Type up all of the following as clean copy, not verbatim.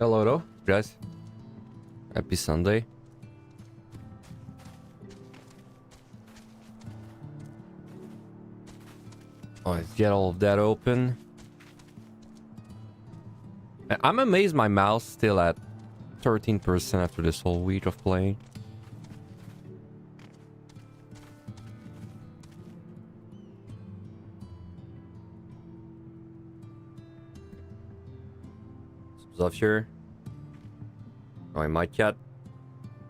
Hello, guys. Happy Sunday. Oh, let's get all of that open. I'm amazed my mouse still at 13% after this whole week of playing. Stuff here. Oh, my cat.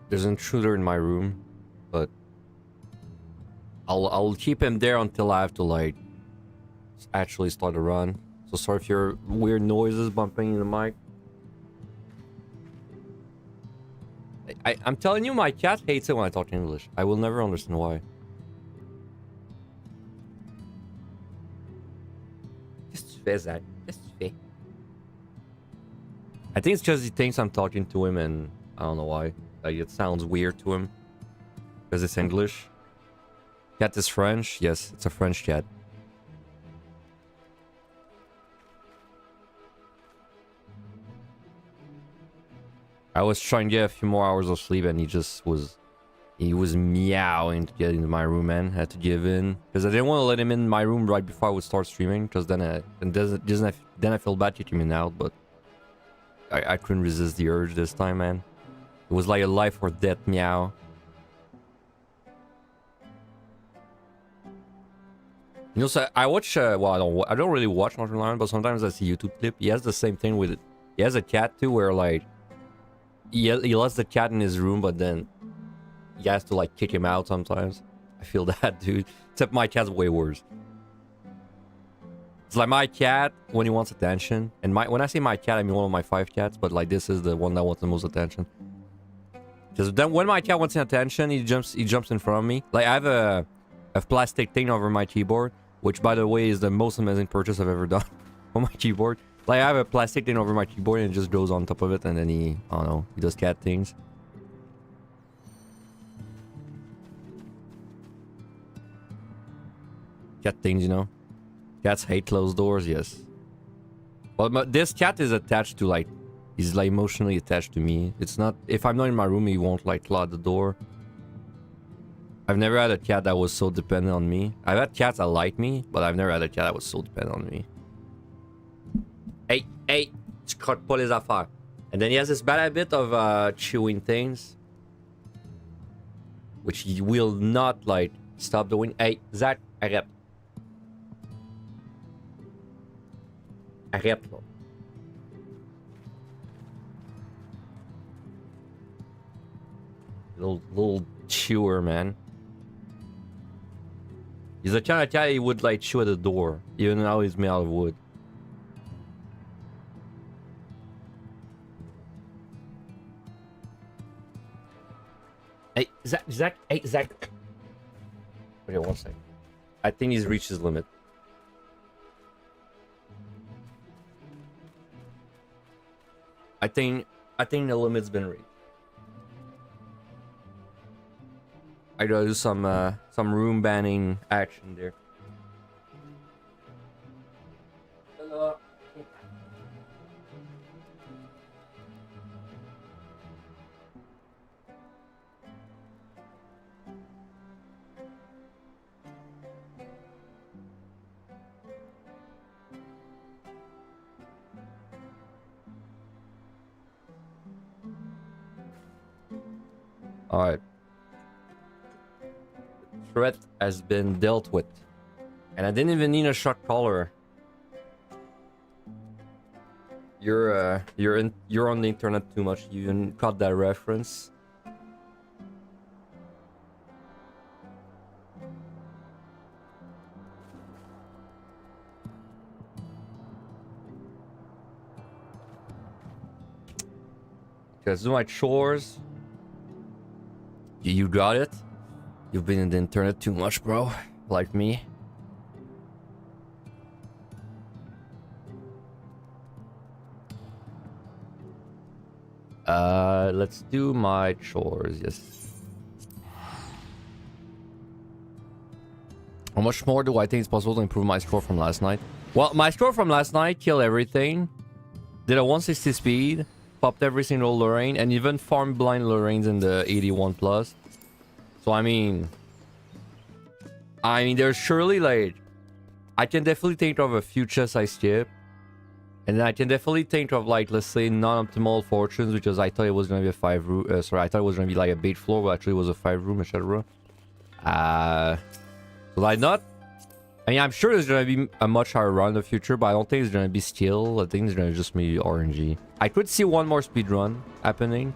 There's an intruder in my room, but I'll keep him there until I have to like actually start a run. So sorry if you hear weird noises bumping in the mic. I'm telling you, my cat hates it when I talk English. I will never understand why. I think it's just he thinks I'm talking to him, and I don't know why. Like, it sounds weird to him because it's English. Cat is French. Yes, it's a French cat. I was trying to get a few more hours of sleep, and he was meowing to get into my room, man. I had to give in because I didn't want to let him in my room right before I would start streaming, because then I feel bad kicking him out, but I couldn't resist the urge this time, man. It was like a life or death meow. You know, so I watch. Well, I don't really watch Northern Lion, but sometimes I see YouTube clip. He has the same thing with it. He has a cat too, where like he lets the cat in his room, but then he has to like kick him out sometimes. I feel that, dude. Except my cat's way worse. It's like my cat when he wants attention, and when I say my cat, I mean one of my 5 cats, but like this is the one that wants the most attention. Because then when my cat wants attention, he jumps in front of me. Like I have a plastic thing over my keyboard, which by the way is the most amazing purchase I've ever done on my keyboard. Like I have a plastic thing over my keyboard and it just goes on top of it, and then he, I don't know, he does cat things. Cat things, you know. Cats hate closed doors, yes. But this cat is attached to like, he's like emotionally attached to me. It's not, if I'm not in my room, he won't like claw the door. I've never had a cat that was so dependent on me. I've had cats that like me, but I've never had a cat that was so dependent on me. Hey, tu croques pas les affaires. And then he has this bad habit of chewing things, which he will not like stop doing. Hey, Zach, arrête. Arrête, là. Little chewer, man. He's the kind of cat he would like chew at the door, even though he's made out of wood. Hey, Zach, hey, Zach. Okay, one second. I think he's reached his limit. I think the limit's been reached. I gotta do some room banning action there. Hello. All right. Threat has been dealt with, and I didn't even need a shot caller. You're on the internet too much. You even caught that reference. Let's do my chores. You got it. You've been in the internet too much, bro. Like me. Let's do my chores, yes. How much more do I think it's possible to improve my score from last night? Well, my score from last night killed everything. Did a 160 speed. popped every single Lorraine, and even farm blind Lorraines in the 81 plus. So I mean, there's surely like, I can definitely think of a few chests I skip, and then I can definitely think of like, let's say, non-optimal fortunes, because I thought it was gonna be a 5 room. Sorry, I thought it was gonna be like a bait floor, but actually it was a 5 room, etc. So like not. I mean, I'm sure there's gonna be a much higher run in the future, but I don't think it's gonna be skill. I think it's gonna just be RNG. I could see one more speedrun happening,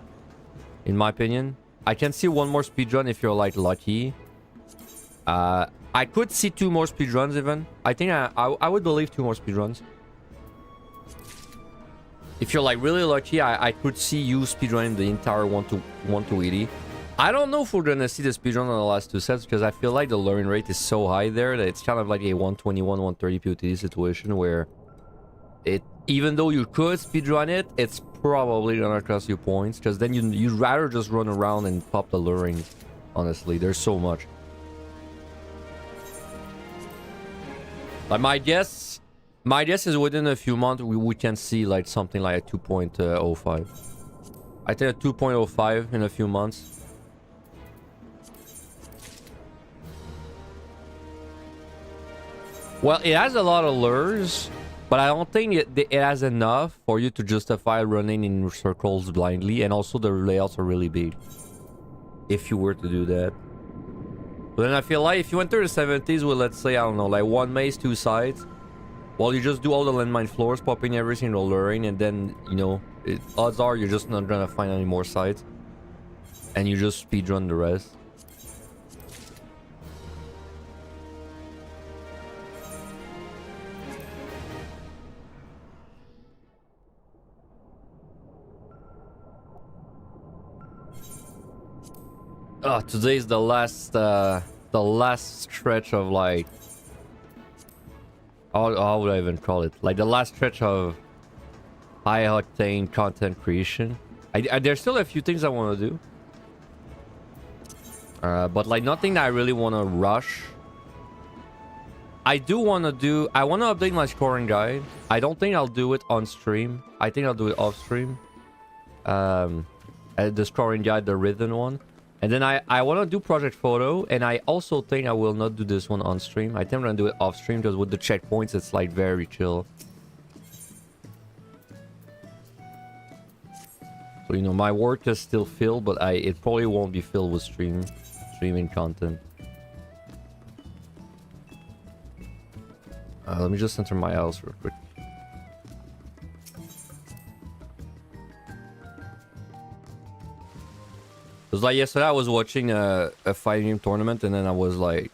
in my opinion. I can see one more speedrun if you're like lucky. I could see 2 more speedruns even. I think I would believe 2 more speedruns. If you're like really lucky, I could see you speedrunning the entire 1 to 80. I don't know if we're gonna see the speedrun on the last 2 sets, because I feel like the learning rate is so high there that it's kind of like a 121, 130 POTD situation where even though you could speedrun it, it's probably gonna cost you points, because then you'd rather just run around and pop the luring. Honestly, there's so much. Like my guess is within a few months we can see like something like a 2.05. I think a 2.05 in a few months. Well, it has a lot of lures, but I don't think it has enough for you to justify running in circles blindly, and also the layouts are really big if you were to do that. But then I feel like if you enter the 70s with, let's say, I don't know, like 1 maze, 2 sides, well, you just do all the landmine floors, popping every single luring, and then, you know, odds are you're just not gonna find any more sides, and you just speedrun the rest. Today is the last stretch of like, how would I even call it? Like the last stretch of high octane content creation. There's still a few things I want to do, but like nothing that I really want to rush. I want to update my scoring guide. I don't think I'll do it on stream. I think I'll do it off stream. The scoring guide, the written one. And then I want to do project photo, and I also think I will not do this one on stream. I think I'm going to do it off stream, because with the checkpoints it's like very chill. So, you know, my work is still filled, but it probably won't be filled with streaming content. Let me just enter my house real quick. It was like yesterday I was watching a fighting game tournament, and then I was like,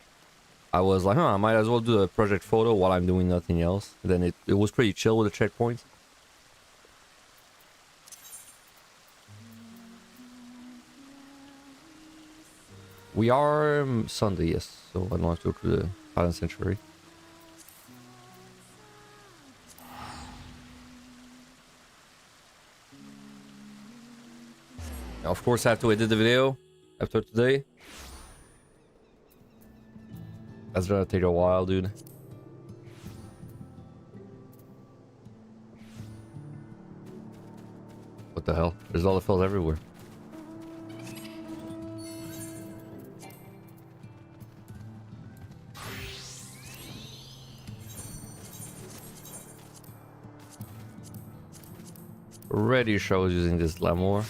huh, I might as well do a project photo while I'm doing nothing else. And then it was pretty chill with the checkpoints. We are Sunday, yes, so I don't have to go to the Island Sanctuary. Of course, I have to edit the video after today. That's gonna take a while, dude. What the hell? There's all the fells everywhere. Already shows using this Lamour.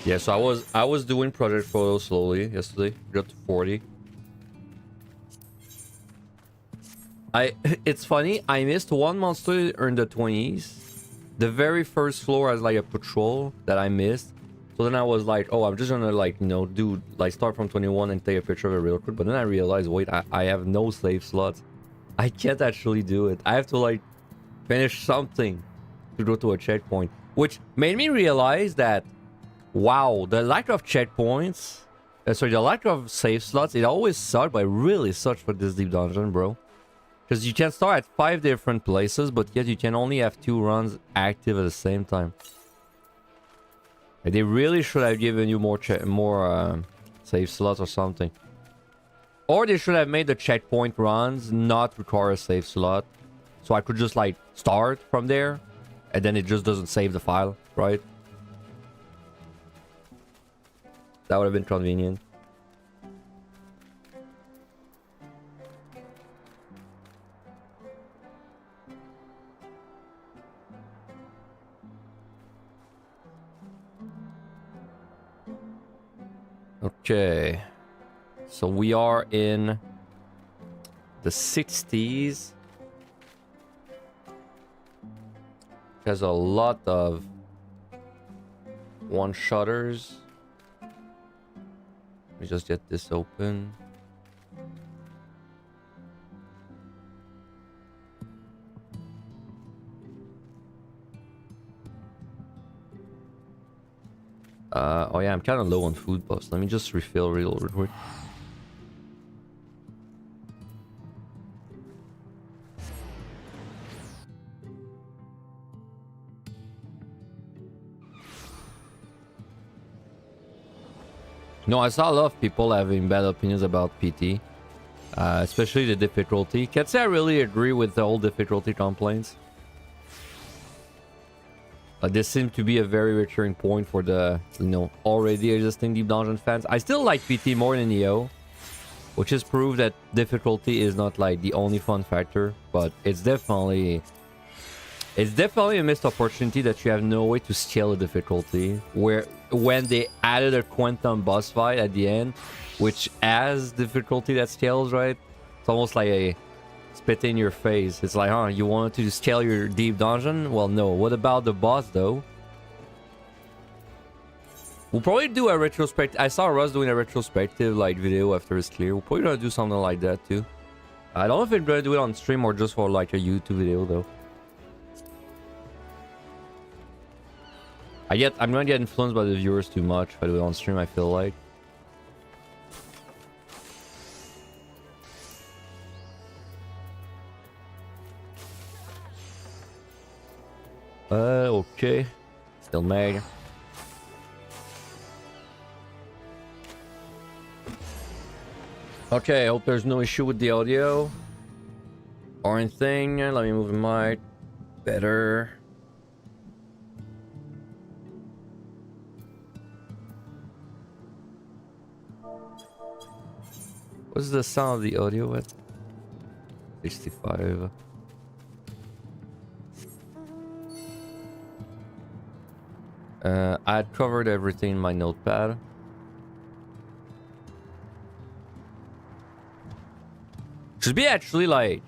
Yeah, so I was doing project photos slowly yesterday. Got to 40. It's funny, I missed one monster in the 20s. The very first floor has like a patrol that I missed. So then I was like, oh, I'm just gonna like, you know, do like start from 21 and take a picture of it real quick. But then I realized, wait, I have no save slots. I can't actually do it. I have to like finish something to go to a checkpoint, which made me realize that, wow, the lack of checkpoints, sorry, the lack of save slots, it always sucked, but it really sucks for this deep dungeon, bro. Because you can start at 5 different places, but yet you can only have 2 runs active at the same time. Like, they really should have given you more save slots or something. Or they should have made the checkpoint runs not require a save slot. So I could just like start from there. And then it just doesn't save the file, right? That would have been convenient. Okay. So we are in the 60s. There's a lot of one-shotters. Let me just get this open. Oh yeah, I'm kind of low on food buffs. Let me just refill real quick. No, I saw a lot of people having bad opinions about PT. Especially the difficulty. Can't say I really agree with the whole difficulty complaints. This seemed to be a very recurring point for the, you know, already existing Deep Dungeon fans. I still like PT more than EO, which is proof that difficulty is not like the only fun factor, but it's definitely a missed opportunity that you have no way to scale the difficulty. Where when they added a quantum boss fight at the end, which has difficulty that scales, right? It's almost like a spit in your face. It's like, huh, you wanted to scale your deep dungeon? Well, no. What about the boss, though? We'll probably do a retrospective. I saw Russ doing a retrospective like video after it's clear. We'll probably gonna do something like that too. I don't know if we're gonna do it on stream or just for like a YouTube video though. I'm gonna get influenced by the viewers too much if I do it on stream, I feel like. Okay. Still made. Okay, I hope there's no issue with the audio or anything. Let me move the mic better. What's the sound of the audio at? 65. I covered everything in my notepad. Should be actually like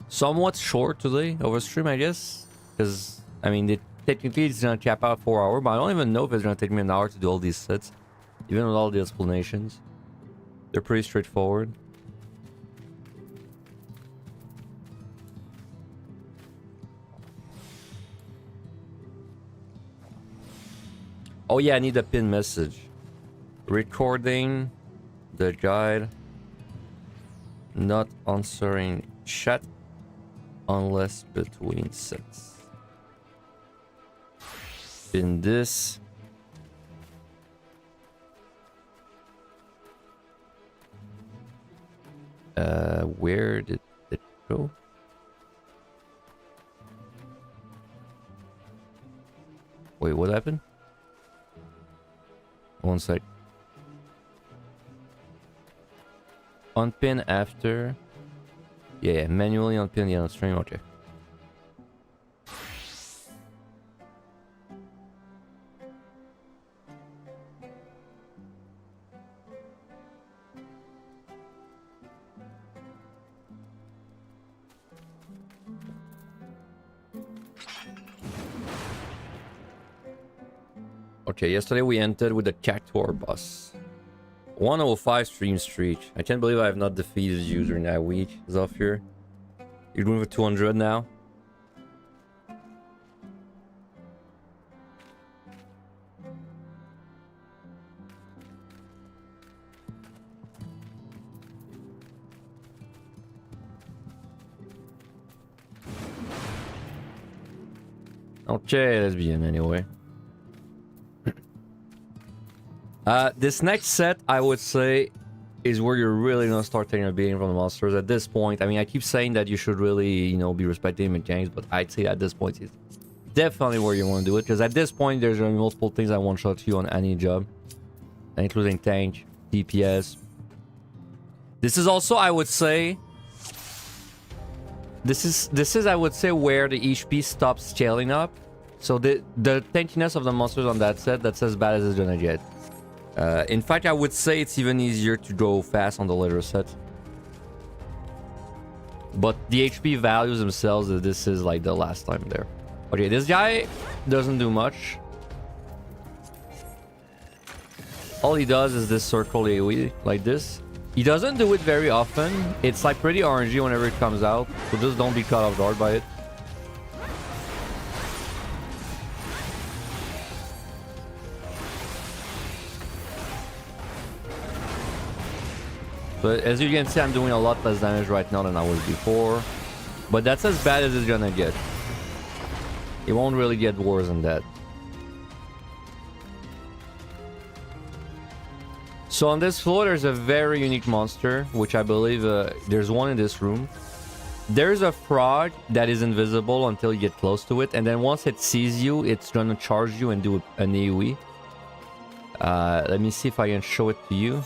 somewhat short today over stream, I guess, because I mean, technically it's gonna cap out 4 hours, but I don't even know if it's gonna take me an hour to do all these sets, even with all the explanations. They're pretty straightforward. Oh yeah, I need a pin message. Recording the guide. Not answering chat unless between sets. Pin this. Where did it go? Wait, what happened? One sec. Unpin after. Yeah, manually unpin the stream. Okay. Okay, yesterday we entered with the Cactuar boss. 105 stream streak. I can't believe I have not defeated you during that week, Zofir. You're doing for 200 now? Okay, let's begin anyway. This next set, I would say, is where you're really gonna start taking a beating from the monsters. At this point, I mean, I keep saying that you should really, you know, be respecting mechanics, but I'd say at this point, it's definitely where you want to do it. Because at this point, there's gonna be multiple things that one-shot you on any job, including tank, DPS. This is also, I would say, this is I would say where the HP stops scaling up. So the tankiness of the monsters on that set, that's as bad as it's gonna get. In fact, I would say it's even easier to go fast on the later set. But the HP values themselves, this is like the last time there. Okay, this guy doesn't do much. All he does is this circle AoE, like this. He doesn't do it very often. It's like pretty RNG whenever it comes out. So just don't be caught off guard by it. But as you can see, I'm doing a lot less damage right now than I was before. But that's as bad as it's gonna get. It won't really get worse than that. So on this floor, there's a very unique monster, which I believe there's one in this room. There's a frog that is invisible until you get close to it. And then once it sees you, it's gonna charge you and do an AoE. Let me see if I can show it to you.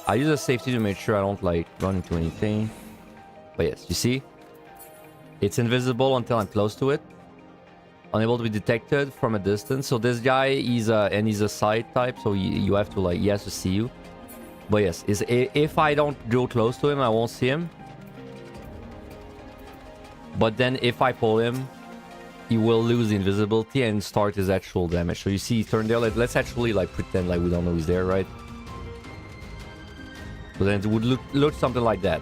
I use a safety to make sure I don't like run into anything. But yes, you see? It's invisible until I'm close to it. Unable to be detected from a distance. So this guy, he's a side type, so you have to like, he has to see you. But yes, if I don't go close to him, I won't see him. But then if I pull him, he will lose the invisibility and start his actual damage. So you see, he turned there. Let's actually like pretend like we don't know he's there, right? So then it would look something like that.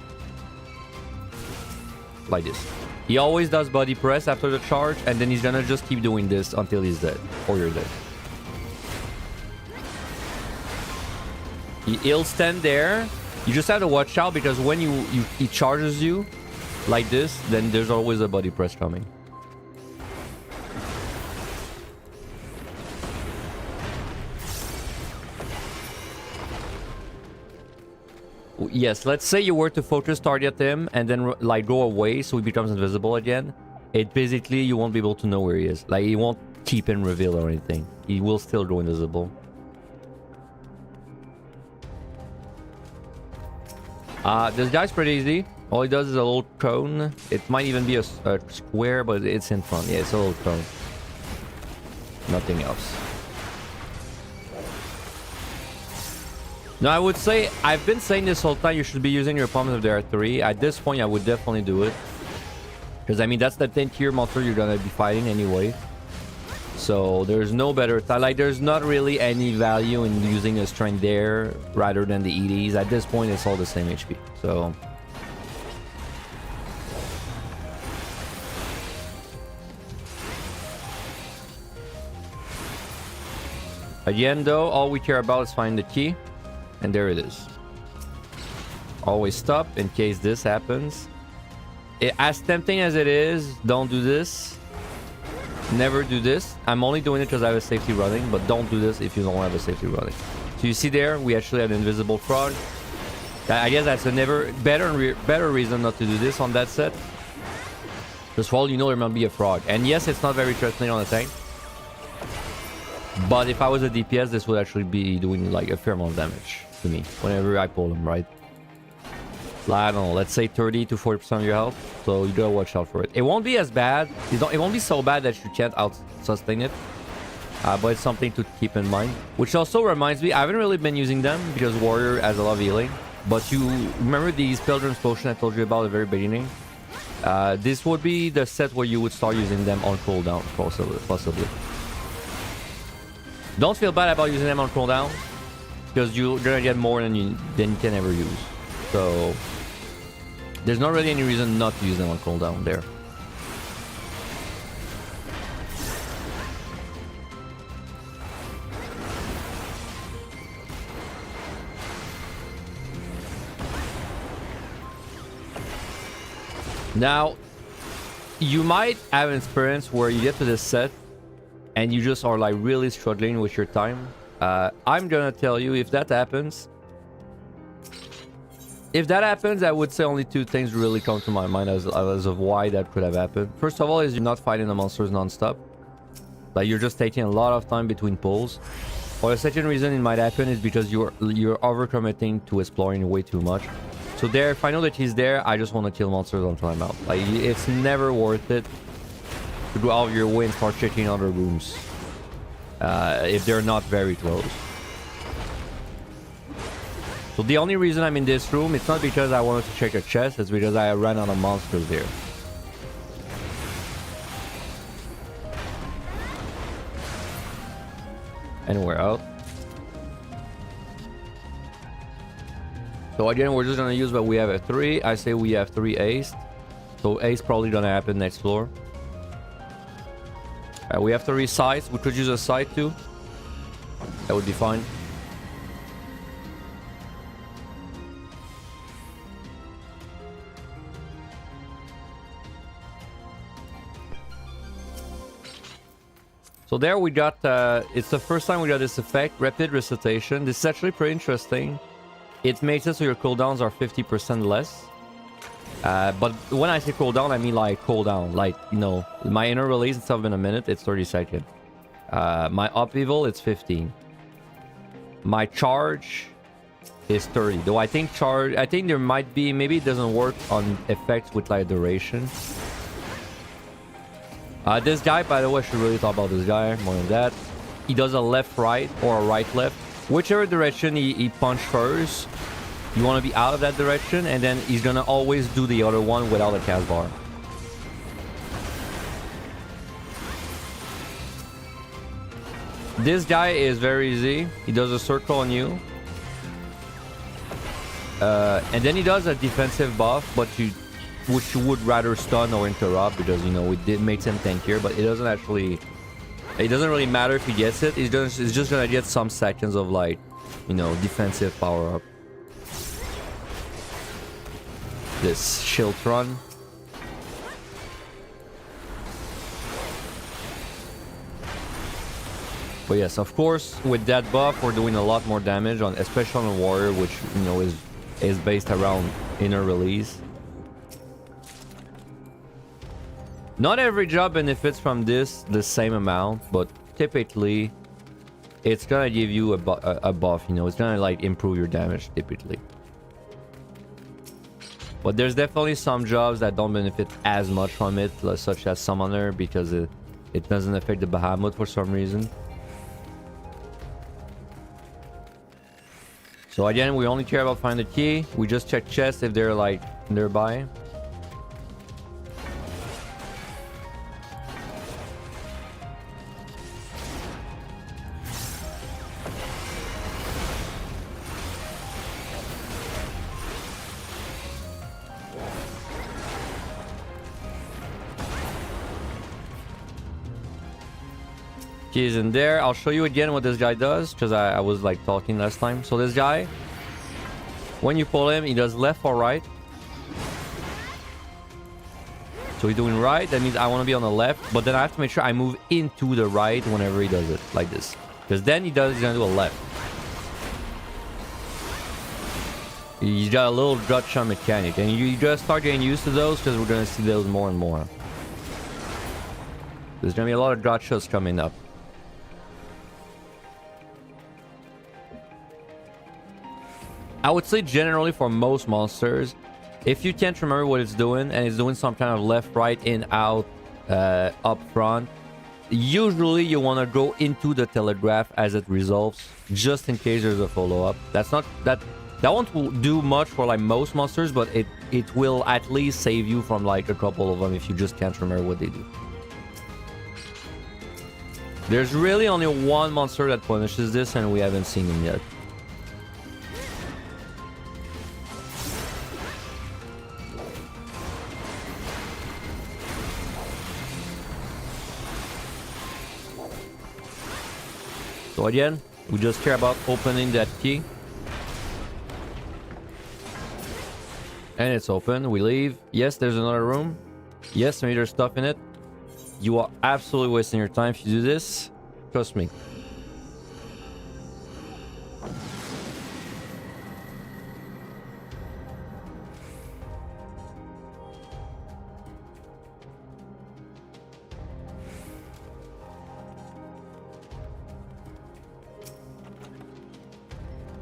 Like this. He always does body press after the charge, and then he's gonna just keep doing this until he's dead, or you're dead. He'll stand there. You just have to watch out, because when he charges you like this, then there's always a body press coming. Yes, let's say you were to focus target him and then like go away so he becomes invisible again. It basically, you won't be able to know where he is. Like, he won't keep in reveal or anything. He will still go invisible. This guy's pretty easy. All he does is a little cone. It might even be a square, but it's in front. Yeah, it's a little cone. Nothing else. No, I would say, I've been saying this whole time, you should be using your pumps if there are 3. At this point, I would definitely do it. Because, I mean, that's the 10 tier monster you're going to be fighting anyway. So, there's no better time. Like, there's not really any value in using a strength there rather than the EDs. At this point, it's all the same HP. So... again, though, all we care about is finding the key. And there it is. Always stop in case this happens. As tempting as it is, don't do this. Never do this. I'm only doing it because I have a safety running, but don't do this if you don't have a safety running. So you see there, we actually have an invisible frog. I guess that's a better reason not to do this on that set. Because for all you know, there might be a frog. And yes, it's not very threatening on a tank. But if I was a DPS, this would actually be doing like a fair amount of damage to me whenever I pull him, right? I don't know, let's say 30 to 40% of your health. So you gotta watch out for it. It won't be as bad. It won't be so bad that you can't out-sustain it. But it's something to keep in mind. Which also reminds me, I haven't really been using them because Warrior has a lot of healing. But you remember these Pilgrim's Potion I told you about at the very beginning? This would be the set where you would start using them on cooldown, possibly. Don't feel bad about using them on cooldown, because you're gonna get more than you can ever use. So there's not really any reason not to use them on cooldown there. Now, you might have an experience where you get to this set and you just are like really struggling with your time. I'm gonna tell you, if that happens, If that happens, I would say only two things really come to my mind as of why that could have happened. First of all, is you're not fighting the monsters non-stop. Like, you're just taking a lot of time between pulls. Or the second reason it might happen is because you're overcommitting to exploring way too much. So there, if I know that he's there, I just want to kill monsters until I'm out. Like, it's never worth it to go out of your way and start checking other rooms. If they're not very close. So the only reason I'm in this room, it's not because I wanted to check a chest, it's because I ran out of monsters here. And we're out. So again, we're just gonna use what we have at 3. I say we have 3 ace. So ace probably gonna happen next floor. We have 3 sides. We could use a side too. That would be fine. So there we got, it's the first time we got this effect, Rapid Recitation. This is actually pretty interesting. It makes it so your cooldowns are 50% less. But when I say cooldown, I mean like cooldown. Like, you know, my inner release, instead of in a minute, it's 30 seconds. My upheaval, it's 15. My charge is 30. Though I think there might be, maybe it doesn't work on effects with like duration. This guy, by the way, I should really talk about this guy more than that. He does a left-right or a right-left. Whichever direction he punch first, you want to be out of that direction, and then he's going to always do the other one without a cast bar. This guy is very easy. He does a circle on you. And then he does a defensive buff, but which you would rather stun or interrupt, because, you know, it makes him tankier, but it doesn't actually... It doesn't really matter if he gets it. It's just gonna get some seconds of, like, you know, defensive power-up. This shield run. But yes, of course, with that buff, we're doing a lot more damage, on, especially on a warrior, which, you know, is based around inner release. Not every job benefits from this the same amount, but typically it's gonna give you a buff, you know, it's gonna like improve your damage typically. But there's definitely some jobs that don't benefit as much from it, such as Summoner, because it doesn't affect the Behemoth for some reason. So again, we only care about finding the key. We just check chests if they're like nearby. Keys in there. I'll show you again what this guy does, because I was like talking last time. So this guy, when you pull him, he does left or right. So he's doing right, that means I want to be on the left, but then I have to make sure I move into the right whenever he does it, like this, because then he's gonna do a left. He's got a little gotcha mechanic, and you just start getting used to those, because we're gonna see those more and more. There's gonna be a lot of gotchas coming up. I would say generally for most monsters, if you can't remember what it's doing and it's doing some kind of left, right, in, out, up front, usually you want to go into the telegraph as it resolves, just in case there's a follow-up. That's not that won't do much for like most monsters, but it will at least save you from like a couple of them if you just can't remember what they do. There's really only one monster that punishes this, and we haven't seen him yet. So again, we just care about opening that key. And it's open. We leave. Yes, there's another room. Yes, maybe there's stuff in it. You are absolutely wasting your time if you do this. Trust me.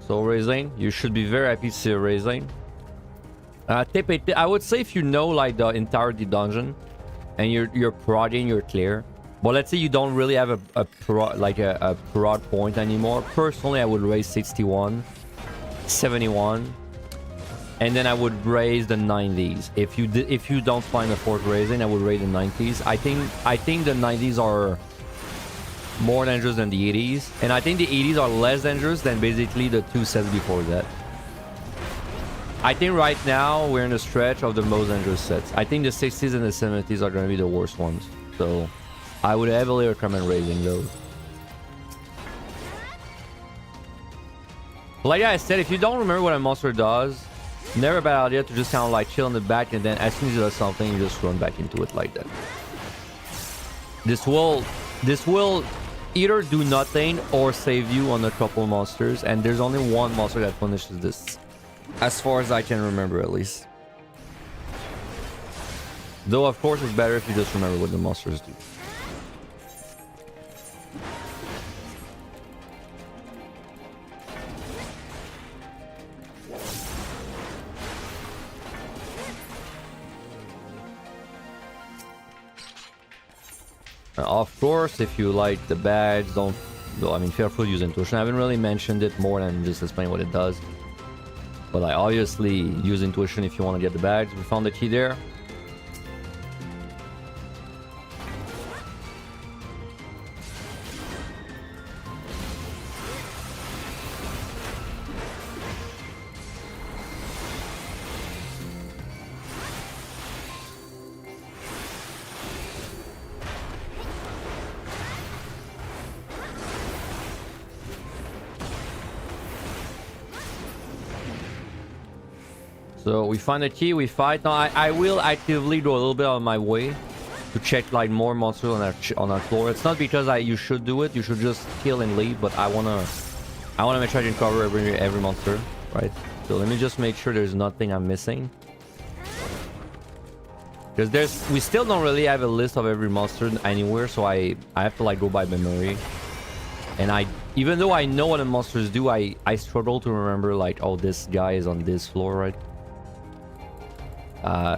So Raising, you should be very happy to see a Raising. I would say if you know like the entirety dungeon and you're prodding, you're clear. But let's say you don't really have a prod point anymore. Personally, I would raise 61, 71, and then I would raise the 90s. If you don't find a fourth raising, I would raise the 90s. I think the 90s are more dangerous than the 80s, and I think the 80s are less dangerous than basically the two sets before that. I think right now we're in a stretch of the most dangerous sets. I think the 60s and the 70s are going to be the worst ones. So I would heavily recommend raising those. Like I said, if you don't remember what a monster does, never a bad idea to just kind of like chill in the back, and then as soon as it does something, you just run back into it like that. This will either do nothing or save you on a couple monsters, and there's only one monster that finishes this. As far as I can remember, at least. Though, of course, it's better if you just remember what the monsters do. Of course, if you like the badge, feel free to use intuition. I haven't really mentioned it more than just explain what it does. But like, obviously, use intuition if you want to get the badge. We found the key there. So we find the key, we fight. Now I will actively go a little bit out of my way to check like more monsters on our floor. It's not because you should do it. You should just kill and leave. But I wanna make sure I can cover every monster, right? So let me just make sure there's nothing I'm missing. Because we still don't really have a list of every monster anywhere, so I have to like go by memory. And even though I know what the monsters do, I struggle to remember like, oh, this guy is on this floor, right?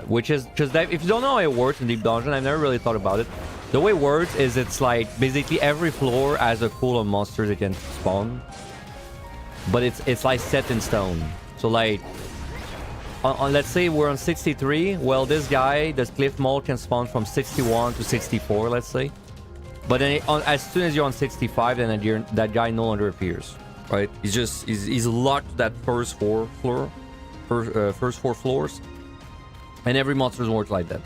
Which is because if you don't know how it works in Deep Dungeon, I've never really thought about it. The way it works is it's like basically every floor has a pool of monsters it can spawn, but it's like set in stone. So like, let's say we're on 63. Well, this guy, this Cliff Mole, can spawn from 61 to 64, let's say. But then as soon as you're on 65, then that guy no longer appears, right? He's locked to that first four floors. And every monster works like that.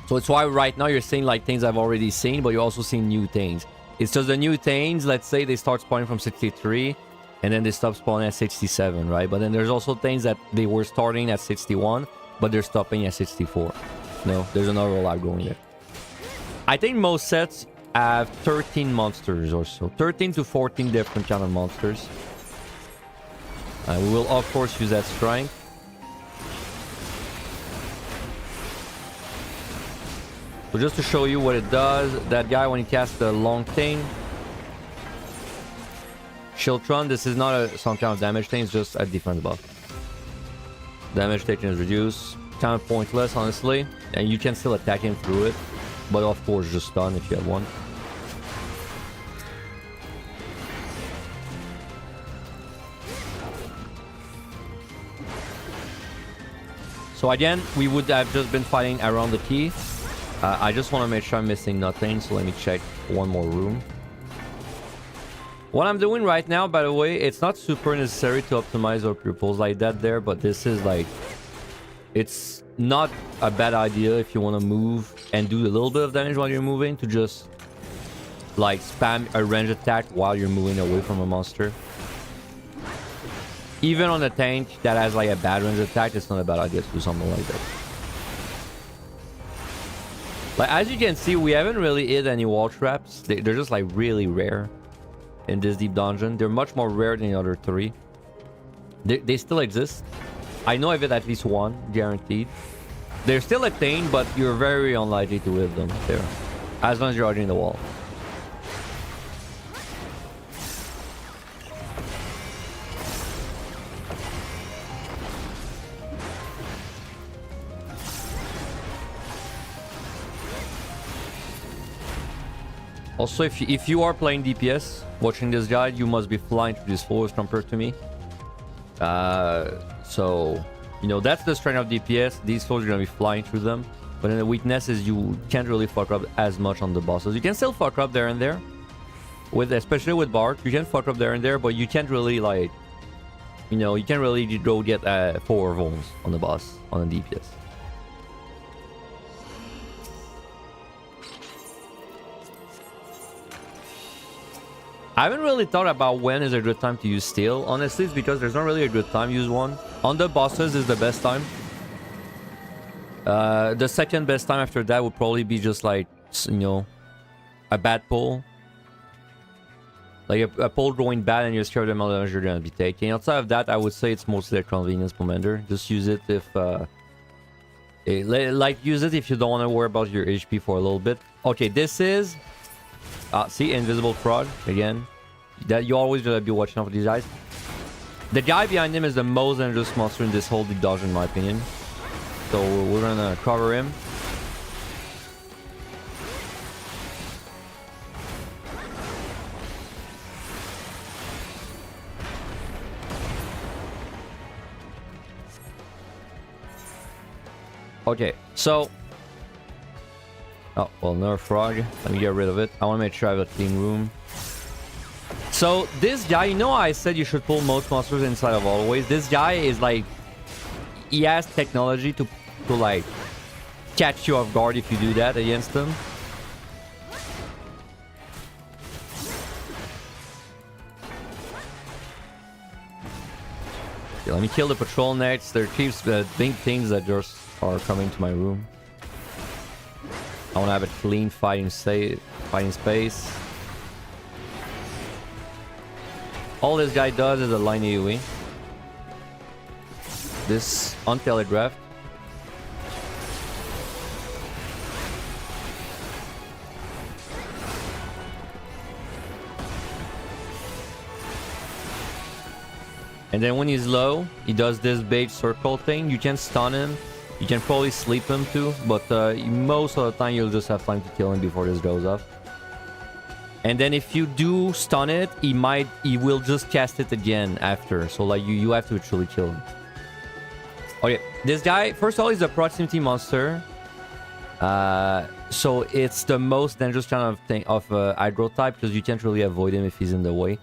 So it's why right now you're seeing like things I've already seen, but you're also seeing new things. It's just the new things, let's say they start spawning from 63, and then they stop spawning at 67, right? But then there's also things that they were starting at 61, but they're stopping at 64. No, there's another rollout going there. I think most sets have 13 monsters or so. 13 to 14 different kind of monsters. We will, of course, use that strength. So just to show you what it does, that guy, when he casts the long thing, Shieldtron, this is not some kind of damage thing, it's just a defense buff. Damage taken is reduced. Kind of pointless, honestly. And you can still attack him through it. But of course, just stun if you have one. So again, we would have just been fighting around the key. I just want to make sure I'm missing nothing, so let me check one more room. What I'm doing right now, by the way, it's not super necessary to optimize our pupils like that there, but this is like... It's not a bad idea if you want to move and do a little bit of damage while you're moving, to just like spam a range attack while you're moving away from a monster. Even on a tank that has like a bad range attack, it's not a bad idea to do something like that. Like, as you can see, we haven't really hit any wall traps. They're just like really rare in this deep dungeon. They're much more rare than the other three. They still exist. I know I've hit at least one, guaranteed. They're still a thing, but you're very unlikely to hit them there, as long as you're dodging the wall. Also, if you are playing DPS, watching this guy, you must be flying through these floors compared to me. So, you know, that's the strength of DPS. These floors are gonna be flying through them. But then the weakness is you can't really fuck up as much on the bosses. You can still fuck up there and there. Especially with Bart, you can fuck up there and there, but you can't really, like, you know, you can't really go get 4 vulns on the boss, on the DPS. I haven't really thought about when is a good time to use steel. Honestly, it's because there's not really a good time to use one. On the bosses is the best time. The second best time after that would probably be just like, you know, a bad pull. Like a pull going bad and you're scared of the amount of damage you're gonna be taking. Outside of that, I would say it's mostly a convenience commander. Just use it if use it if you don't want to worry about your HP for a little bit. Okay, this is see, invisible frog again. That you always gotta be watching out for these guys. The guy behind him is the most dangerous monster in this whole dungeon, in my opinion. So we're gonna cover him. Okay, so... Oh, well, another frog. Let me get rid of it. I want to make sure I have a clean room. So, this guy, you know I said you should pull most monsters inside of hallways? This guy is like... He has technology to like, catch you off guard if you do that against him. Okay, let me kill the patrol next. There keeps big things that just are coming to my room. I want to have a clean fighting space. All this guy does is a line AoE. This untelegraphed. And then when he's low, he does this big circle thing. You can stun him. You can probably sleep him too. But most of the time, you'll just have time to kill him before this goes off. And then if you do stun it, he will just cast it again after. So like you have to actually kill him. Okay, this guy, first of all, he's a proximity monster. So it's the most dangerous kind of thing of aggro type because you can't really avoid him if he's in the way.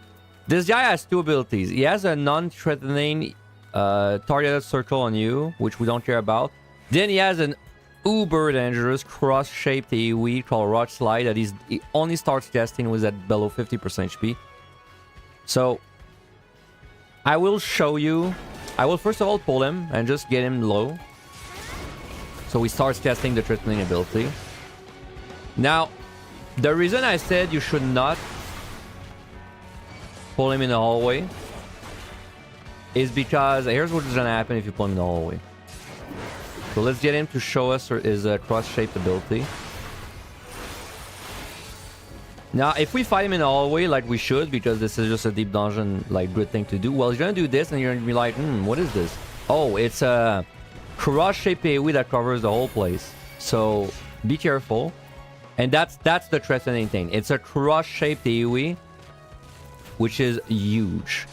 This guy has 2 abilities. He has a non-threatening targeted circle on you, which we don't care about. Then he has an uber dangerous cross-shaped AoE called Rock Slide that he only starts casting with at below 50% HP. So I will show you. I will first of all pull him and just get him low. So he starts casting the threatening ability. Now, the reason I said you should not pull him in the hallway is because here's what's gonna happen if you pull him in the hallway. So let's get him to show us his cross-shaped ability. Now, if we fight him in the hallway like we should, because this is just a deep dungeon, like, good thing to do, well, he's gonna do this and you're gonna be like, what is this? Oh, it's a cross-shaped AoE that covers the whole place. So be careful. And that's the threatening thing. It's a cross-shaped AoE, which is huge.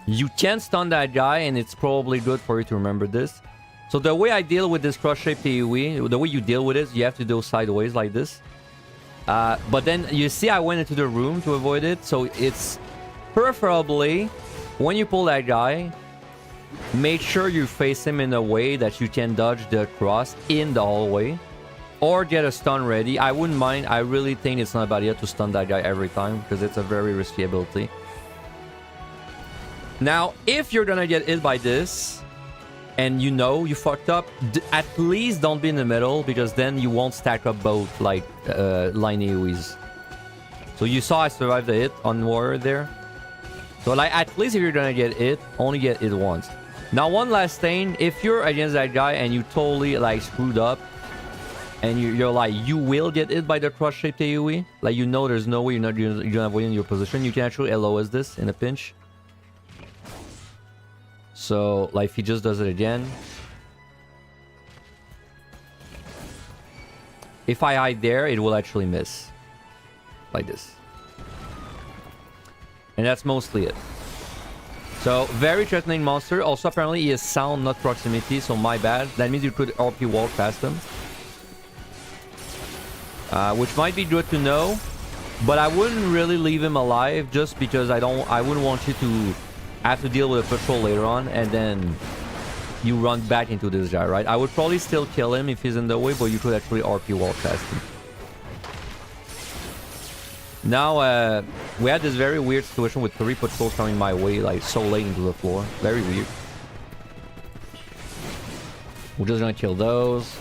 You can stun that guy, and it's probably good for you to remember this. So the way I deal with this cross-shaped AoE, the way you deal with it, you have to do sideways like this. But then you see I went into the room to avoid it. So it's preferably when you pull that guy, make sure you face him in a way that you can dodge the cross in the hallway. Or get a stun ready. I wouldn't mind. I really think it's not a bad idea to stun that guy every time because it's a very risky ability. Now, if you're gonna get hit by this and you know you fucked up, at least don't be in the middle because then you won't stack up both like line AoEs. So you saw I survived the hit on Warrior there. So like at least if you're gonna get hit, only get hit once. Now one last thing, if you're against that guy and you totally like screwed up and you're like, you will get hit by the cross-shaped AoE, like you know there's no way you're gonna avoid in your position, you can actually LOS this in a pinch. So, like, if he just does it again. If I hide there, it will actually miss. like this. And that's mostly it. So, very threatening monster. Also, apparently, he is sound, not proximity, so my bad. That means you could RP walk past him. Which might be good to know. But I wouldn't really leave him alive just because I wouldn't want you to have to deal with a patrol later on and then you run back into this guy, right? I would probably still kill him if he's in the way, but you could actually RP walk past him. Now, we had this very weird situation with 3 patrols coming my way, like, so late into the floor. Very weird. We're just gonna kill those.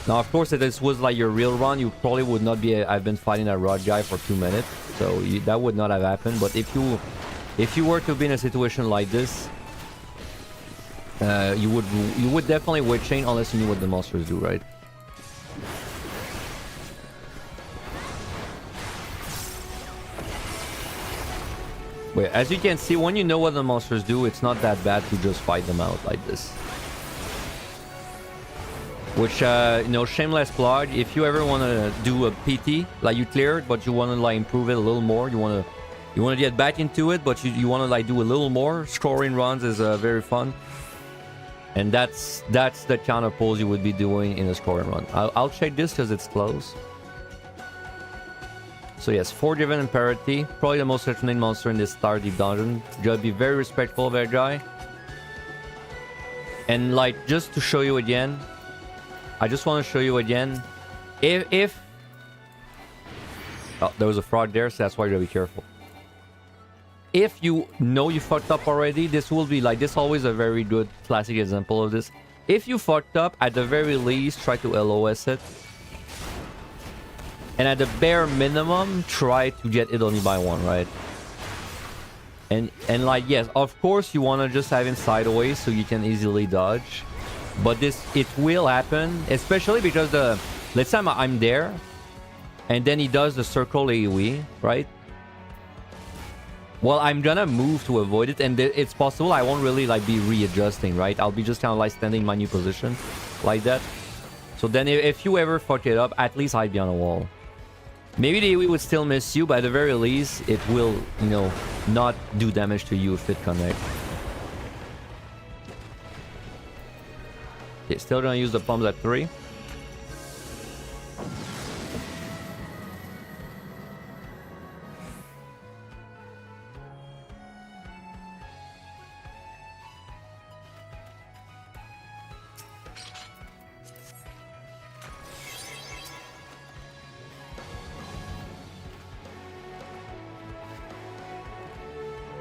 Now, of course, if this was, like, your real run, you probably would not be... I've been fighting a rod guy for 2 minutes, so that would not have happened. But if you were to be in a situation like this, you would definitely wait chain unless you knew what the monsters do, right? Wait, as you can see, when you know what the monsters do, it's not that bad to just fight them out like this. Which, you know, shameless plug, if you ever want to do a PT, like you cleared, but you want to like improve it a little more, you want to get back into it, but you want to like do a little more, scoring runs is very fun. And that's the kind of pose you would be doing in a scoring run. I'll check this because it's close. So yes, 4 driven and parity. Probably the most threatening monster in this Star Deep dungeon. You gotta be very respectful of that guy. And like, just to show you again, I just want to show you again, if oh, there was a frog there, so that's why you gotta be careful. If you know you fucked up already, this will be like, this always a very good classic example of this. If you fucked up, at the very least, try to LOS it. And at the bare minimum, try to get it only by 1, right? And like, yes, of course you want to just have him sideways so you can easily dodge. But it will happen, especially because let's say I'm there, and then he does the circle AoE, right? Well, I'm gonna move to avoid it, and it's possible I won't really like be readjusting, right? I'll be just kind of like standing in my new position, like that. So then if you ever fuck it up, at least hide behind a wall. Maybe the AoE would still miss you, but at the very least, it will, you know, not do damage to you if it connects. Okay, still gonna use the pumps at 3.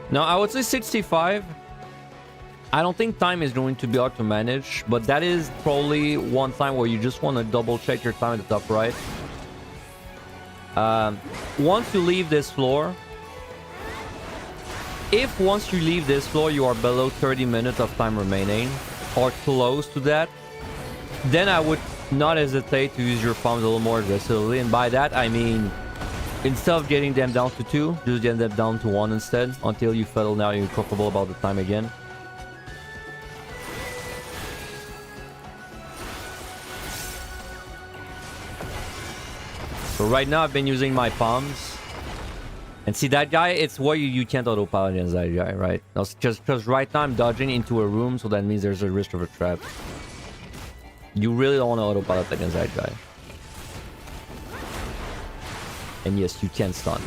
Now, I would say 65. I don't think time is going to be hard to manage, but that is probably one time where you just want to double check your time at the top right. Once you leave this floor, if once you leave this floor you are below 30 minutes of time remaining, or close to that, then I would not hesitate to use your farms a little more aggressively. And by that, I mean, instead of getting them down to 2, just get them down to 1 instead, until you feel now you're comfortable about the time again. So right now I've been using my palms. And see that guy, it's why you can't autopilot against that guy, right? Just because right now I'm dodging into a room, so that means there's a risk of a trap. You really don't want to autopilot against that guy. And yes, you can stun.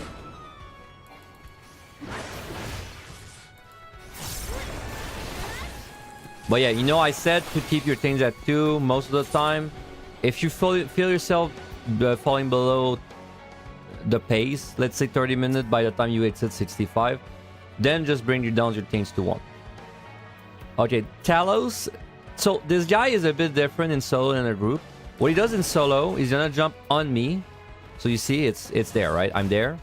But yeah, you know, I said to keep your things at 2 most of the time. If you feel yourself falling below the pace, let's say 30 minutes by the time you exit 65, then just bring you down your things to 1. Okay, Talos. So this guy is a bit different in solo and in a group. What he does in solo, he's gonna jump on me. So you see, it's there, right? I'm there.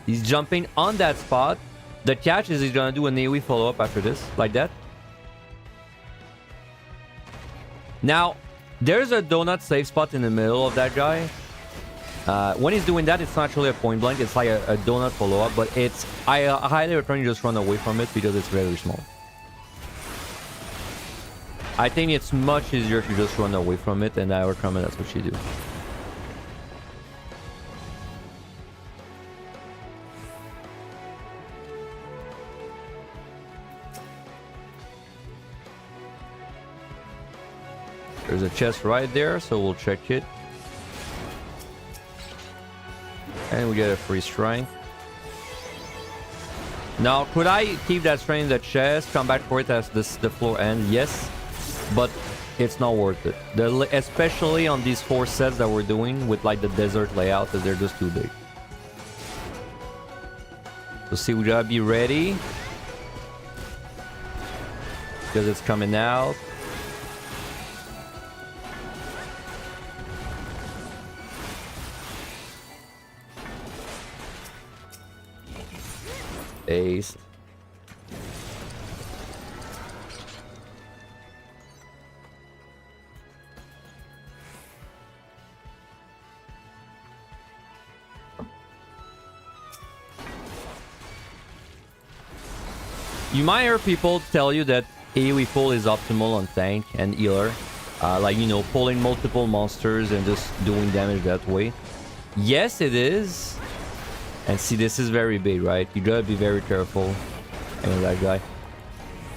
He's jumping on that spot. The catch is he's gonna do an AoE follow-up after this, like that. Now, there's a donut safe spot in the middle of that guy. When he's doing that, it's not actually a point blank. It's like a donut follow-up, but I highly recommend you just run away from it because it's very small. I think it's much easier to just run away from it, and I recommend that's what you do. There's a chest right there, so we'll check it. And we get a free strength. Now, could I keep that strength in the chest, come back for it as the floor ends? Yes, but it's not worth it. Especially on these 4 sets that we're doing with like the desert layout, because they're just too big. So see, we gotta be ready. Because it's coming out. Ace. You might hear people tell you that AoE pull is optimal on tank and healer. Like, you know, pulling multiple monsters and just doing damage that way. Yes, it is. And see, this is very big, right? You gotta be very careful against that guy.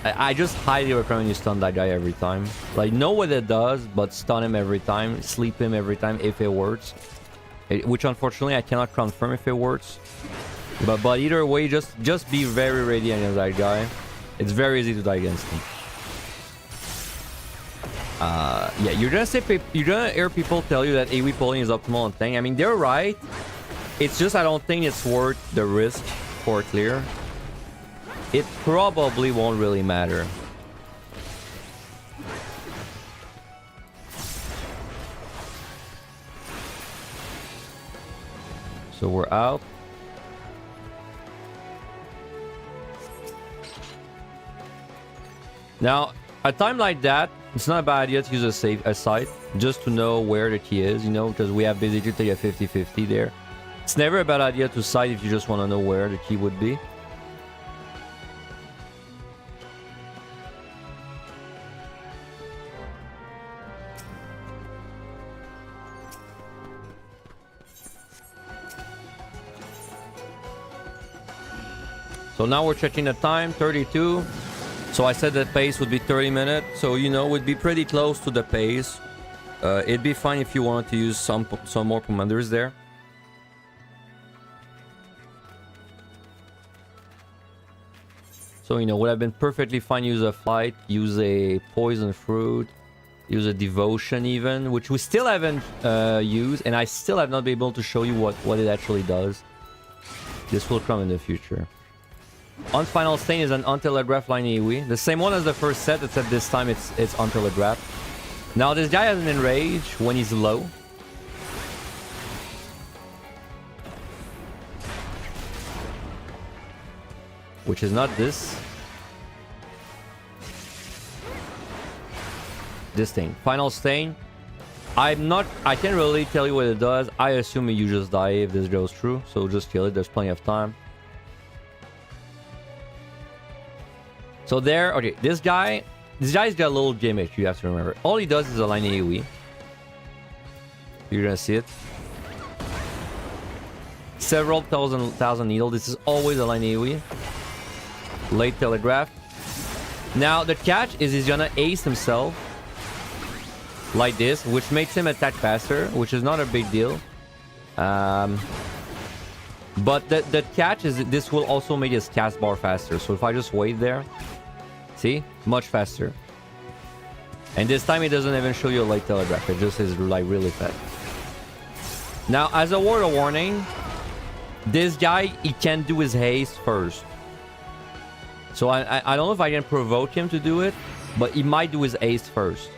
I just highly recommend you stun that guy every time. Like, know what it does, but stun him every time. Sleep him every time if it works. Which, unfortunately, I cannot confirm if it works. But either way, just be very ready against that guy. It's very easy to die against him. Yeah, you're gonna hear people tell you that AoE pulling is optimal on tank. I mean, they're right. It's just I don't think it's worth the risk for clear. It probably won't really matter. So we're out. Now, at a time like that, it's not a bad idea to use a site just to know where the key is, you know, because we have basically a 50-50 there. It's never a bad idea to site if you just want to know where the key would be. So now we're checking the time, 32. So I said that pace would be 30 minutes. So, you know, we'd be pretty close to the pace. It'd be fine if you wanted to use some more commanders there. So, you know, would have been perfectly fine use a flight, use a poison fruit, use a devotion even, which we still haven't used, and I still have not been able to show you what it actually does. This will come in the future. On Final Stain is an untelegraphed line AoE. The same one as the first set, except this time it's untelegraphed. Now this guy has an enrage when he's low. Which is not this. This thing. Final Stain. I can't really tell you what it does. I assume you just die if this goes through. So just kill it. There's plenty of time. So there, okay, this guy's got a little gimmick, you have to remember. All he does is align AoE. You're gonna see it. Several thousand needle. This is always align AoE. Late telegraph. Now the catch is he's gonna ace himself like this, which makes him attack faster, which is not a big deal. But the catch is this will also make his cast bar faster. So if I just wait there, see, much faster. And this time it doesn't even show you a late telegraph. It just is like really fast. Now, as a word of warning, this guy, he can't do his haste first. So I don't know if I can provoke him to do it, but he might do his haste first.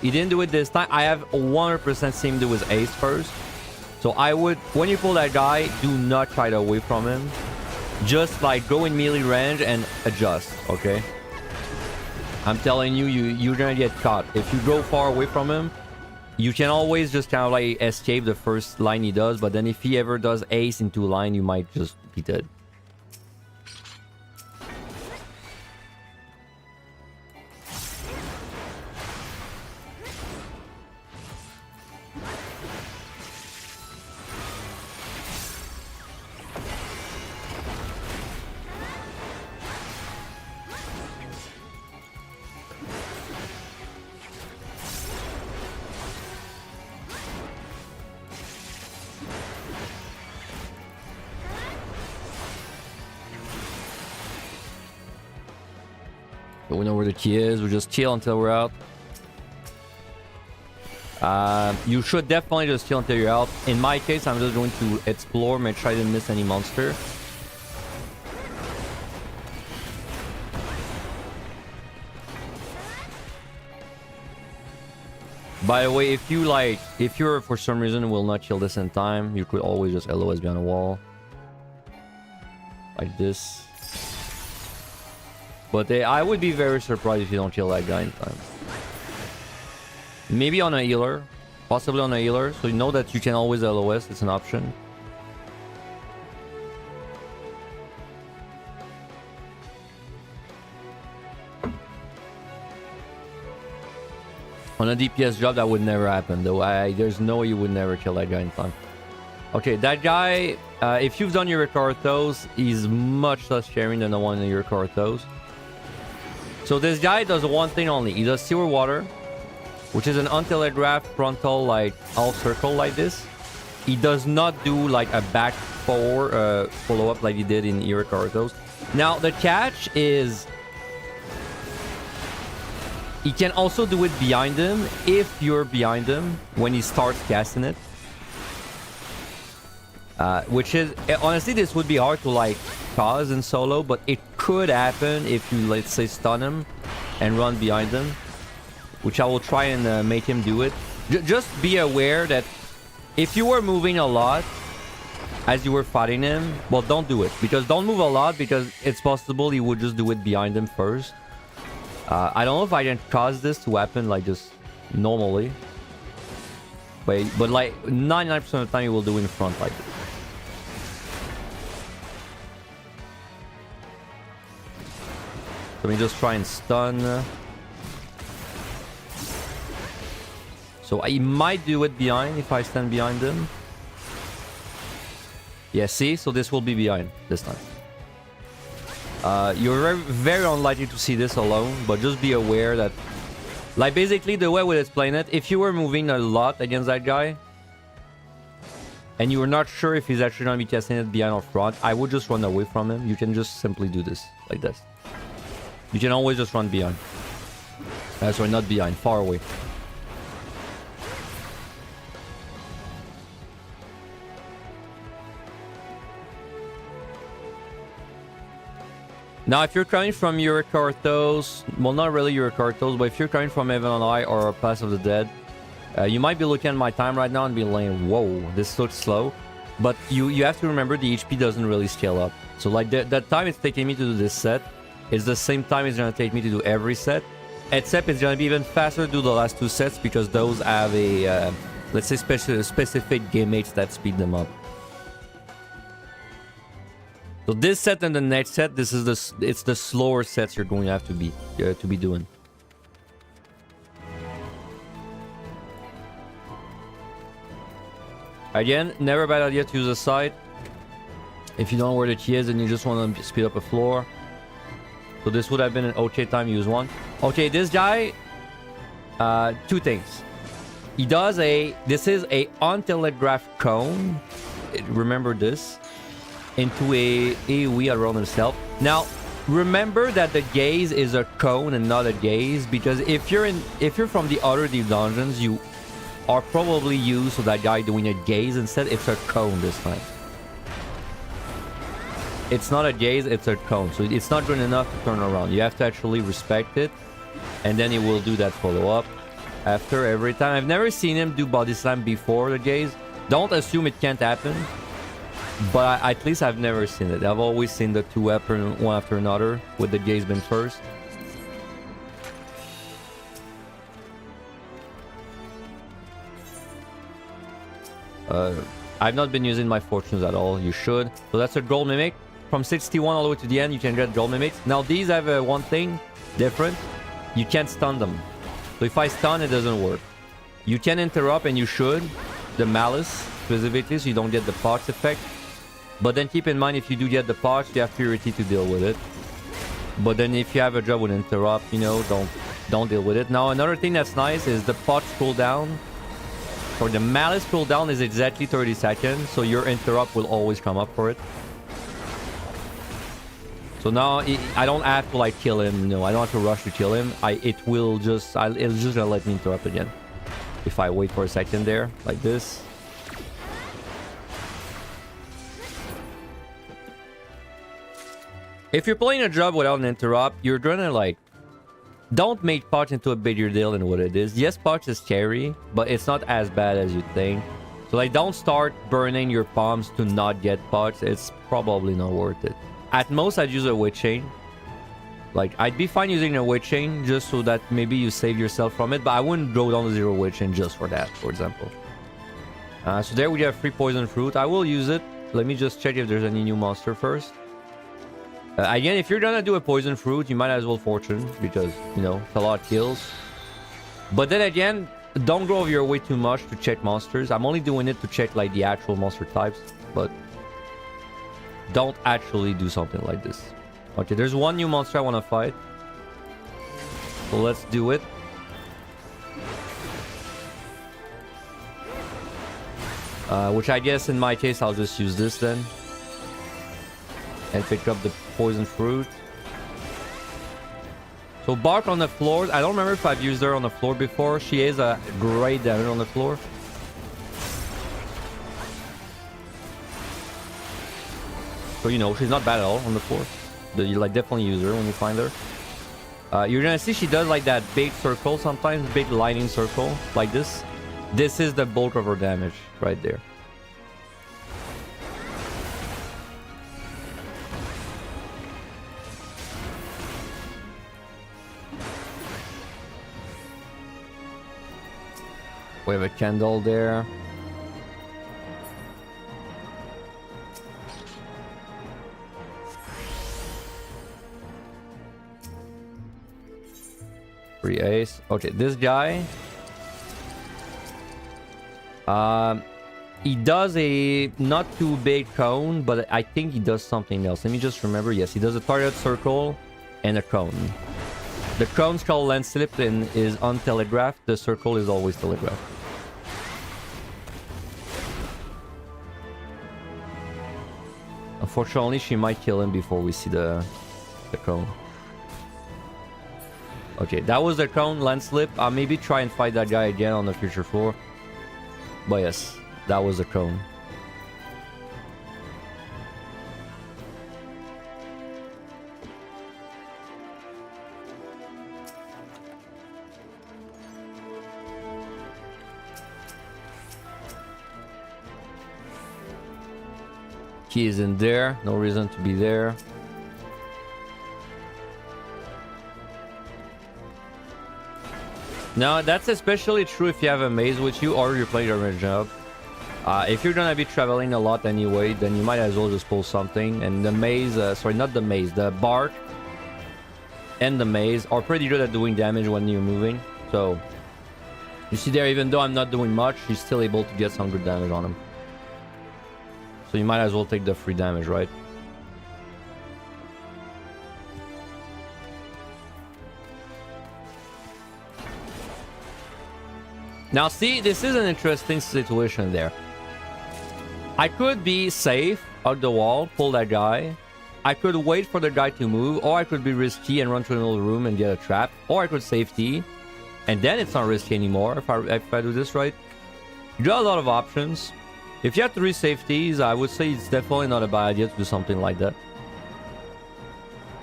He didn't do it this time. I have 100% seen him do his haste first. So I would, when you pull that guy, do not try to away from him. Just like go in melee range and adjust, okay? I'm telling you, you're gonna get caught. If you go far away from him, you can always just kind of like escape the first line he does, but then if he ever does ace into line, you might just be dead. So we know where the key is. We just chill until we're out. You should definitely just chill until you're out. In my case, I'm just going to explore, make sure I didn't miss any monster. By the way, if you're for some reason will not kill this in time, you could always just LOS behind a wall. Like this. But I would be very surprised if you don't kill that guy in time. Maybe on a healer. Possibly on a healer. So you know that you can always LOS. It's an option. On a DPS job, that would never happen, though. There's no way you would never kill that guy in time. Okay, that guy, if you've done your Carthos, he's much less sharing than the one in your Carthos. So this guy does one thing only. He does sewer water, which is an untelegraphed frontal, like, half circle like this. He does not do, like, a back forward follow-up like he did in your Carthos. Now, the catch is... he can also do it behind him if you're behind him when he starts casting it. Which is... honestly, this would be hard to, like, cause in solo, but it could happen if you, let's say, stun him and run behind him. Which I will try and make him do it. Just be aware that if you were moving a lot as you were fighting him, well, don't do it. Because don't move a lot, because it's possible he would just do it behind him first. I don't know if I can cause this to happen like just normally. But like 99% of the time you will do in front like this. Let me just try and stun. So I might do it behind if I stand behind him. Yeah, see? So this will be behind this time. You're very, very unlikely to see this alone, but just be aware that... like, basically, the way I would explain it, if you were moving a lot against that guy, and you were not sure if he's actually going to be casting it behind or front, I would just run away from him. You can just simply do this, like this. You can always just run behind. Sorry, not behind, far away. Now, if you're coming from your Carthos, well, not really your Carthos, but if you're coming from Heaven on High or Pass of the Dead, you might be looking at my time right now and be like, whoa, this looks slow. But you have to remember the HP doesn't really scale up. So, like, that time it's taking me to do this set is the same time it's going to take me to do every set. Except it's going to be even faster to do the last two sets because those have a, let's say, specific game mates that speed them up. So this set and the next set, it's the slower sets you're going to have to be doing. Again, never a bad idea to use a side. If you don't know where the key is and you just want to speed up a floor. So this would have been an okay time to use one. Okay, this guy, two things. He does this is a untelegraphed cone. Remember this. Into a AoE around himself. Now, remember that the gaze is a cone and not a gaze, because if you're from the other deep dungeons, you are probably used to that guy doing a gaze. Instead, it's a cone this time. It's not a gaze, it's a cone. So it's not good enough to turn around. You have to actually respect it, and then he will do that follow-up after every time. I've never seen him do body slam before the gaze. Don't assume it can't happen. But at least I've never seen it. I've always seen the two one after another with the gaze been first. I've not been using my fortunes at all. You should. So that's a gold mimic. From 61 all the way to the end, you can get gold mimics. Now these have one thing different. You can't stun them. So if I stun, it doesn't work. You can interrupt, and you should. The malice specifically, so you don't get the pox effect. But then keep in mind, if you do get the pox, you have purity to deal with it. But then if you have a job with interrupt, you know, don't deal with it. Now another thing that's nice is the pox cooldown, or the malice cooldown, is exactly 30 seconds. So your interrupt will always come up for it. So now I don't have to like kill him. No, I don't have to rush to kill him. It'll just gonna let me interrupt again if I wait for a second there like this. If you're playing a job without an interrupt, you're gonna like don't make Potch into a bigger deal than what it is. Yes, Potch is scary, but it's not as bad as you think. So like don't start burning your palms to not get Potch. It's probably not worth it. At most, I'd use a witch chain. Like, I'd be fine using a witch chain just so that maybe you save yourself from it, but I wouldn't go down to 0 witch chain just for that, for example. So there we have free poison fruit. I will use it. Let me just check if there's any new monster first. Again, if you're gonna do a poison fruit, you might as well fortune because, you know, it's a lot of kills. But then again, don't go over your way too much to check monsters. I'm only doing it to check, like, the actual monster types, but don't actually do something like this. Okay, there's one new monster I want to fight. So let's do it. Which I guess in my case, I'll just use this then. And pick up the poison fruit. So bark on the floor. I don't remember if I've used her on the floor before. She is a great damage on the floor. So, you know, she's not bad at all on the floor. You like definitely use her when you find her. You're gonna see she does like that big circle sometimes, big lightning circle like this. This is the bulk of her damage right there. We have a candle there. Free ace. Okay, this guy. He does a not too big cone, but I think he does something else. Let me just remember. Yes, he does a target circle and a cone. The cone's called lens slip and is untelegraphed. The circle is always telegraphed. Unfortunately, she might kill him before we see the cone. Okay, that was the cone, lens slip. I'll maybe try and fight that guy again on the future floor. But yes, that was the cone. Key is in there, no reason to be there. Now, that's especially true if you have a maze with you or you're playing a range job. If you're gonna be traveling a lot anyway, then you might as well just pull something. And the maze, sorry, not the maze, the bark and the maze are pretty good at doing damage when you're moving. So, you see there, even though I'm not doing much, he's still able to get some good damage on him. So you might as well take the free damage, right? Now see, this is an interesting situation there. I could be safe out the wall, pull that guy. I could wait for the guy to move, or I could be risky and run to another room and get a trap. Or I could safety, and then it's not risky anymore if I do this right. You got a lot of options. If you have 3 safeties, I would say it's definitely not a bad idea to do something like that.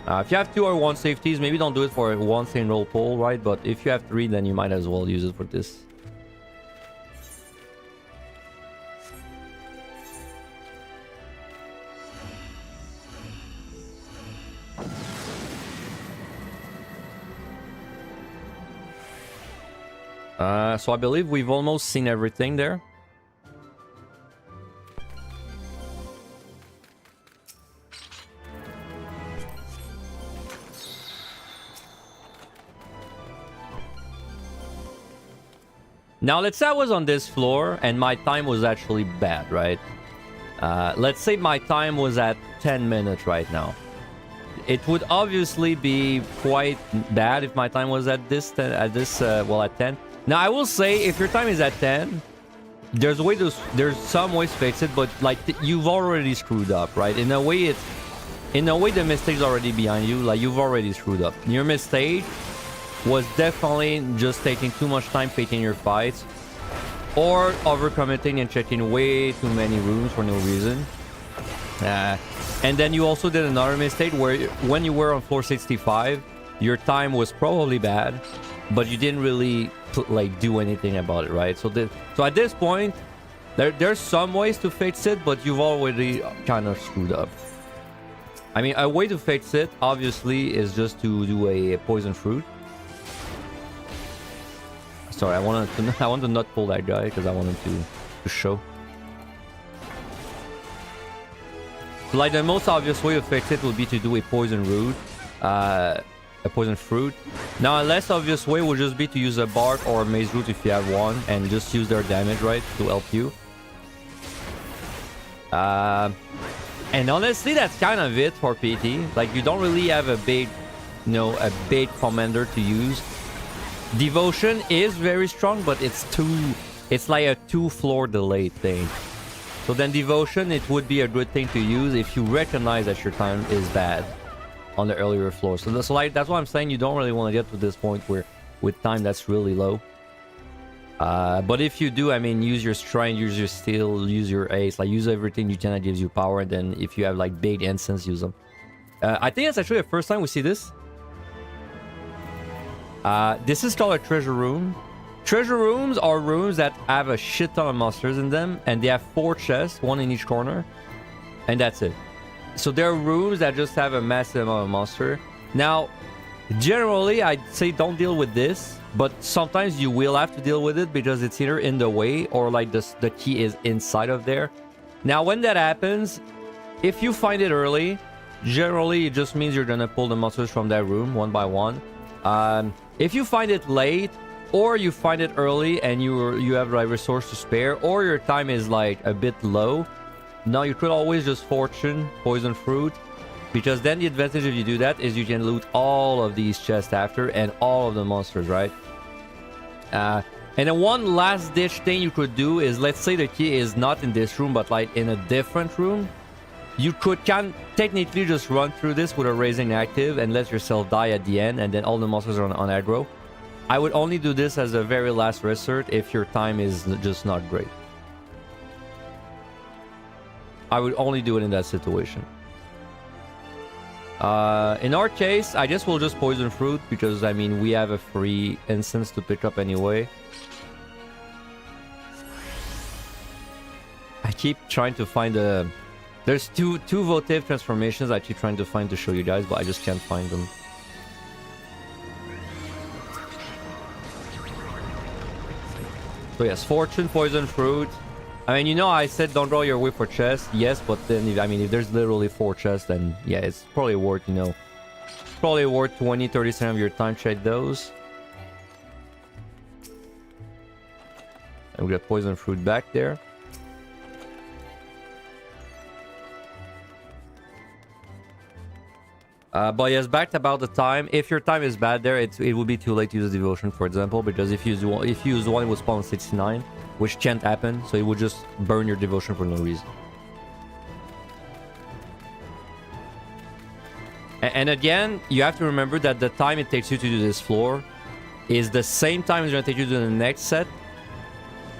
If you have 2 or 1 safeties, maybe don't do it for one single pull, right? But if you have 3, then you might as well use it for this. So I believe we've almost seen everything there. Now, let's say I was on this floor and my time was actually bad, right? Let's say my time was at 10 minutes right now. It would obviously be quite bad if my time was at this, well, at 10. Now, I will say, if your time is at 10, there's some ways to fix it, but like you've already screwed up, right? In a way, in a way, the mistake's already behind you. Like, you've already screwed up. Your mistake was definitely just taking too much time picking your fights, or overcommitting and checking way too many rooms for no reason. And then you also did another mistake where when you were on floor 65, your time was probably bad, but you didn't really like do anything about it, right? So at this point, there's some ways to fix it, but you've already kind of screwed up. I mean, a way to fix it, obviously, is just to do a poison fruit. Sorry, I want to not pull that guy because I wanted to show. So, like, the most obvious way to fix it would be to do a poison root, a poison fruit. Now, a less obvious way would just be to use a bark or a maze root if you have one, and just use their damage, right, to help you. And honestly, that's kind of it for PT. Like, you don't really have a big, you know, a big commander to use. Devotion is very strong, but it's like a 2-floor delay thing. So then Devotion, it would be a good thing to use if you recognize that your time is bad on the earlier floor. So that's why I'm saying you don't really want to get to this point where with time that's really low. But if you do, I mean, use your strength, use your steel, use your ace, like use everything you can that gives you power. And then if you have like big instants, use them. I think it's actually the first time we see this. This is called a treasure room. Treasure rooms are rooms that have a shit ton of monsters in them, and they have 4 chests, 1 in each corner, and that's it. So there are rooms that just have a massive amount of monster. Now, generally, I'd say don't deal with this, but sometimes you will have to deal with it because it's either in the way or like the key is inside of there. Now, when that happens, if you find it early, generally it just means you're gonna pull the monsters from that room one by one. If you find it late, or you find it early and you have like resource to spare, or your time is like a bit low, now you could always just fortune poison fruit, because then the advantage if you do that is you can loot all of these chests after and all of the monsters, right? And then one last ditch thing you could do is, let's say the key is not in this room but like in a different room, you can technically just run through this with a raising active and let yourself die at the end, and then all the monsters are on aggro. I would only do this as a very last resort if your time is just not great. I would only do it in that situation. In our case, I guess we'll just poison fruit because, I mean, we have a free instance to pick up anyway. I keep trying to find a... There's two votive transformations I keep trying to find to show you guys, but I just can't find them. So yes, fortune, poison fruit. I mean, you know, I said don't draw your whip for chest. Yes, but then, I mean, if there's literally 4 chests, then yeah, it's probably worth, you know, probably worth 20-30% of your time check those. And we got poison fruit back there. But yes, back about the time. If your time is bad there, it would be too late to use Devotion, for example, because if you use one, it would spawn 69, which can't happen, so it would just burn your Devotion for no reason. And again, you have to remember that the time it takes you to do this floor is the same time it's going to take you to the next set,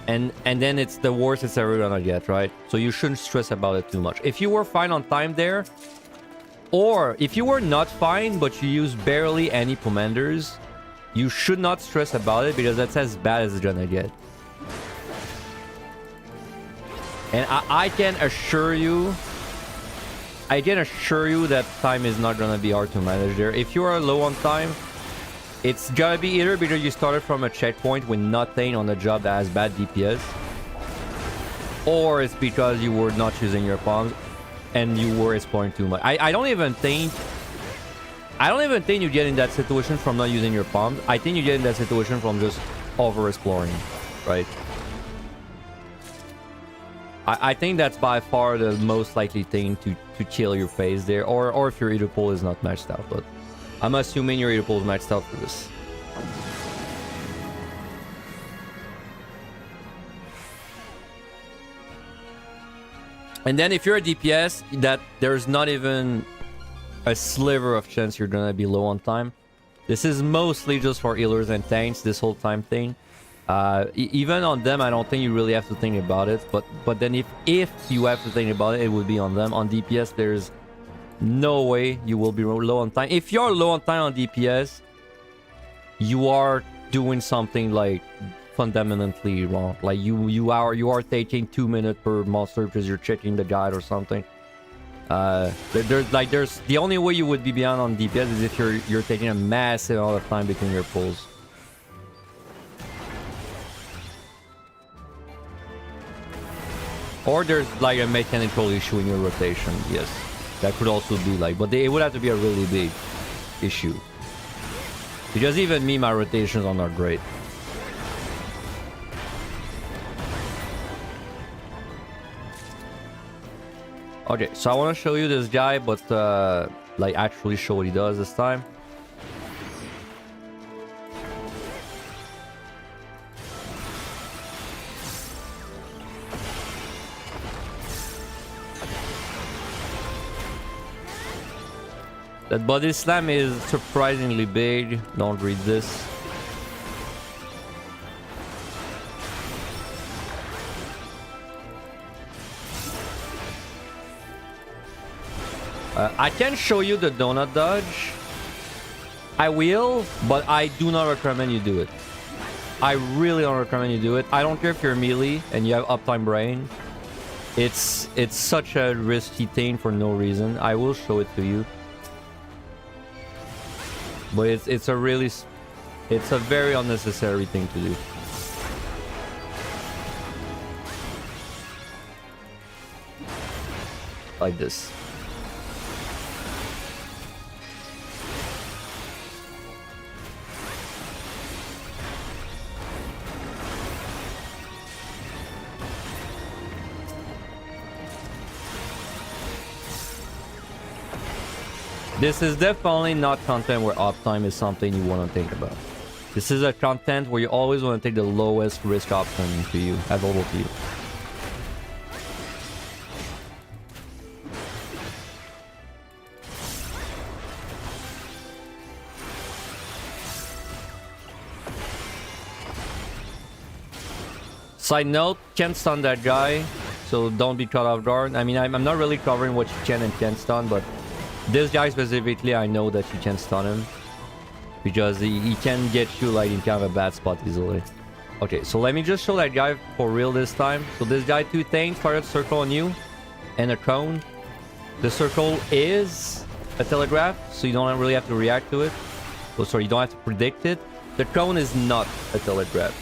and then it's the worst it's ever going to get, right? So you shouldn't stress about it too much. If you were fine on time there, or if you were not fine, but you use barely any commanders, you should not stress about it because that's as bad as it's gonna get. And I can assure you that time is not gonna be hard to manage there. If you are low on time, it's gonna be either because you started from a checkpoint with nothing on the job that has bad DPS, or it's because you were not using your palms and you were exploring too much. I don't even think you get in that situation from not using your palms. I think you get in that situation from just over exploring, right? I think that's by far the most likely thing to kill your phase there, or if your Eater pool is not matched out, but I'm assuming your Eater pool is matched out for this. And then if you're a DPS that there's not even a sliver of chance you're gonna be low on time. This is mostly just for healers and tanks, this whole time thing. Even on them, I don't think you really have to think about it. But then if you have to think about it, it would be on them. On DPS, there's no way you will be low on time. If you're low on time on DPS, you are doing something like fundamentally wrong. Like you are taking 2 minutes per monster because you're checking the guide or something. There's the only way you would be behind on DPS is if you're taking a massive amount of time between your pulls. Or there's like a mechanical issue in your rotation. Yes, that could also be like, but it would have to be a really big issue. Because even me, my rotations are not great. Okay, so I want to show you this guy, but like actually show what he does this time. That body slam is surprisingly big. Don't read this. I can show you the donut dodge. I will, but I do not recommend you do it. I really don't recommend you do it. I don't care if you're melee and you have uptime brain. It's such a risky thing for no reason. I will show it to you. But it's a very unnecessary thing to do. Like this. This is definitely not content where uptime is something you want to think about. This is a content where you always want to take the lowest risk option to you, available to you. Side note, can't stun that guy, so don't be caught off guard. I mean, I'm not really covering what you can and can't stun, but this guy specifically, I know that you can stun him. Because he can get you like in kind of a bad spot easily. Okay, so let me just show that guy for real this time. So this guy, 2 things, fire circle on you, and a cone. The circle is a telegraph, so you don't really have to react to it. Oh, sorry, you don't have to predict it. The cone is not a telegraph.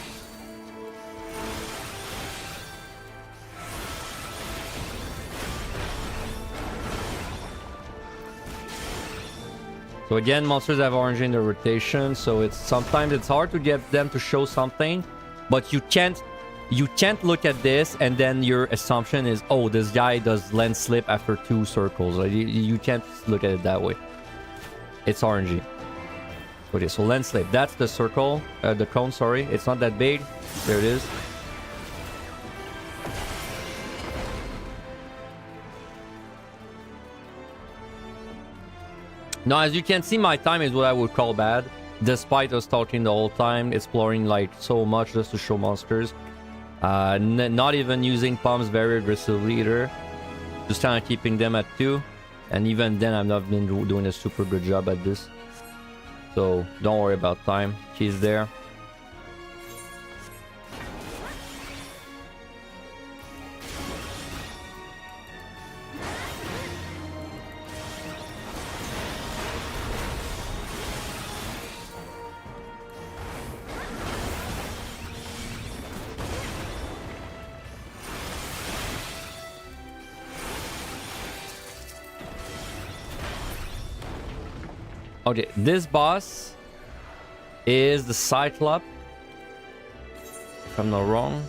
So again, monsters have orange in their rotation, so sometimes it's hard to get them to show something, but you can't look at this and then your assumption is, oh, this guy does lens slip after 2 circles. Like, you can't look at it that way. It's orangey. Okay, so lens slip. That's the circle, the cone. Sorry, it's not that big. There it is. Now, as you can see, my time is what I would call bad. Despite us talking the whole time, exploring like so much just to show monsters. Not even using pumps very aggressively either. Just kind of keeping them at 2. And even then, I've not been doing a super good job at this. So, don't worry about time. He's there. Okay, this boss is the Cyclops, if I'm not wrong.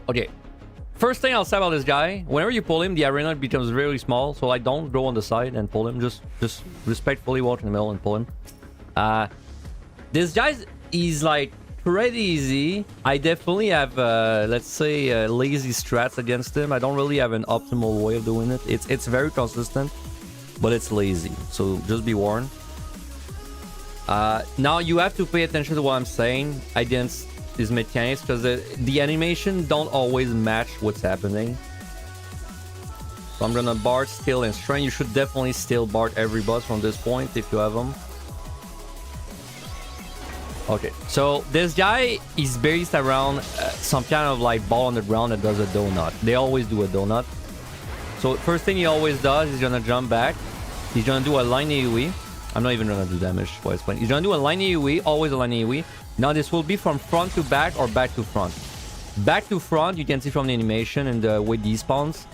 Okay, first thing I'll say about this guy, whenever you pull him, the arena becomes really small, so like don't go on the side and pull him, just respectfully walk in the middle and pull him. This guy is like pretty easy. I definitely have, let's say, lazy strats against him. I don't really have an optimal way of doing it. It's very consistent, but it's lazy. So just be warned. Now you have to pay attention to what I'm saying against these mechanics, because the animation don't always match what's happening. So I'm gonna Bard, Skill, and Strength. You should definitely still Bard every boss from this point if you have them. Okay, so this guy is based around some kind of like ball on the ground that does a donut. They always do a donut. So first thing he always does, he's gonna jump back. He's gonna do a line AoE. I'm not even gonna do damage twice. He's gonna do a line AoE, always a line AoE. Now this will be from front to back or back to front. Back to front, you can see from the animation and the way these spawns.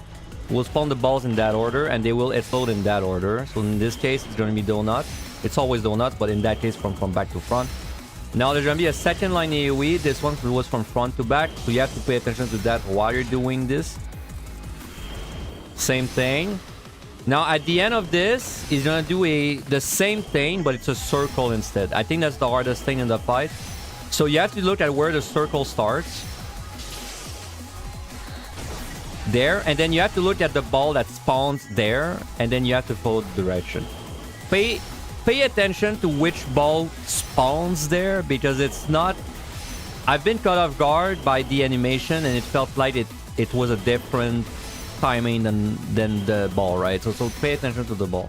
We'll spawn the balls in that order and they will explode in that order. So in this case, it's gonna be donut. It's always donut, but in that case, from back to front. Now there's gonna be a second line AoE. This one was from front to back, so you have to pay attention to that while you're doing this. Same thing. Now at the end of this, he's gonna do the same thing, but it's a circle instead. I think that's the hardest thing in the fight. So you have to look at where the circle starts. There, and then you have to look at the ball that spawns there, and then you have to follow the direction. Pay attention to which ball spawns there, because it's not... I've been caught off guard by the animation, and it felt like it was a different timing than the ball, right? So pay attention to the ball.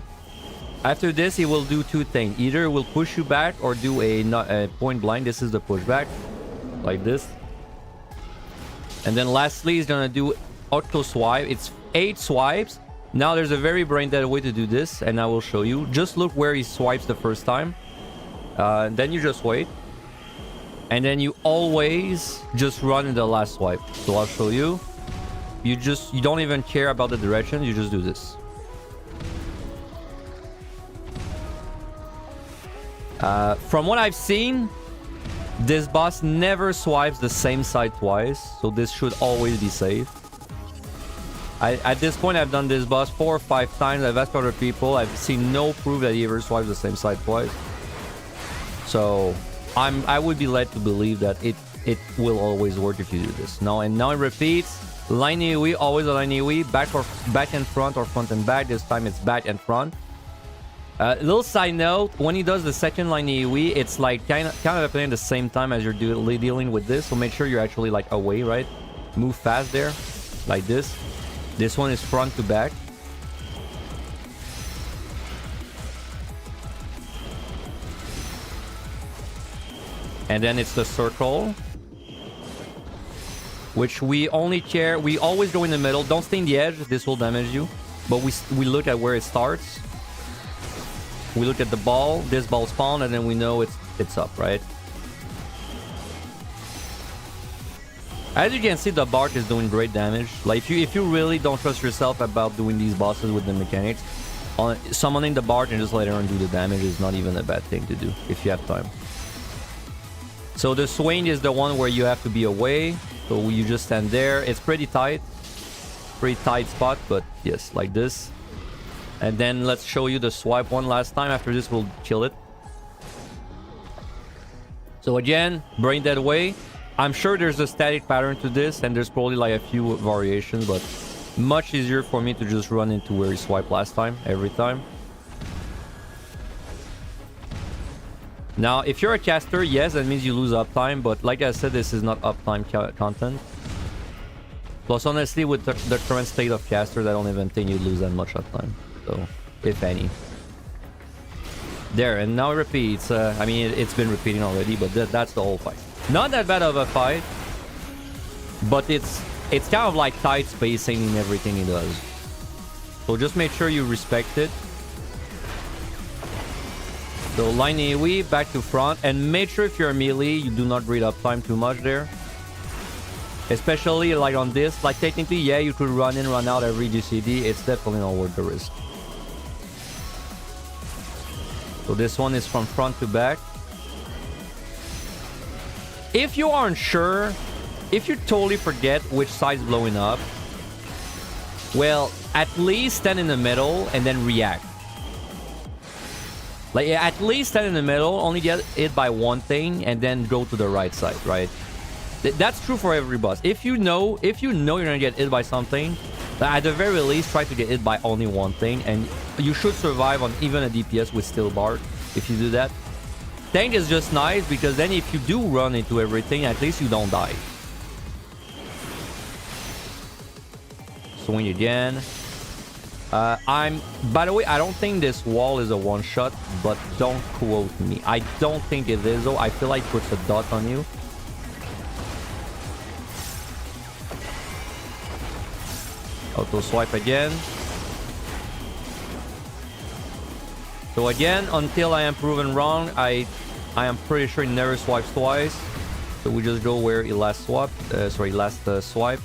After this, he will do two things. Either will push you back or do a point blind. This is the pushback, like this. And then lastly, he's gonna do auto swipe. It's 8 swipes. Now there's a very brain dead way to do this, and I will show you. Just look where he swipes the first time. Then you just wait. And then you always just run in the last swipe. So I'll show you. You don't even care about the direction, you just do this. From what I've seen, this boss never swipes the same side twice, so this should always be safe. At this point, I've done this boss 4 or 5 times. I've asked other people. I've seen no proof that he ever swipes the same side twice. So I would be led to believe that it will always work if you do this. Now it repeats. Line AoE, always a line AoE. Back and front or front and back. This time it's back and front. Little side note, when he does the second line AoE, it's like kind of happening at the same time as you're dealing with this. So make sure you're actually like away, right? Move fast there, like this. This one is front to back. And then it's the circle, which we only care. We always go in the middle. Don't stay in the edge. This will damage you. But we look at where it starts. We look at the ball. This ball spawned, and then we know it's up, right? As you can see, the bark is doing great damage. Like if you really don't trust yourself about doing these bosses with the mechanics, summoning the bark and just let her do the damage is not even a bad thing to do if you have time. So the swing is the one where you have to be away. So you just stand there. It's pretty tight spot, but yes, like this. And then let's show you the swipe one last time. After this, we'll kill it. So again, brain dead way. I'm sure there's a static pattern to this, and there's probably like a few variations, but much easier for me to just run into where he swiped last time, every time. Now, if you're a caster, yes, that means you lose uptime, but like I said, this is not uptime content. Plus, honestly, with the current state of casters, I don't even think you lose that much uptime. So, if any. There, and now it repeats. I mean, it's been repeating already, but that's the whole fight. Not that bad of a fight, but it's kind of like tight spacing in everything he does. So just make sure you respect it. So line AoE, back to front, and make sure if you're a melee, you do not breed uptime too much there. Especially like on this, like technically, yeah, you could run in, run out every GCD. It's definitely not worth the risk. So this one is from front to back. If you aren't sure, if you totally forget which side's blowing up, well, at least stand in the middle and then react. Like, at least stand in the middle, only get hit by one thing, and then go to the right side, right? That's true for every boss. If you know you're gonna get hit by something, at the very least, try to get hit by only one thing, and you should survive on even a DPS with still bar if you do that. Tank is just nice because then if you do run into everything, at least you don't die. Swing again. By the way, I don't think this wall is a one-shot, but don't quote me. I don't think it is, though. I feel like it puts a dot on you. Auto swipe again. So again, until I am proven wrong, I am pretty sure he never swipes twice. So we just go where he last swapped. Swipe.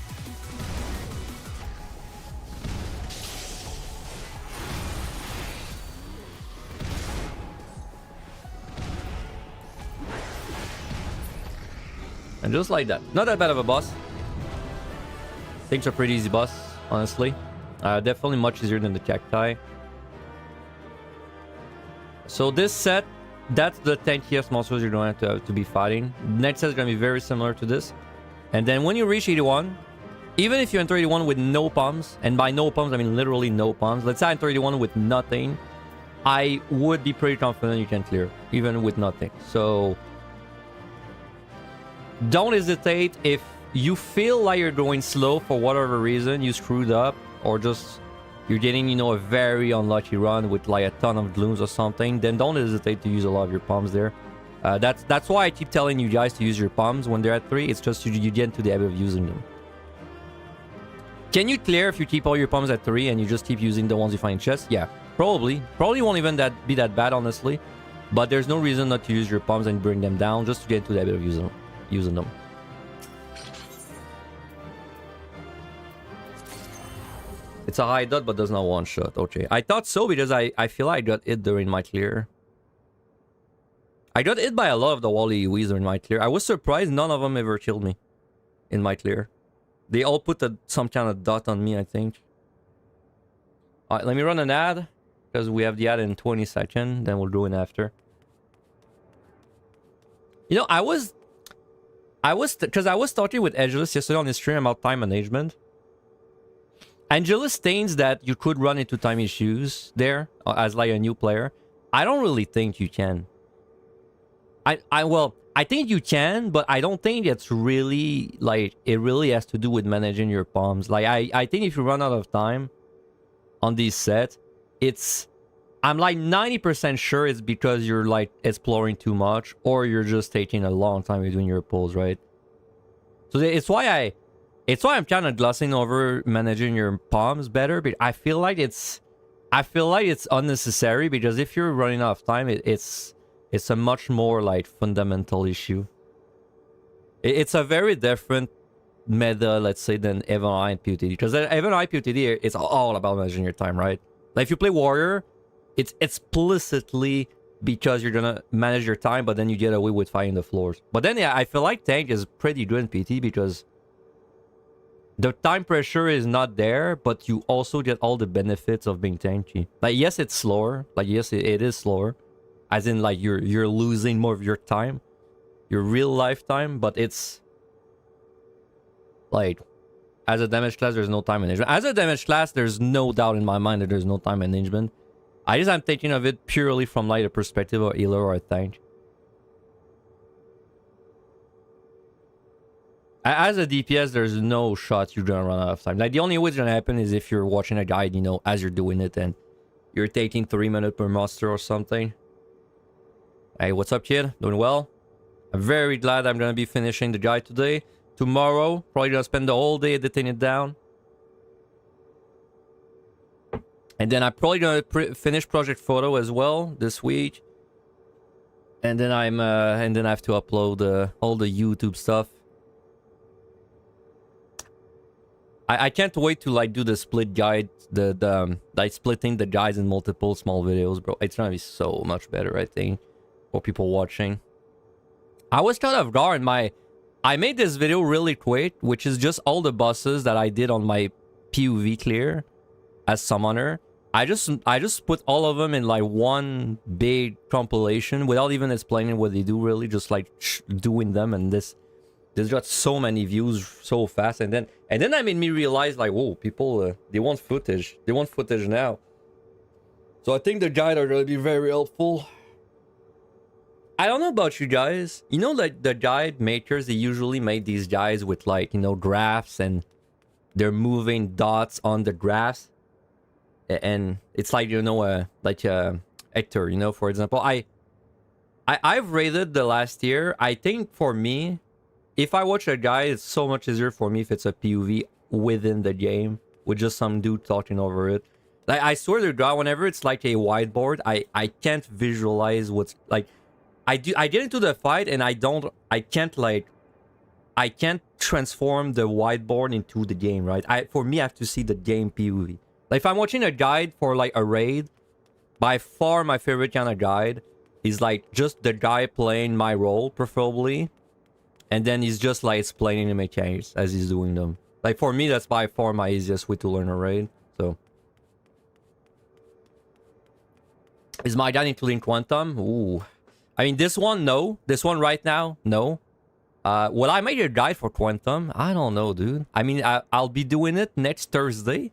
And just like that. Not that bad of a boss. Things are pretty easy boss, honestly. Definitely much easier than the cacti. So this set, that's the tankiest monsters you're going to have to be fighting. Next set is going to be very similar to this. And then when you reach 81, even if you enter 81 with no pumps, and by no pumps I mean literally no pumps, let's say I enter 81 with nothing, I would be pretty confident you can clear, even with nothing. So don't hesitate. If you feel like you're going slow for whatever reason, you screwed up, or just you're getting, you know, a very unlucky run with like a ton of glooms or something, then don't hesitate to use a lot of your pumps there. That's why I keep telling you guys to use your pumps when they're at 3. It's just you get into the habit of using them. Can you clear if you keep all your pumps at 3 and you just keep using the ones you find in chests? Yeah, probably. Probably won't even be that bad, honestly. But there's no reason not to use your pumps and bring them down, just to get into the habit of using them. It's a high dot, but does not one shot. Okay, I thought so because I feel like I got hit during my clear. I got hit by a lot of the wally UEs during my clear. I was surprised none of them ever killed me in my clear. They all put some kind of dot on me, I think. Alright, let me run an ad because we have the ad in 20 seconds. Then we'll do it after. You know, I was talking with Angelus yesterday on his stream about time management. Angelus thinks that you could run into time issues there as like a new player. I don't really think you can. Well, I think you can, but I don't think it's really like it really has to do with managing your palms. Like I think if you run out of time on this set, I'm like 90% sure it's because you're like exploring too much, or you're just taking a long time between your pulls, right? So it's why I'm kind of glossing over managing your palms better, but I feel like it's unnecessary, because if you're running out of time, it's a much more like fundamental issue. It's a very different meta, let's say, than Evan I and PUTD, because Evan I PUTD, it's all about managing your time, right? Like if you play Warrior, it's explicitly because you're gonna manage your time, but then you get away with fighting the floors. But then yeah, I feel like Tank is pretty good in PT because the time pressure is not there, but you also get all the benefits of being tanky. Like yes, it's slower. Like yes, it is slower, as in like you're losing more of your time, your real life time. But it's like as a damage class, there's no time management. As a damage class, there's no doubt in my mind that there's no time management. I'm thinking of it purely from like a perspective of a healer or a tank. As a DPS, there's no shot you're gonna run out of time. Like the only way it's gonna happen is if you're watching a guide, you know, as you're doing it, and you're taking 3 minutes per monster or something. Hey, what's up, kid? Doing well? I'm very glad I'm gonna be finishing the guide today. Tomorrow, probably gonna spend the whole day editing it down. And then I'm probably gonna finish Project Photo as well this week. And then I have to upload all the YouTube stuff. I can't wait to like do the split guide, like splitting the guides in multiple small videos, bro. It's gonna be so much better, I think, for people watching. I was kind of guard. I made this video really quick, which is just all the bosses that I did on my PUV clear as summoner. I just put all of them in like one big compilation without even explaining what they do, really, just like doing them, and this got so many views so fast, and then that made me realize, like, whoa, people they want footage now. So I think the guide are gonna be very helpful. I don't know about you guys, you know, like the guide makers, they usually make these guides with, like, you know, graphs, and they're moving dots on the graphs, and it's like, you know, like Hector, you know, for example, I've rated the last year. I think for me, if I watch a guide, it's so much easier for me if it's a POV within the game with just some dude talking over it. Like, I swear to God, whenever it's like a whiteboard, I can't visualize what's like. I get into the fight and I can't transform the whiteboard into the game, right? For me, I have to see the game POV. Like, if I'm watching a guide for like a raid, by far my favorite kind of guide is like just the guy playing my role, preferably, and then he's just like explaining the mechanics as he's doing them. Like, for me, that's by far my easiest way to learn a raid. So, is my guide including Quantum? Ooh. I mean, this one, no. This one right now, no. Will I make a guide for Quantum? I don't know, dude. I mean, I'll be doing it next Thursday.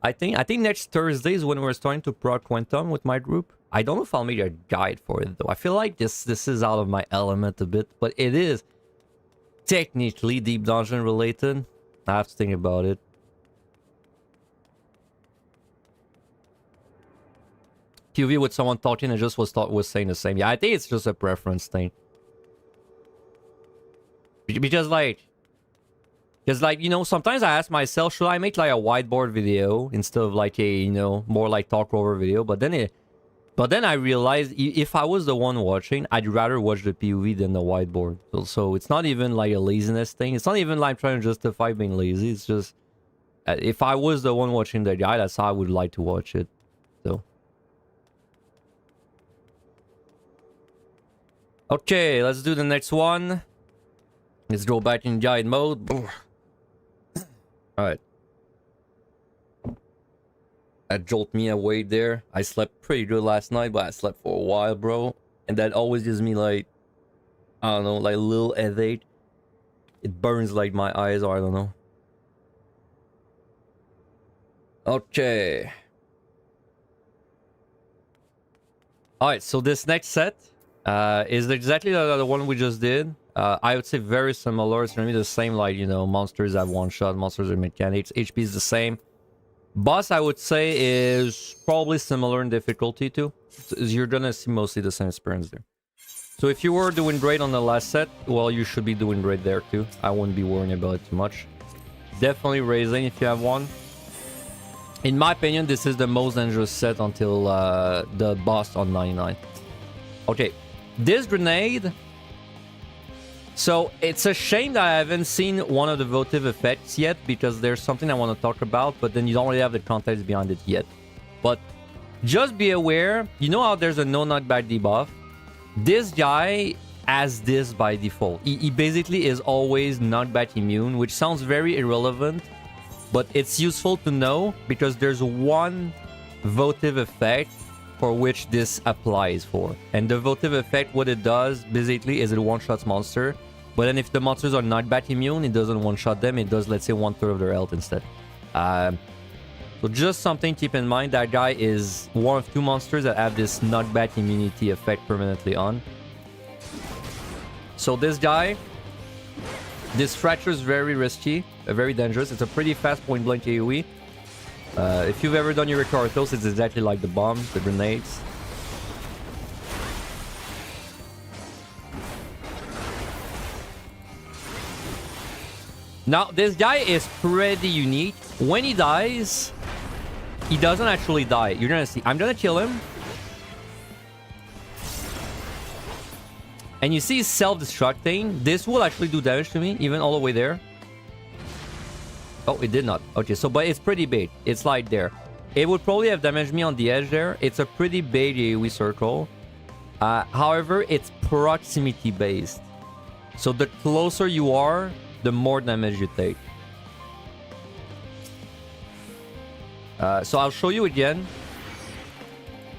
I think next Thursday is when we're starting to prod Quantum with my group. I don't know if I'll make a guide for it, though. I feel like this is out of my element a bit, but it is technically Deep Dungeon related. I have to think about it. POV with someone talking and just was saying the same. Yeah, I think it's just a preference thing. Because like, you know, sometimes I ask myself, should I make like a whiteboard video instead of like a, you know, more like talk over video? But then I realized if I was the one watching, I'd rather watch the POV than the whiteboard. So it's not even like a laziness thing. It's not even like I'm trying to justify being lazy. It's just, if I was the one watching the guide, that's how I would like to watch it. So. Okay, let's do the next one. Let's go back in guide mode. Alright. That jolted me awake there. I slept pretty good last night, but I slept for a while, bro. And that always gives me like, I don't know, like a little headache. It burns like my eyes, or I don't know. Okay. Alright, so this next set is exactly the one we just did. I would say very similar. It's gonna be the same, like, you know, monsters have one shot, monsters are mechanics. HP is the same. Boss, I would say, is probably similar in difficulty too. So you're gonna see mostly the same experience there. So if you were doing great on the last set, well, you should be doing great there too. I wouldn't be worrying about it too much. Definitely raising if you have one. In my opinion, this is the most dangerous set until the boss on 99. Okay, this grenade. So it's a shame that I haven't seen one of the votive effects yet, because there's something I want to talk about, but then you don't really have the context behind it yet. But just be aware, you know how there's a no knockback debuff? This guy has this by default. He basically is always knockback immune, which sounds very irrelevant, but it's useful to know because there's one votive effect for which this applies for. And the votive effect, what it does basically is it one-shots monster. But then if the monsters are knockback immune, it doesn't one-shot them. It does, let's say, 1/3 of their health instead. So just something to keep in mind. That guy is one of two monsters that have this knockback immunity effect permanently on. So this guy, this fracture is very risky, very dangerous. It's a pretty fast point-blank AoE. If you've ever done your Ricardos, it's exactly like the bombs, the grenades. Now, this guy is pretty unique. When he dies, he doesn't actually die. You're gonna see. I'm gonna kill him. And you see he's self-destructing. This will actually do damage to me, even all the way there. Oh, it did not. Okay, so, but it's pretty big. It's like there. It would probably have damaged me on the edge there. It's a pretty big AoE circle. However, it's proximity based. So the closer you are, the more damage you take. So I'll show you again.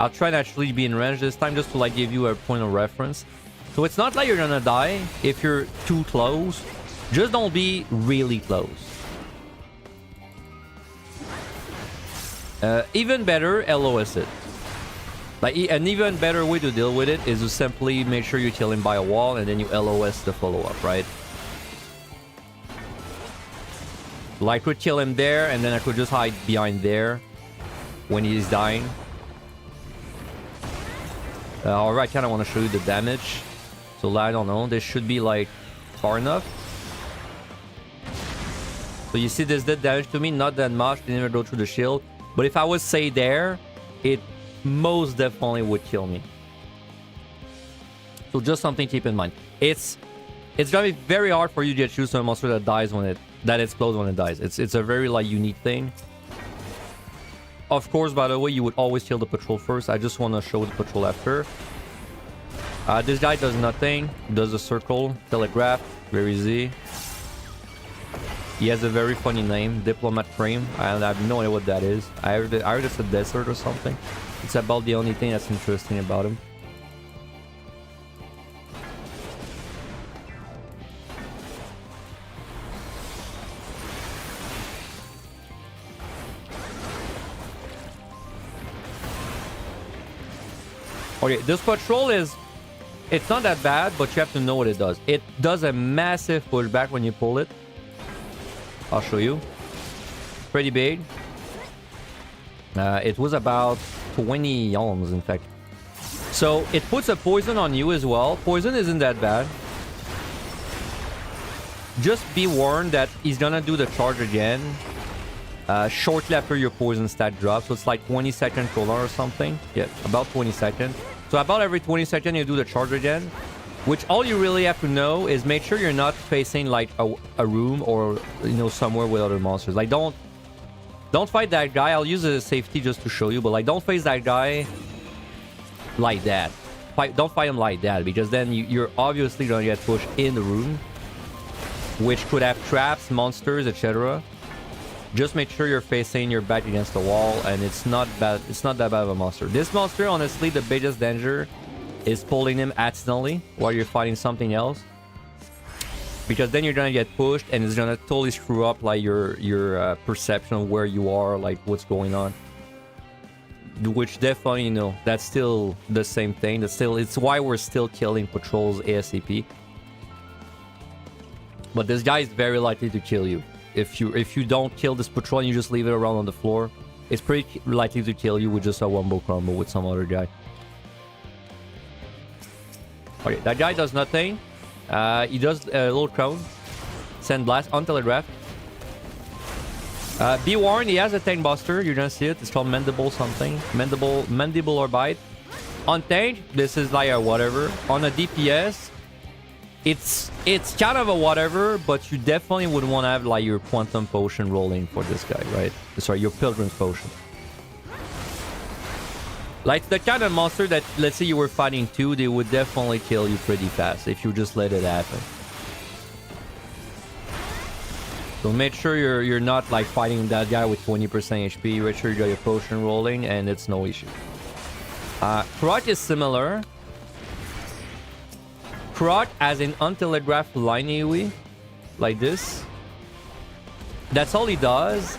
I'll try to actually be in range this time just to like give you a point of reference. So it's not like you're gonna die if you're too close. Just don't be really close. Even better, LOS it. Like an even better way to deal with it is to simply make sure you kill him by a wall and then you LOS the follow-up, right? Like, I could kill him there and then I could just hide behind there when he's dying. Alright, I kind of want to show you the damage. So I don't know, this should be like far enough. So you see this did damage to me, not that much, didn't even go through the shield. But if I was say there, it most definitely would kill me. So just something to keep in mind. It's gonna be very hard for you to get used to a monster that dies when that explodes when it dies. It's a very like unique thing. Of course, by the way, you would always kill the patrol first. I just want to show the patrol after. This guy does nothing. Does a circle, telegraph, very easy. He has a very funny name, Diplomat Frame. I have no idea what that is. I heard it's a desert or something. It's about the only thing that's interesting about him. Okay, this patrol is... It's not that bad, but you have to know what it does. It does a massive pushback when you pull it. I'll show you. Pretty big. It was about 20 yalms, in fact. So it puts a poison on you as well. Poison isn't that bad. Just be warned that he's gonna do the charge again shortly after your poison stat drops. So it's like 20 second cooldown or something. Yeah, about 20 seconds. So about every 20 seconds you do the charge again. Which all you really have to know is make sure you're not facing like a room or, you know, somewhere with other monsters. Like don't fight that guy. I'll use a safety just to show you, but like don't face that guy like that. Don't fight him like that, because then you're obviously gonna get pushed in the room, which could have traps, monsters, etc. Just make sure you're facing your back against the wall, and it's not bad. It's not that bad of a monster. This monster, honestly, the biggest danger is pulling him accidentally while you're fighting something else, because then you're gonna get pushed and it's gonna totally screw up like your perception of where you are, like what's going on, which definitely, you know, that's still the same thing. It's why we're still killing patrols ASAP. But this guy is very likely to kill you if you don't kill this patrol and you just leave it around on the floor. It's pretty likely to kill you with just a wombo combo with some other guy. Okay, that guy does nothing. He does a little crown. Send blast on telegraph. Be warned, he has a tank buster. You're gonna see it. It's called mandible something. Mandible or bite. On tank, this is like a whatever. On a DPS, it's kind of a whatever, but you definitely would want to have like your quantum potion rolling for this guy, right? Sorry, your pilgrim's potion. Like the kind of monster that, let's say you were fighting two, they would definitely kill you pretty fast if you just let it happen. So make sure you're not like fighting that guy with 20% HP. Make sure you got your potion rolling and it's no issue. Croc is similar. Croc has an untelegraphed line AoE like this. That's all he does.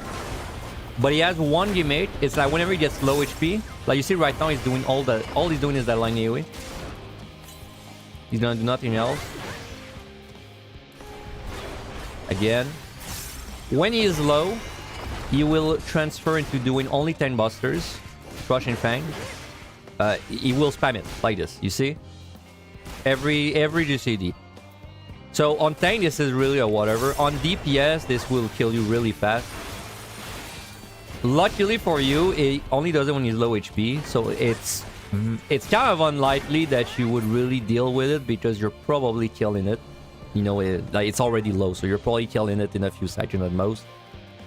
But he has one gimmick. It's like whenever he gets low HP, like you see right now, he's doing all he's doing is that line AoE. He's gonna do nothing else. Again. When he is low, he will transfer into doing only 10 busters. Crushing Fang. He will spam it like this, you see? Every GCD. So on tank, this is really a whatever. On DPS, this will kill you really fast. Luckily for you, it only does it when he's low HP, so it's kind of unlikely that you would really deal with it because you're probably killing it. You know, it's already low, so you're probably killing it in a few seconds at most.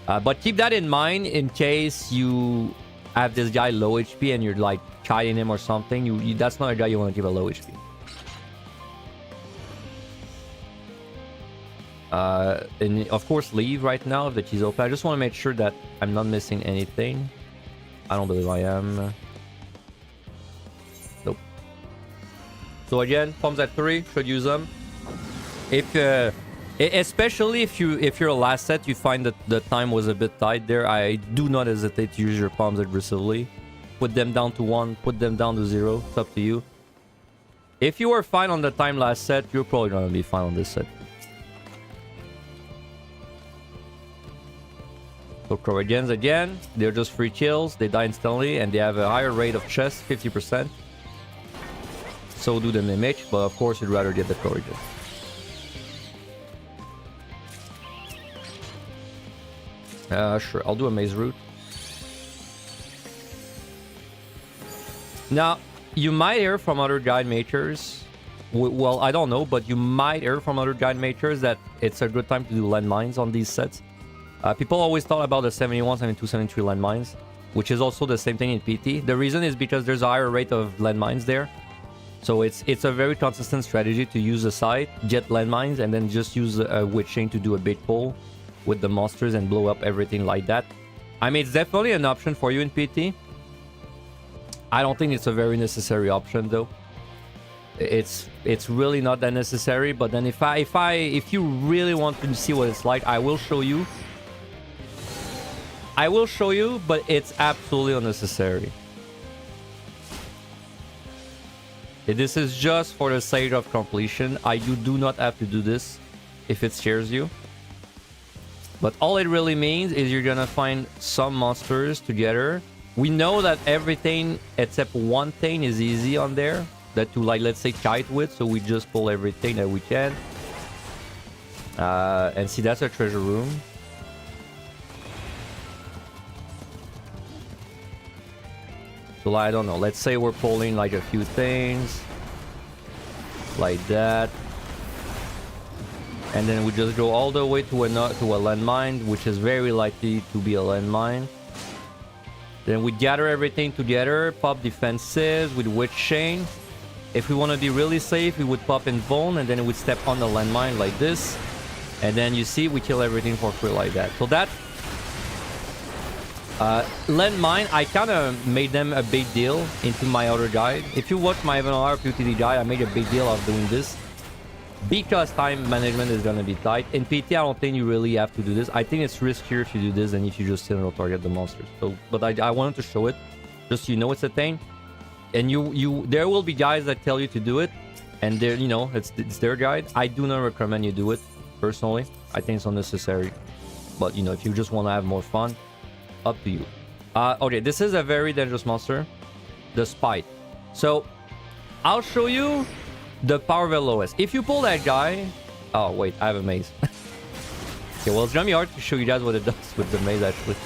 But keep that in mind in case you have this guy low HP and you're like kiting him or something. That's not a guy you want to give a low HP. And of course leave right now if the key's open. I just want to make sure that I'm not missing anything. I don't believe I am. Nope. So again, pumps at 3, should use them. If especially if you're a last set, you find that the time was a bit tight there, I do not hesitate to use your palms aggressively. Put them down to 1, put them down to 0. It's up to you. If you were fine on the time last set, you're probably gonna be fine on this set. So Corrigians again, they're just free kills, they die instantly, and they have a higher rate of chest, 50%. So do the Mimic, but of course you'd rather get the Corrigan. Sure, I'll do a Maze Route. Now, you might hear from other guide makers, well, I don't know, but you might hear from other guide makers that it's a good time to do landmines on these sets. People always thought about the 71, 72, 73 landmines, which is also the same thing in PT. The reason is because there's a higher rate of landmines there. So it's a very consistent strategy to use the site, get landmines, and then just use a witch chain to do a big pull with the monsters and blow up everything like that. I mean, it's definitely an option for you in PT. I don't think it's a very necessary option though. It's really not that necessary. But then if you really want to see what it's like, I will show you. But it's absolutely unnecessary. This is just for the sake of completion. You do not have to do this if it scares you. But all it really means is you're gonna find some monsters together. We know that everything except one thing is easy on there. That to, like, let's say kite with. So we just pull everything that we can. And see, that's a treasure room. So I don't know. Let's say we're pulling like a few things. Like that. And then we just go all the way to a landmine, which is very likely to be a landmine. Then we gather everything together, pop defensives with witch chain. If we want to be really safe, we would pop invuln, and then we would step on the landmine like this. And then you see, we kill everything for free like that. So that landmine, I kind of made them a big deal into my other guide. If you watch my Vanilla PTD guide, I made a big deal of doing this. Because time management is going to be tight. In PT, I don't think you really have to do this. I think it's riskier if you do this than if you just single target the monsters. So, but I wanted to show it, just so you know it's a thing. And there will be guys that tell you to do it, and they're, you know, it's their guide. I do not recommend you do it personally. I think it's unnecessary. But you know, if you just want to have more fun, up to you. Okay, this is a very dangerous monster, the Spite. So I'll show you the power of the lowest. If you pull that guy... Oh, wait, I have a maze. Okay, well, it's gonna be hard to show you guys what it does with the maze, actually.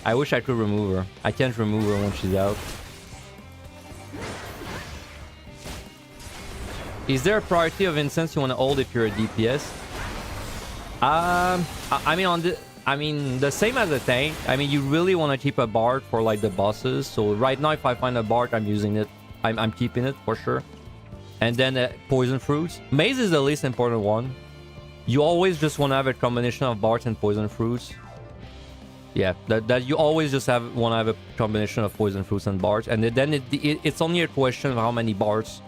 I wish I could remove her. I can't remove her when she's out. Is there a priority of incense you want to hold if you're a DPS? I mean, the same as a tank. I mean, you really want to keep a bard for like the bosses. So right now, if I find a bard, I'm using it. I'm keeping it for sure. And then poison fruits. Maze is the least important one. You always just want to have a combination of bards and poison fruits. Yeah, that you always just want to have a combination of poison fruits and bards. And then it's only a question of how many bards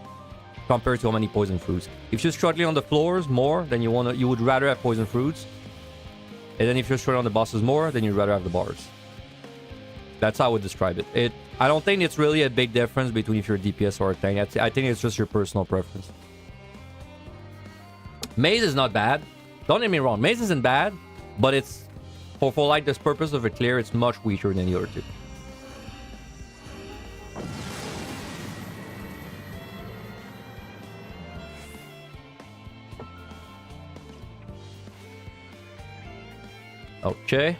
compared to how many poison fruits. If you're struggling on the floors more, then you would rather have poison fruits. And then if you're struggling on the bosses more, then you'd rather have the bards. That's how I would describe it. I don't think it's really a big difference between if you're a DPS or a tank. I think it's just your personal preference. Maze is not bad. Don't get me wrong. Maze isn't bad, but it's for like this purpose of a clear, it's much weaker than the other two. Okay.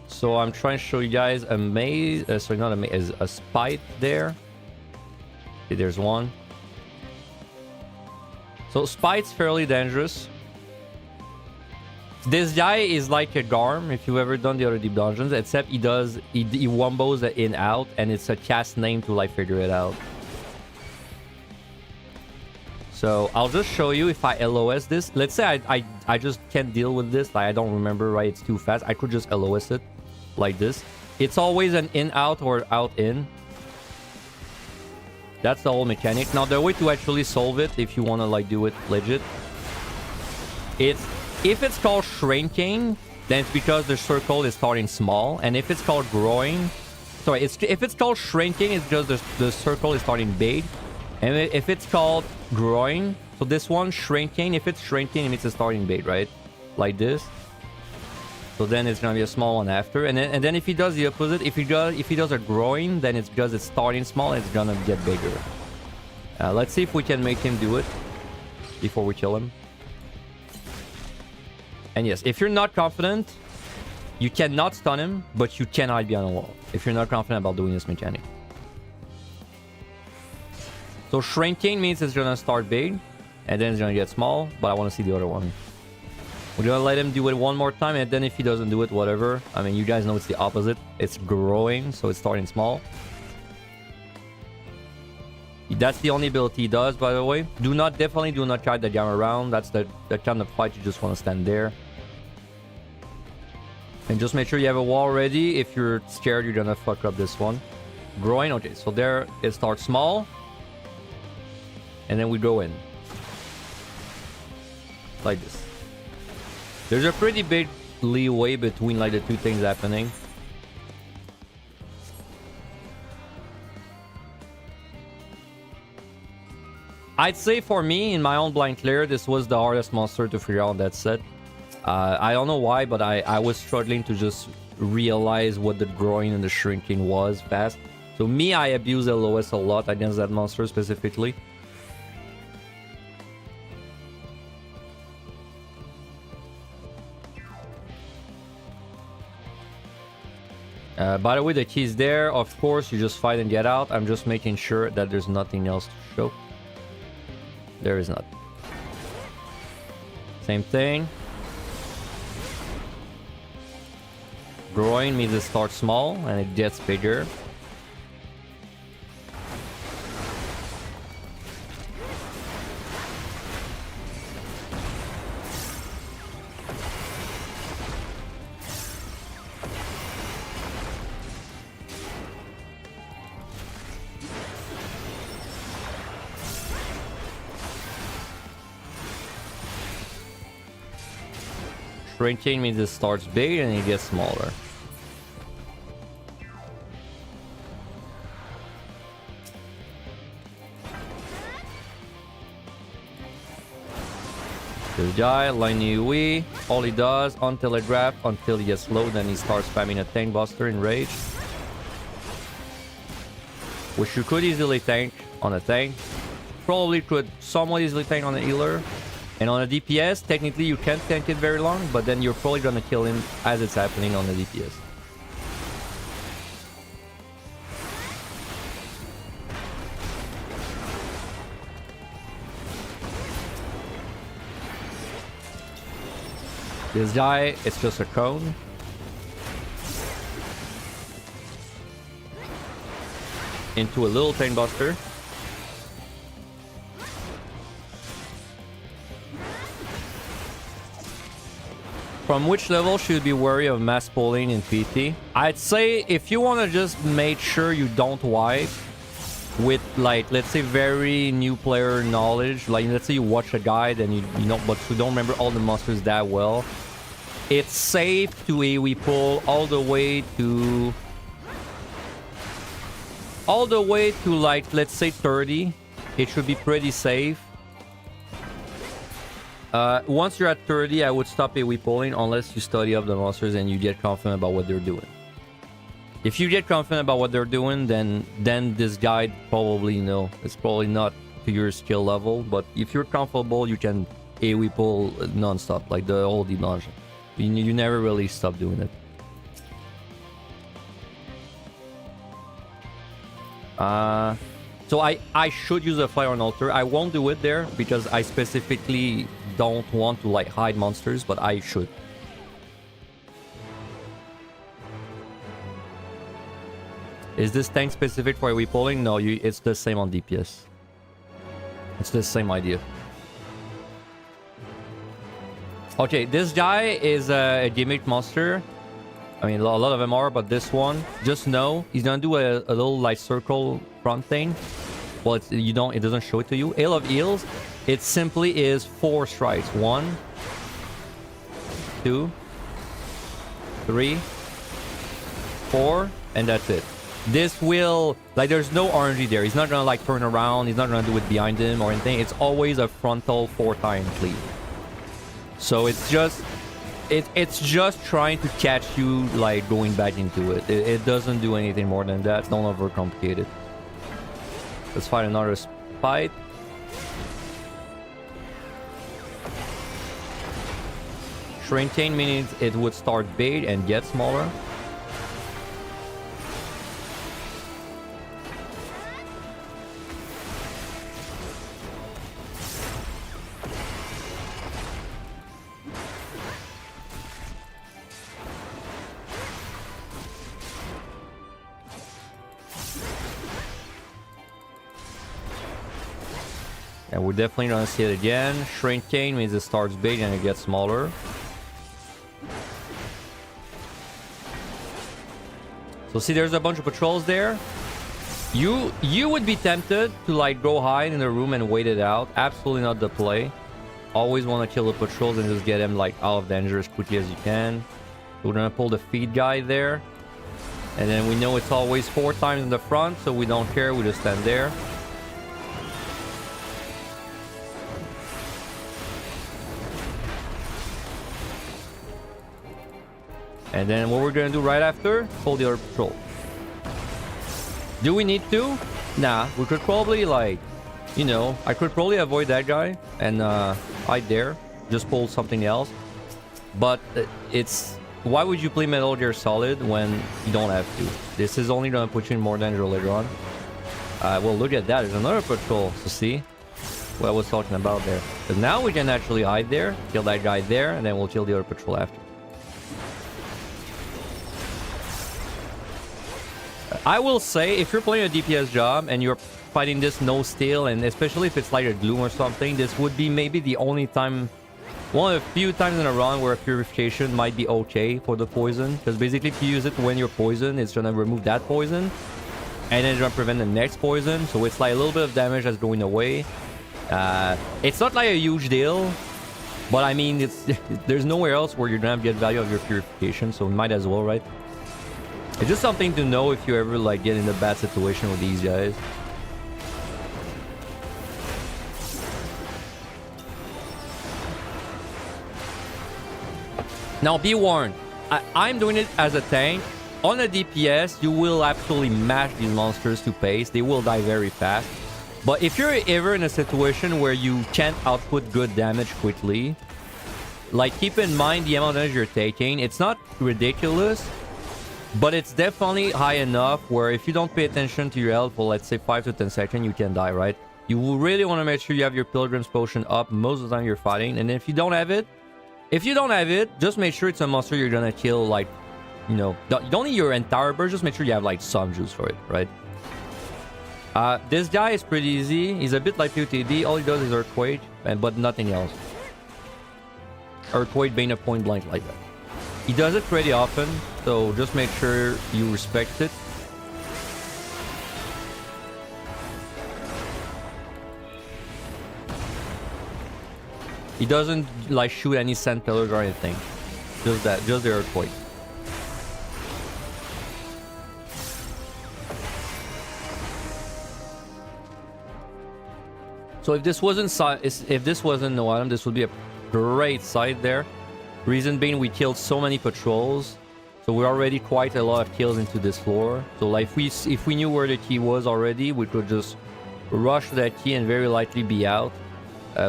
So I'm trying to show you guys a maze. Sorry, not a maze, a Spite there. Okay, there's one. So Spite's fairly dangerous. This guy is like a Garm, if you've ever done the other deep dungeons, except he wombos the in out, and it's a cast name to like figure it out. So I'll just show you if I LOS this. Let's say I just can't deal with this. Like I don't remember, right? It's too fast. I could just LOS it like this. It's always an in-out or out-in. That's the whole mechanic. Now, the way to actually solve it, if you want to like do it legit, if it's called shrinking, then it's because the circle is starting small. And if it's called growing, sorry, if it's called shrinking, it's because the circle is starting big. And if it's called growing, so this one shrinking, if it's shrinking, it means it's starting big, right? Like this. So then it's gonna be a small one after, and then if he does the opposite, if he does a growing, then it's because it's starting small and it's gonna get bigger. Let's see if we can make him do it before we kill him. And yes, if you're not confident, you cannot stun him, but you can hide behind a wall if you're not confident about doing this mechanic. So shrinking means it's gonna start big, and then it's gonna get small. But I want to see the other one. We're gonna let him do it one more time, and then if he doesn't do it, whatever. I mean, you guys know it's the opposite. It's growing, so it's starting small. That's the only ability he does, by the way. Definitely do not guide the game around. That's the kind of fight you just want to stand there. And just make sure you have a wall ready. If you're scared, you're gonna fuck up this one. Growing, okay, so there it starts small. And then we go in. Like this. There's a pretty big leeway between like the two things happening. I'd say for me, in my own blind clear, this was the hardest monster to figure out that set. I don't know why, but I was struggling to just realize what the growing and the shrinking was fast. So me, I abuse LOS a lot against that monster specifically. By the way, the key is there. Of course, you just fight and get out. I'm just making sure that there's nothing else to show. There is not. Same thing. Growing means it starts small and it gets bigger. Shrinking means it starts big and it gets smaller. This guy, Lightning Wii, all he does on telegraph until he gets low, then he starts spamming a tank buster in rage. Which you could easily tank on a tank. Probably could somewhat easily tank on a healer. And on a DPS, technically you can't tank it very long, but then you're probably gonna kill him as it's happening on the DPS. This guy, it's just a cone. Into a little tank buster. From which level should you be wary of mass pulling in PT? I'd say if you want to just make sure you don't wipe with, like, let's say very new player knowledge, like let's say you watch a guide and you know, but you don't remember all the monsters that well, it's safe to AoE pull all the way to like, let's say 30. It should be pretty safe. Once you're at 30, I would stop AoE pulling unless you study up the monsters and you get confident about what they're doing. If you get confident about what they're doing, then this guide probably, you know, it's probably not to your skill level. But if you're comfortable, you can AoE pull non-stop, like the whole dungeon. You never really stop doing it. So I should use a fire on altar. I won't do it there because I specifically don't want to like hide monsters, but I should. Is this tank specific for AoE pulling? No, it's the same on DPS. It's the same idea. Okay, this guy is a gimmick monster. I mean, a lot of them are, but this one, just know he's gonna do a little like circle front thing. Well, it doesn't show it to you. Hail of Heals, it simply is 4 strikes. 1, 2, 3, 4, and that's it. This will, like, there's no RNG there. He's not gonna like turn around. He's not gonna do it behind him or anything. It's always a frontal 4-time cleave. So it's just trying to catch you like going back into it. It doesn't do anything more than that. Don't overcomplicate it. Let's find another fight. Shrinking means it would start big and get smaller. And we're definitely gonna see it again. Shrinking means it starts big and it gets smaller. So see, there's a bunch of patrols there. You would be tempted to like go hide in the room and wait it out. Absolutely not the play. Always want to kill the patrols and just get them like out of danger as quickly as you can. We're gonna pull the feed guy there. And then we know it's always 4 times in the front, so we don't care, we just stand there. And then what we're gonna do right after, pull the other patrol. Do we need to? Nah, we could probably like, you know, I could probably avoid that guy and hide there, just pull something else. But it's, why would you play Metal Gear Solid when you don't have to? This is only gonna put you in more danger later on. Well, look at that, there's another patrol, so see what I was talking about there. But now we can actually hide there, kill that guy there, and then we'll kill the other patrol after. I will say, if you're playing a DPS job and you're fighting this no steal, and especially if it's like a Gloom or something, this would be maybe the only time, one of the few times in a run where a purification might be okay for the poison. Because basically if you use it when you're poisoned, it's gonna remove that poison. And then it's gonna prevent the next poison. So it's like a little bit of damage that's going away. It's not like a huge deal. But I mean, it's there's nowhere else where you're gonna get value of your purification. So might as well, right? It's just something to know if you ever like get in a bad situation with these guys. Now be warned, I'm doing it as a tank. On a DPS, you will absolutely mash these monsters to pace. They will die very fast. But if you're ever in a situation where you can't output good damage quickly, like keep in mind the amount of damage you're taking. It's not ridiculous, but it's definitely high enough where if you don't pay attention to your health for, let's say, 5 to 10 seconds, you can die, right? You will really want to make sure you have your Pilgrim's Potion up most of the time you're fighting. And if you don't have it, just make sure it's a monster you're gonna kill, like, you know, you don't need your entire burst, just make sure you have, like, some juice for it, right? This guy is pretty easy. He's a bit like PUTD. All he does is Earthquake, but nothing else. Earthquake being a point blank like that. He does it pretty often, so just make sure you respect it. He doesn't like shoot any sand pillars or anything. Just that, just the Earthquake. So if this wasn't no item, this would be a great side there. Reason being, we killed so many patrols, so we're already quite a lot of kills into this floor. So like if we knew where the key was already, we could just rush that key and very likely be out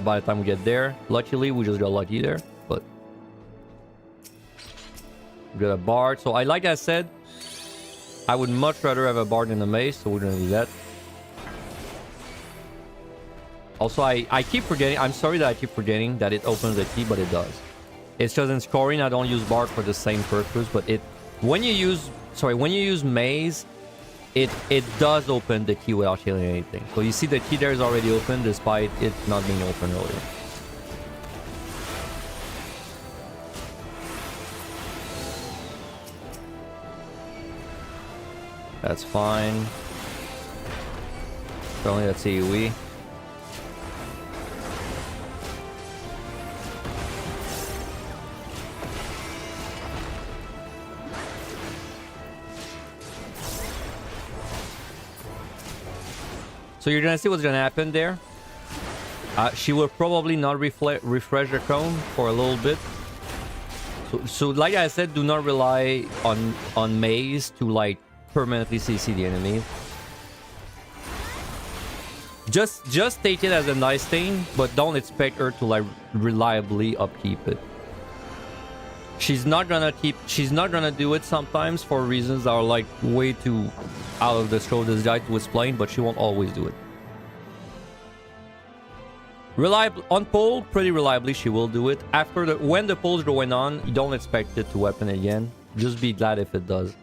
by the time we get there. Luckily, we just got lucky there, but we got a bard. So like I said, I would much rather have a bard than a mace, so we're gonna do that. Also, I keep forgetting, I'm sorry that I keep forgetting that it opens the key, but it does. It's just in scoring, I don't use bard for the same purpose, but when you use maze, it does open the key without killing anything. So you see the key there is already open despite it not being open earlier. That's fine. Only that's AoE. So you're gonna see what's gonna happen there. She will probably not refresh her cone for a little bit. So like I said, do not rely on maze to like permanently CC the enemy. Just take it as a nice thing, but don't expect her to like reliably upkeep it. She's not gonna do it sometimes for reasons that are like way too out of the scope of this guy to explain, but she won't always do it. Reliable on pole, pretty reliably she will do it. After when the pole's going on, you don't expect it to happen again. Just be glad if it does.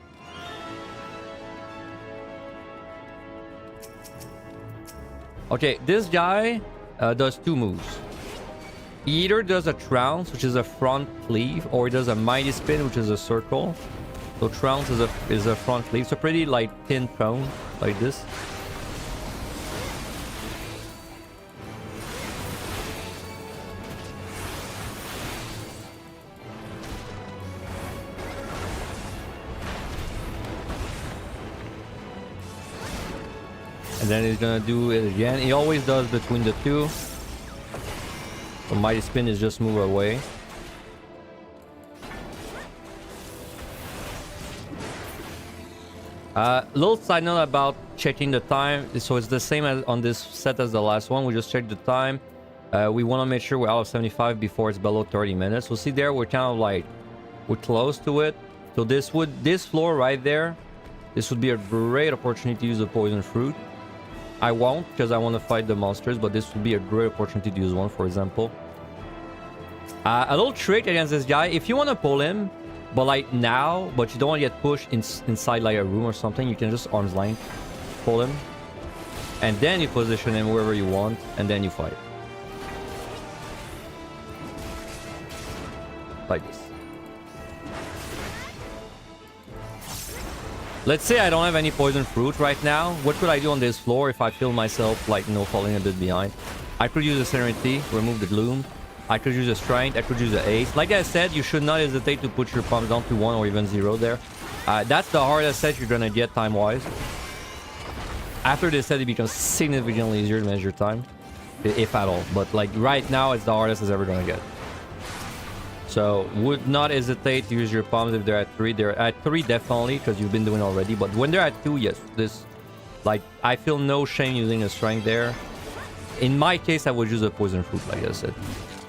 Okay, this guy does two moves. He either does a trounce, which is a front cleave, or he does a mighty spin, which is a circle. So trounce is a front cleave. So pretty like thin cone, like this. And then he's gonna do it again. He always does between the two. So mighty spin is just move away. Little side note about checking the time. So it's the same as on this set as the last one. We just checked the time. We want to make sure we're out of 75 before it's below 30 minutes. So see there, we're kind of like we're close to it. So this floor right there, this would be a great opportunity to use the poison fruit. I won't because I want to fight the monsters, but this would be a great opportunity to use one, for example. A little trick against this guy, if you want to pull him, but like now, but you don't want to get pushed inside like a room or something, you can just arm's length pull him. And then you position him wherever you want, and then you fight. Like this. Let's say I don't have any poison fruit right now. What could I do on this floor if I feel myself like, you know, falling a bit behind? I could use a Serenity, remove the Gloom. I could use a Strength, I could use an Ace. Like I said, you should not hesitate to put your pumps down to 1 or even 0 there. That's the hardest set you're gonna get time-wise. After this set, it becomes significantly easier to measure time. If at all. But like right now, it's the hardest it's ever gonna get. So would not hesitate to use your palms if they're at 3. They're at 3 definitely, because you've been doing already. But when they're at 2, yes, this, like, I feel no shame using a strength there. In my case, I would use a poison fruit, like I said.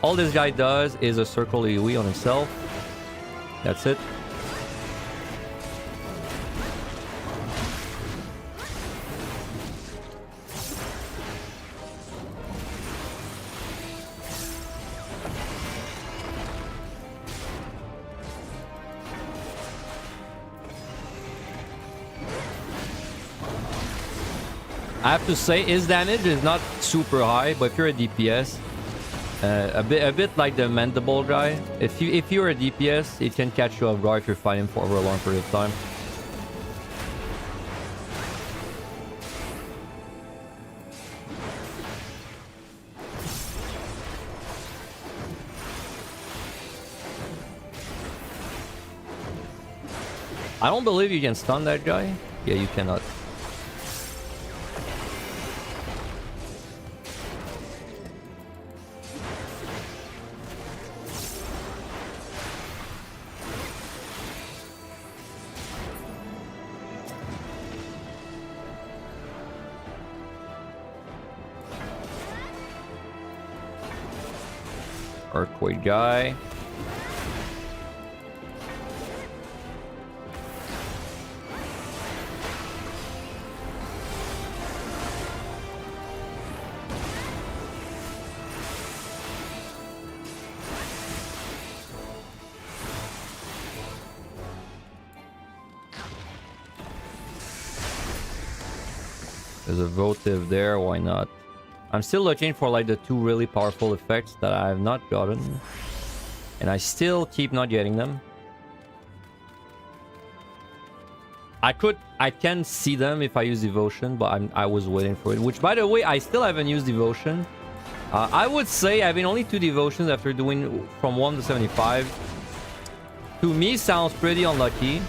All this guy does is a circle AoE on himself. That's it. I have to say, his damage is not super high, but if you're a DPS, a bit like the Mandible guy, if you're a DPS, it can catch you off guard if you're fighting for over a long period of time. I don't believe you can stun that guy. Yeah, you cannot. Earthquake guy. There's a votive there, why not? I'm still looking for like the 2 really powerful effects that I have not gotten. And I still keep not getting them. I can see them if I use Devotion, but I was waiting for it. Which, by the way, I still haven't used Devotion. I would say having only 2 Devotions after doing from 1 to 75. To me, sounds pretty unlucky.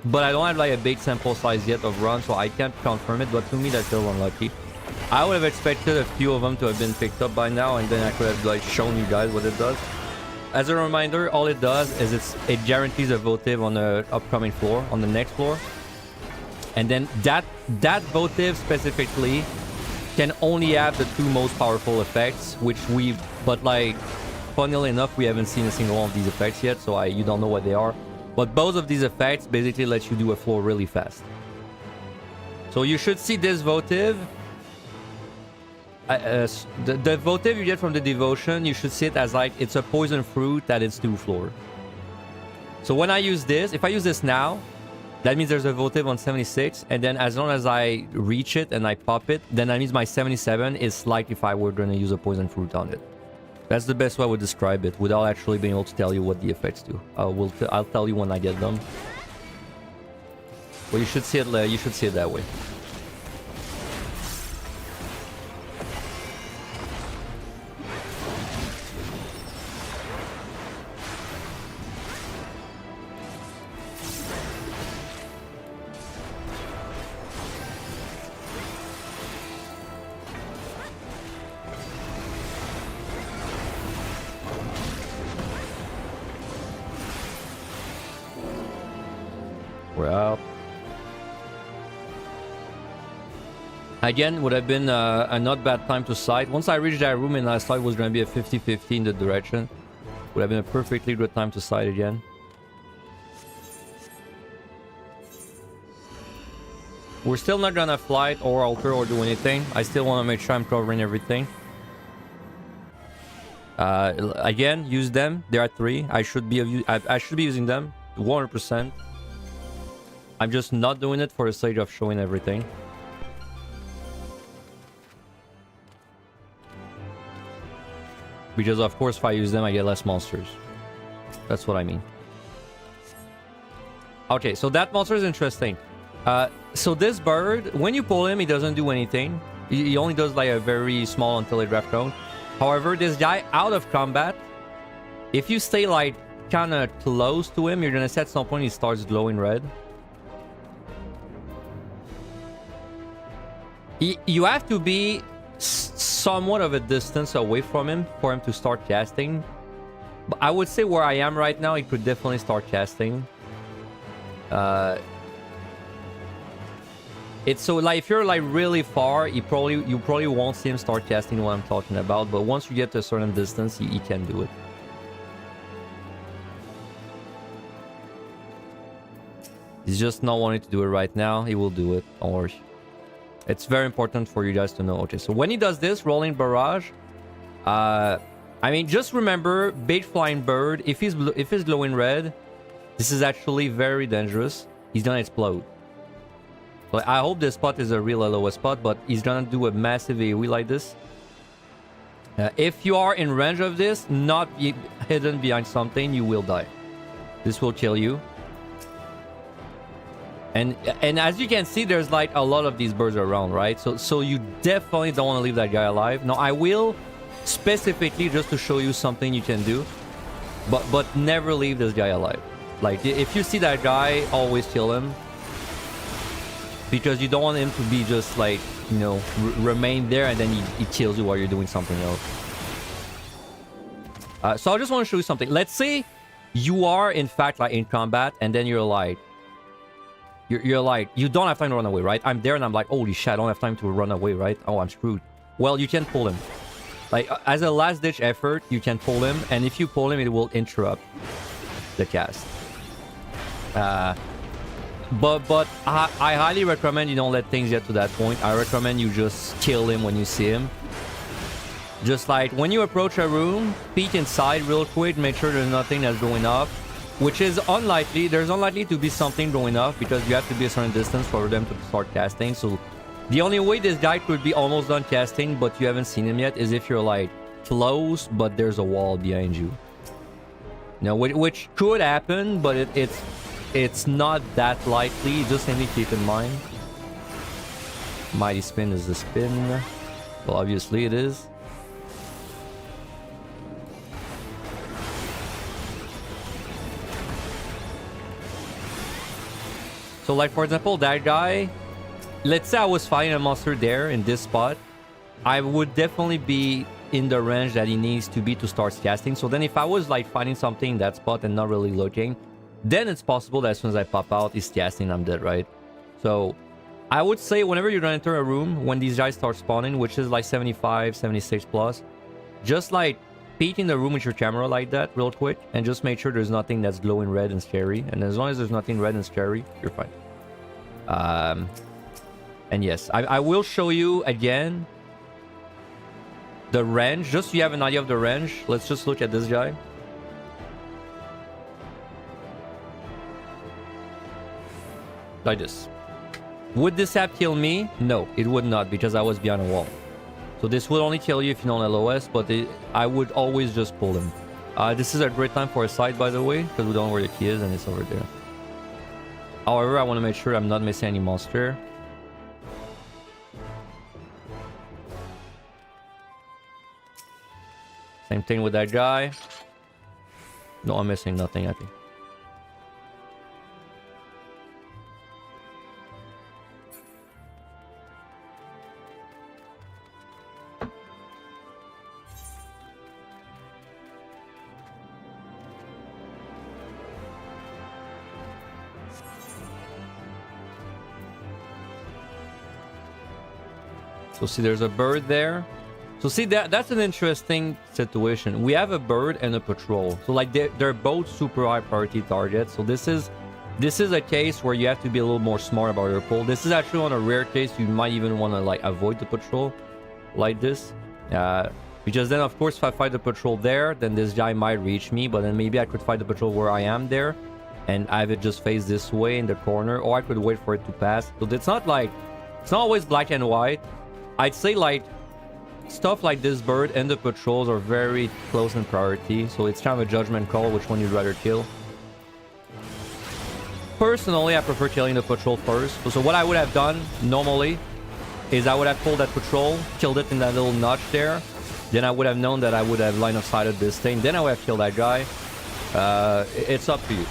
But I don't have like a big sample size yet of run, so I can't confirm it. But to me, that's still unlucky. I would have expected a few of them to have been picked up by now, and then I could have like shown you guys what it does. As a reminder, all it does is it guarantees a votive on the upcoming floor, on the next floor. And then that votive specifically can only have the 2 most powerful effects, but like, funnily enough, we haven't seen a single one of these effects yet, so you don't know what they are. But both of these effects basically let you do a floor really fast. So you should see this votive. The votive you get from the Devotion, you should see it as like it's a poison fruit that is 2 floor. So when I use this, if I use this now, that means there's a votive on 76, and then as long as I reach it and I pop it, then that means my 77 is like if I were going to use a poison fruit on it. That's the best way I would describe it, without actually being able to tell you what the effects do. I'll tell you when I get them. Well, you should see it. You should see it that way. We're out. Again, would have been a not bad time to sight. Once I reached that room and I thought it was going to be a 50-50 in the direction, would have been a perfectly good time to sight again. We're still not going to flight or alter or do anything. I still want to make sure I'm covering everything. Again, use them. There are 3. I should be using them 100%. I'm just not doing it for the sake of showing everything. Because of course if I use them I get less monsters. That's what I mean. Okay, so that monster is interesting. So this bird, when you pull him, he doesn't do anything. He only does like a very small untelegraph cone. However, this guy out of combat, if you stay like kind of close to him, you're gonna see at some point he starts glowing red. You have to be somewhat of a distance away from him for him to start casting. But I would say where I am right now, he could definitely start casting. It's so like if you're like really far, you probably won't see him start casting what I'm talking about. But once you get to a certain distance, he can do it. He's just not wanting to do it right now. He will do it. Don't worry. It's very important for you guys to know. Okay, so when he does this, rolling barrage, I mean, just remember, big flying bird, if he's glowing red, this is actually very dangerous. He's gonna explode. But I hope this spot is a real LOS spot, but he's gonna do a massive AoE like this. If you are in range of this, not hidden behind something, you will die. This will kill you. And as you can see, there's like a lot of these birds around, right? So you definitely don't want to leave that guy alive. Now, I will specifically just to show you something you can do, but never leave this guy alive. Like, if you see that guy, always kill him. Because you don't want him to be just like, you know, remain there and then he kills you while you're doing something else. So I just want to show you something. Let's say you are, in fact, like in combat and then you're like, You're like, you don't have time to run away, right? I'm there and I'm like, holy shit, I don't have time to run away, right? Oh, I'm screwed. Well, you can pull him. Like, as a last-ditch effort, you can pull him. And if you pull him, it will interrupt the cast. But I highly recommend you don't let things get to that point. I recommend you just kill him when you see him. Just like, when you approach a room, peek inside real quick, make sure there's nothing that's going off. Which is unlikely. There's unlikely to be something going off because you have to be a certain distance for them to start casting. So The only way this guy could be almost done casting, but you haven't seen him yet, is if you're like close, but there's a wall behind you. No, which could happen, but it's not that likely. Just something to keep in mind. Mighty spin is the spin. Well, obviously it is. So like for example, that guy, let's say I was fighting a monster there in this spot, I would definitely be in the range that he needs to be to start casting. So then if I was like fighting something in that spot and not really looking, then it's possible that as soon as I pop out, he's casting, I'm dead, right? So I would say whenever you're gonna enter a room, when these guys start spawning, which is like 75, 76 plus, just like peek in the room with your camera like that real quick and just make sure there's nothing that's glowing red and scary. And as long as there's nothing red and scary, you're fine. And yes, I will show you again the range, just so you have an idea of the range. Let's just look at this guy. Like this. Would this app kill me? No, it would not, because I was behind a wall. So this will only kill you if you don't LOS, but I would always just pull him. This is a great time for a side, by the way, because we don't know where the key is and it's over there. However, I want to make sure I'm not missing any monster. Same thing with that guy. No, I'm missing nothing, I think. So see, there's a bird there. So see, that's an interesting situation. We have a bird and a patrol. So like they're both super high priority targets. So this is a case where you have to be a little more smart about your pull. This is actually on a rare case you might even want to like avoid the patrol like this. Because then of course if I fight the patrol there, then this guy might reach me, but then maybe I could fight the patrol where I am there and I have it just face this way in the corner, or I could wait for it to pass. So it's not always black and white. I'd say like stuff like this bird and the patrols are very close in priority, so it's kind of a judgment call which one you'd rather kill. Personally, I prefer killing the patrol first. So what I would have done normally is I would have pulled that patrol, killed it in that little notch there. Then I would have known that I would have line of sighted this thing. Then I would have killed that guy. It's up to you.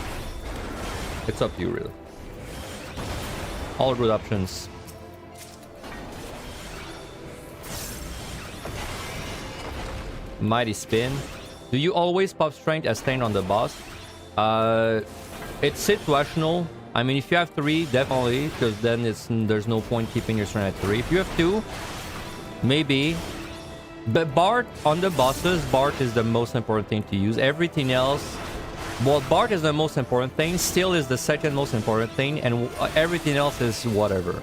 It's up to you, really. All good options. Mighty spin. Do you always pop strength as staying on the boss? It's situational. I mean, if you have 3, definitely, because then there's no point keeping your strength at 3. If you have 2, maybe. But Bart on the bosses, Bart is the most important thing to use. Everything else, well, Bart is the most important thing. Steel is the second most important thing, and everything else is whatever.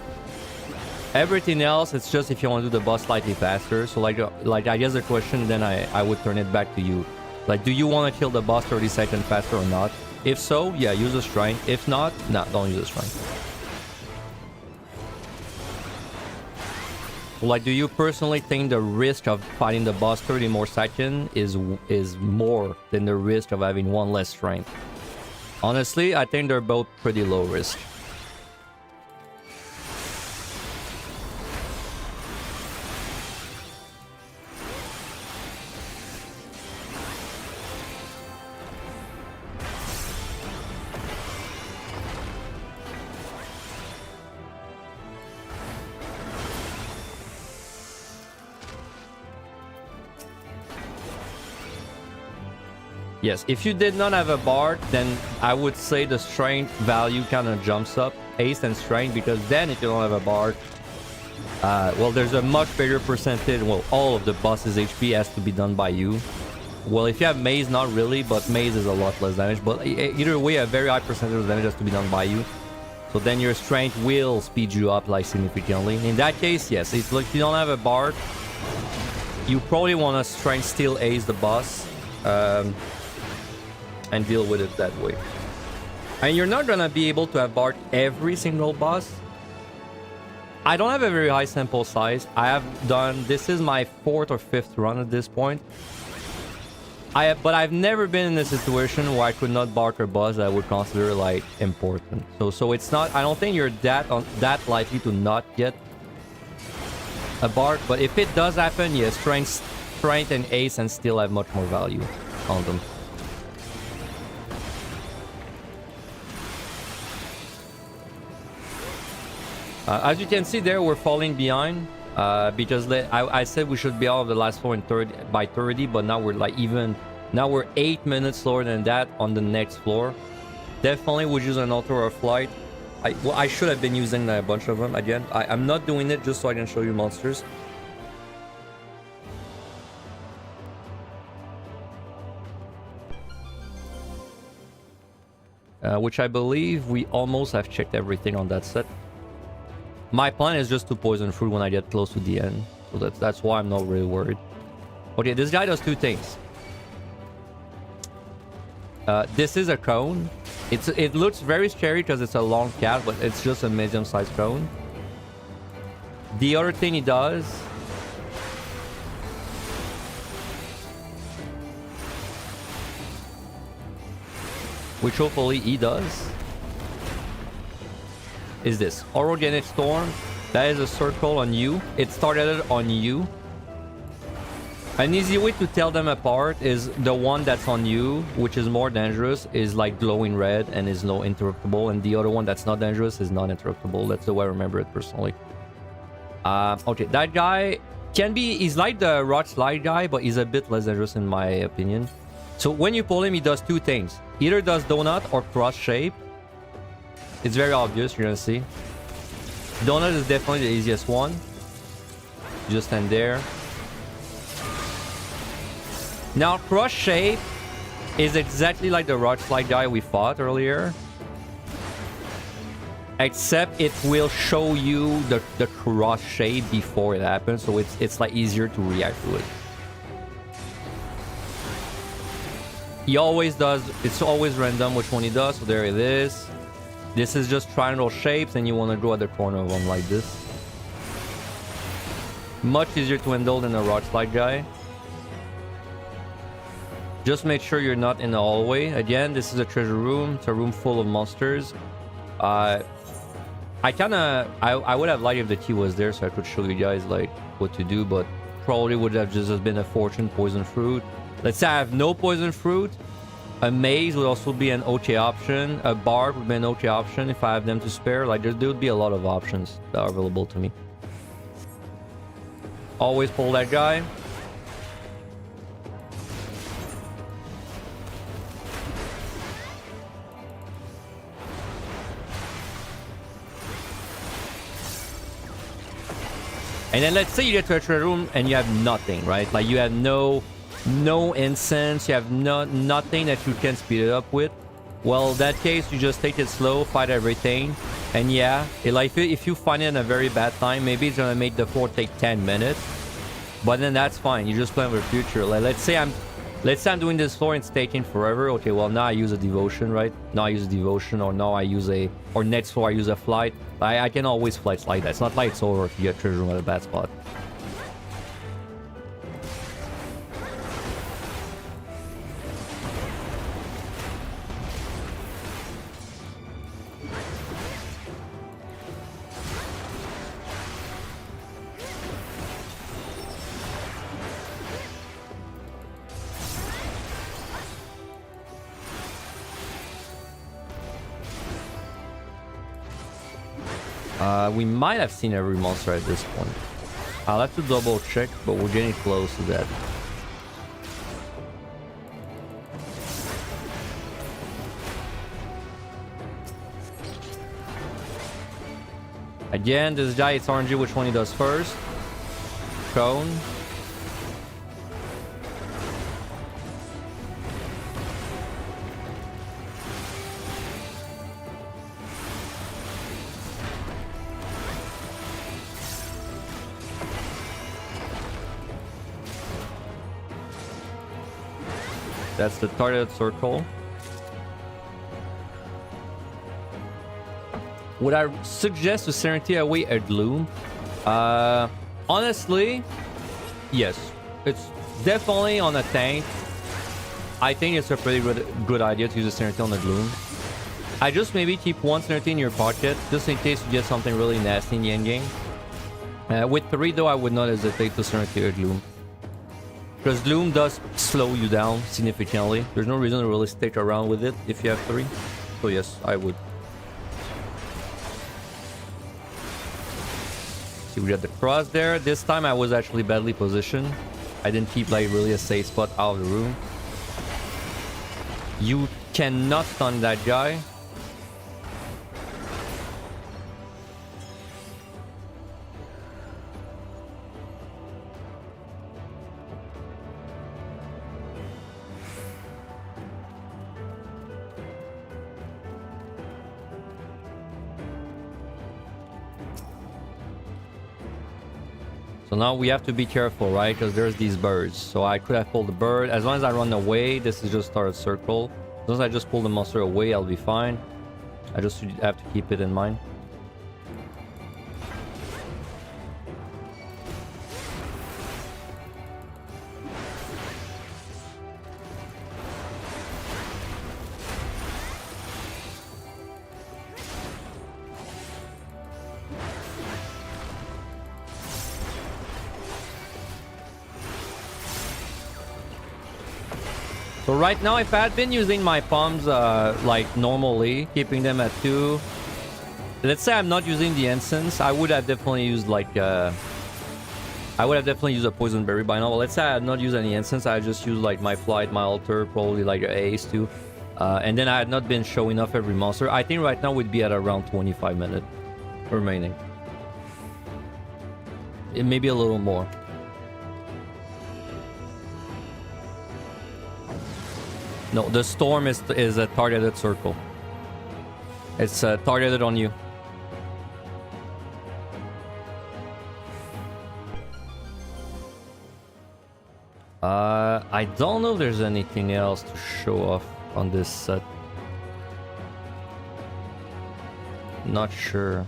Everything else, it's just if you want to do the boss slightly faster. So like I guess the question then I would turn it back to you. Like, do you want to kill the boss 30 seconds faster or not? If so, yeah, use a strength. If not, no, don't use a strength. Like, do you personally think the risk of fighting the boss 30 more seconds is more than the risk of having 1 less strength? Honestly, I think they're both pretty low risk. Yes, if you did not have a bard, then I would say the strength value kind of jumps up, haste and strength, because then if you don't have a bard, well, there's a much bigger percentage. Well, all of the boss's HP has to be done by you. Well, if you have maze, not really, but maze is a lot less damage. But either way, a very high percentage of damage has to be done by you. So then your strength will speed you up like significantly. In that case, yes, it's like if you don't have a bard, you probably want to strength still ace the boss. And deal with it that way. And you're not gonna be able to have bard every single boss. I don't have a very high sample size. I have done... This is my 4th or 5th run at this point. But I've never been in a situation where I could not bark a boss that I would consider, like, important. So it's not... I don't think you're that likely to not get a bark. But if it does happen, yes, strength and ace and still have much more value on them. As you can see there, we're falling behind because I said we should be out of the last floor in by 30, but now we're like now we're 8 minutes slower than that on the next floor. Definitely would use an auto or a flight. I should have been using a bunch of them again. I'm not doing it just so I can show you monsters. Which I believe we almost have checked everything on that set. My plan is just to poison fruit when I get close to the end. So that's why I'm not really worried. Okay, this guy does 2 things. This is a cone. It looks very scary because it's a long cat, but it's just a medium-sized cone. The other thing he does... which hopefully he does... is this Orogenic Storm. That is a circle on you. It started on you. An easy way to tell them apart is the one that's on you, which is more dangerous, is like glowing red and is no interruptible, and the other one that's not dangerous is non-interruptible. That's the way I remember it personally. Okay, that guy can be... he's like the rock slide guy, but he's a bit less dangerous in my opinion. So when you pull him, he does 2 things. Either does donut or cross shape. It's very obvious, you're gonna see. Donut is definitely the easiest one. Just stand there. Now, cross shape is exactly like the rock slide guy we fought earlier. Except it will show you the cross shape before it happens, so it's like easier to react to it. He always does... it's always random which one he does, so there it is. This is just triangle shapes, and you want to go at the corner of one like this. Much easier to handle than a rock slide guy. Just make sure you're not in the hallway. Again, this is a treasure room. It's a room full of monsters. I would have liked if the key was there so I could show you guys like what to do, but probably would have just been a fortune poison fruit. Let's say I have no poison fruit. A maze would also be an OK option. A barb would be an OK option if I have them to spare. Like, there would be a lot of options that are available to me. Always pull that guy. And then let's say you get to a treasure room and you have nothing, right? Like, you have no incense, you have nothing that you can speed it up with. Well, in that case, you just take it slow, fight everything, and yeah, if you find it in a very bad time, maybe it's gonna make the floor take 10 minutes, but then that's fine. You just plan for the future. Like, let's say I'm doing this floor and it's taking forever. Okay, well, now I use a devotion, right? Now I use a devotion, or now I use or next floor I use a flight. I can always flight like that. It's not like it's over if you get treasure room at a bad spot. We might have seen every monster at this point. I'll have to double check, but we're getting close to that. Again, this guy, it's RNG which one he does first. Cone. That's the targeted circle. Would I suggest to Serenity away a Gloom? Honestly, yes. It's definitely on a tank. I think it's a pretty good idea to use a Serenity on the Gloom. I just maybe keep one Serenity in your pocket, just in case you get something really nasty in the endgame. With 3 though, I would not hesitate to Serenity a Gloom. Because Gloom does slow you down significantly. There's no reason to really stick around with it if you have 3. So yes, I would. See, we got the cross there. This time I was actually badly positioned. I didn't keep like really a safe spot out of the room. You cannot stun that guy. So now we have to be careful, right? Because there's these birds. So I could have pulled the bird. As long as I run away, this is just start a circle. As long as I just pull the monster away, I'll be fine. I just have to keep it in mind. So right now, if I had been using my palms like normally, keeping them at 2, let's say I'm not using the incense, I would have definitely used like I would have definitely used a poison berry by now. But let's say I had not used any incense, I just used like my flight, my altar, probably like an ace too, and then I had not been showing off every monster. I think right now we'd be at around 25 minutes remaining. It may be a little more. No, the storm is a targeted circle. It's targeted on you. I don't know if there's anything else to show off on this set. Not sure.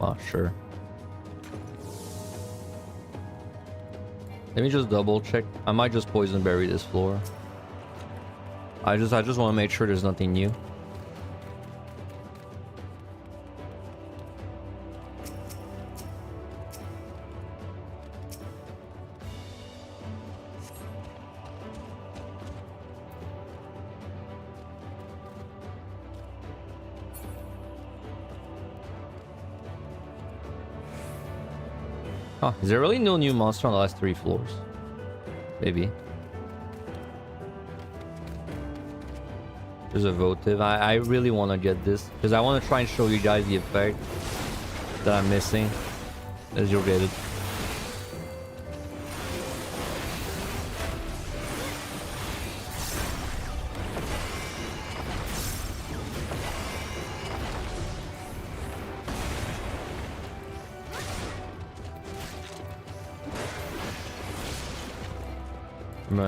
Oh, sure. Let me just double check. I might just poison berry this floor. I just want to make sure there's nothing new. Huh, is there really no new monster on the last 3 floors? Maybe. There's a votive. I really want to get this because I want to try and show you guys the effect that I'm missing as you'll get it.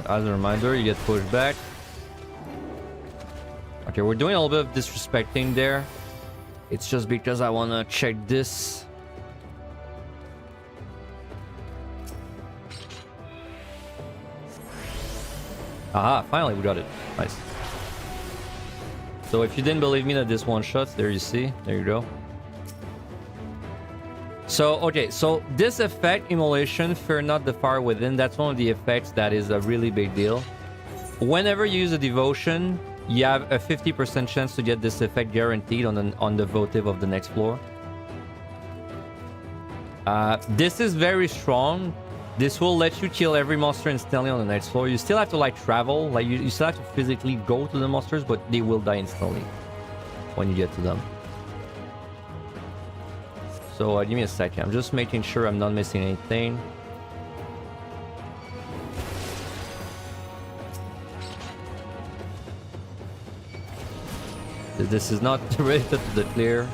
As a reminder, you get pushed back. Okay, we're doing a little bit of disrespecting there. It's just because I want to check this. Aha, finally we got it. Nice. So if you didn't believe me that this one shots, there you see. There you go. So, okay, so this effect, Immolation, Fear Not the Fire Within, that's one of the effects that is a really big deal. Whenever you use a devotion, you have a 50% chance to get this effect guaranteed on the votive of the next floor. This is very strong. This will let you kill every monster instantly on the next floor. You still have to like travel, like you still have to physically go to the monsters, but they will die instantly when you get to them. So give me a second. I'm just making sure I'm not missing anything. This is not related to the clear.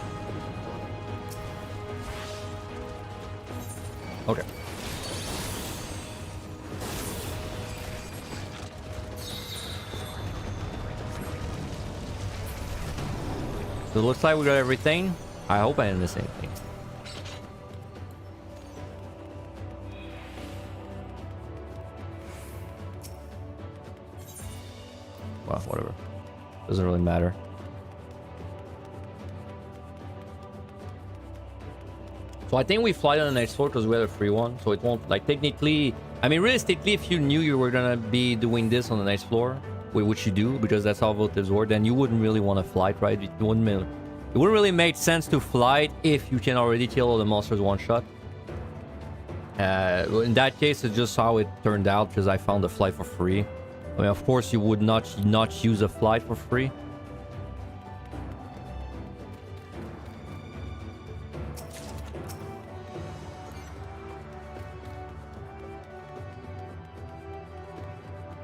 Okay. So it looks like we got everything. I hope I didn't miss anything. Well, whatever. Doesn't really matter. So I think we fly on the next floor because we had a free one. So it won't, like, technically... I mean, realistically, if you knew you were gonna be doing this on the next floor, which you do, because that's how voltives work, then you wouldn't really want to flight, right? It wouldn't really make sense to flight if you can already kill all the monsters one shot. In that case, it's just how it turned out, because I found a flight for free. I mean, of course, you would not use a flight for free.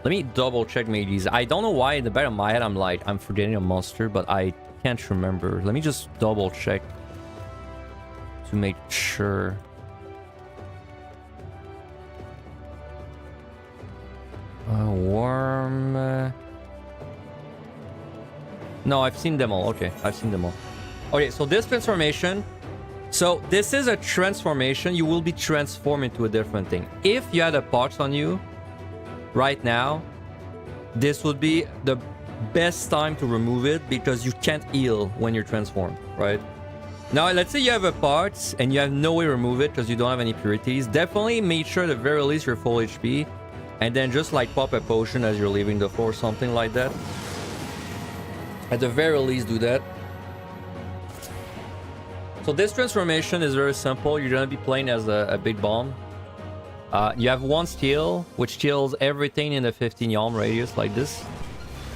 Let me double check mages. I don't know why in the back of my head I'm forgetting a monster, but I can't remember. Let me just double check to make sure. Worm. No, I've seen them all. Okay, I've seen them all. Okay, so this transformation. So this is a transformation. You will be transformed into a different thing. If you had a pox on you right now, this would be the best time to remove it because you can't heal when you're transformed, right? Now, let's say you have a pox and you have no way to remove it because you don't have any purities. Definitely make sure at the very least you're full HP, and then just like pop a potion as you're leaving the floor, something like that. At the very least, do that. So this transformation is very simple. You're gonna be playing as a big bomb. You have one skill, which kills everything in the 15 yalm radius, like this.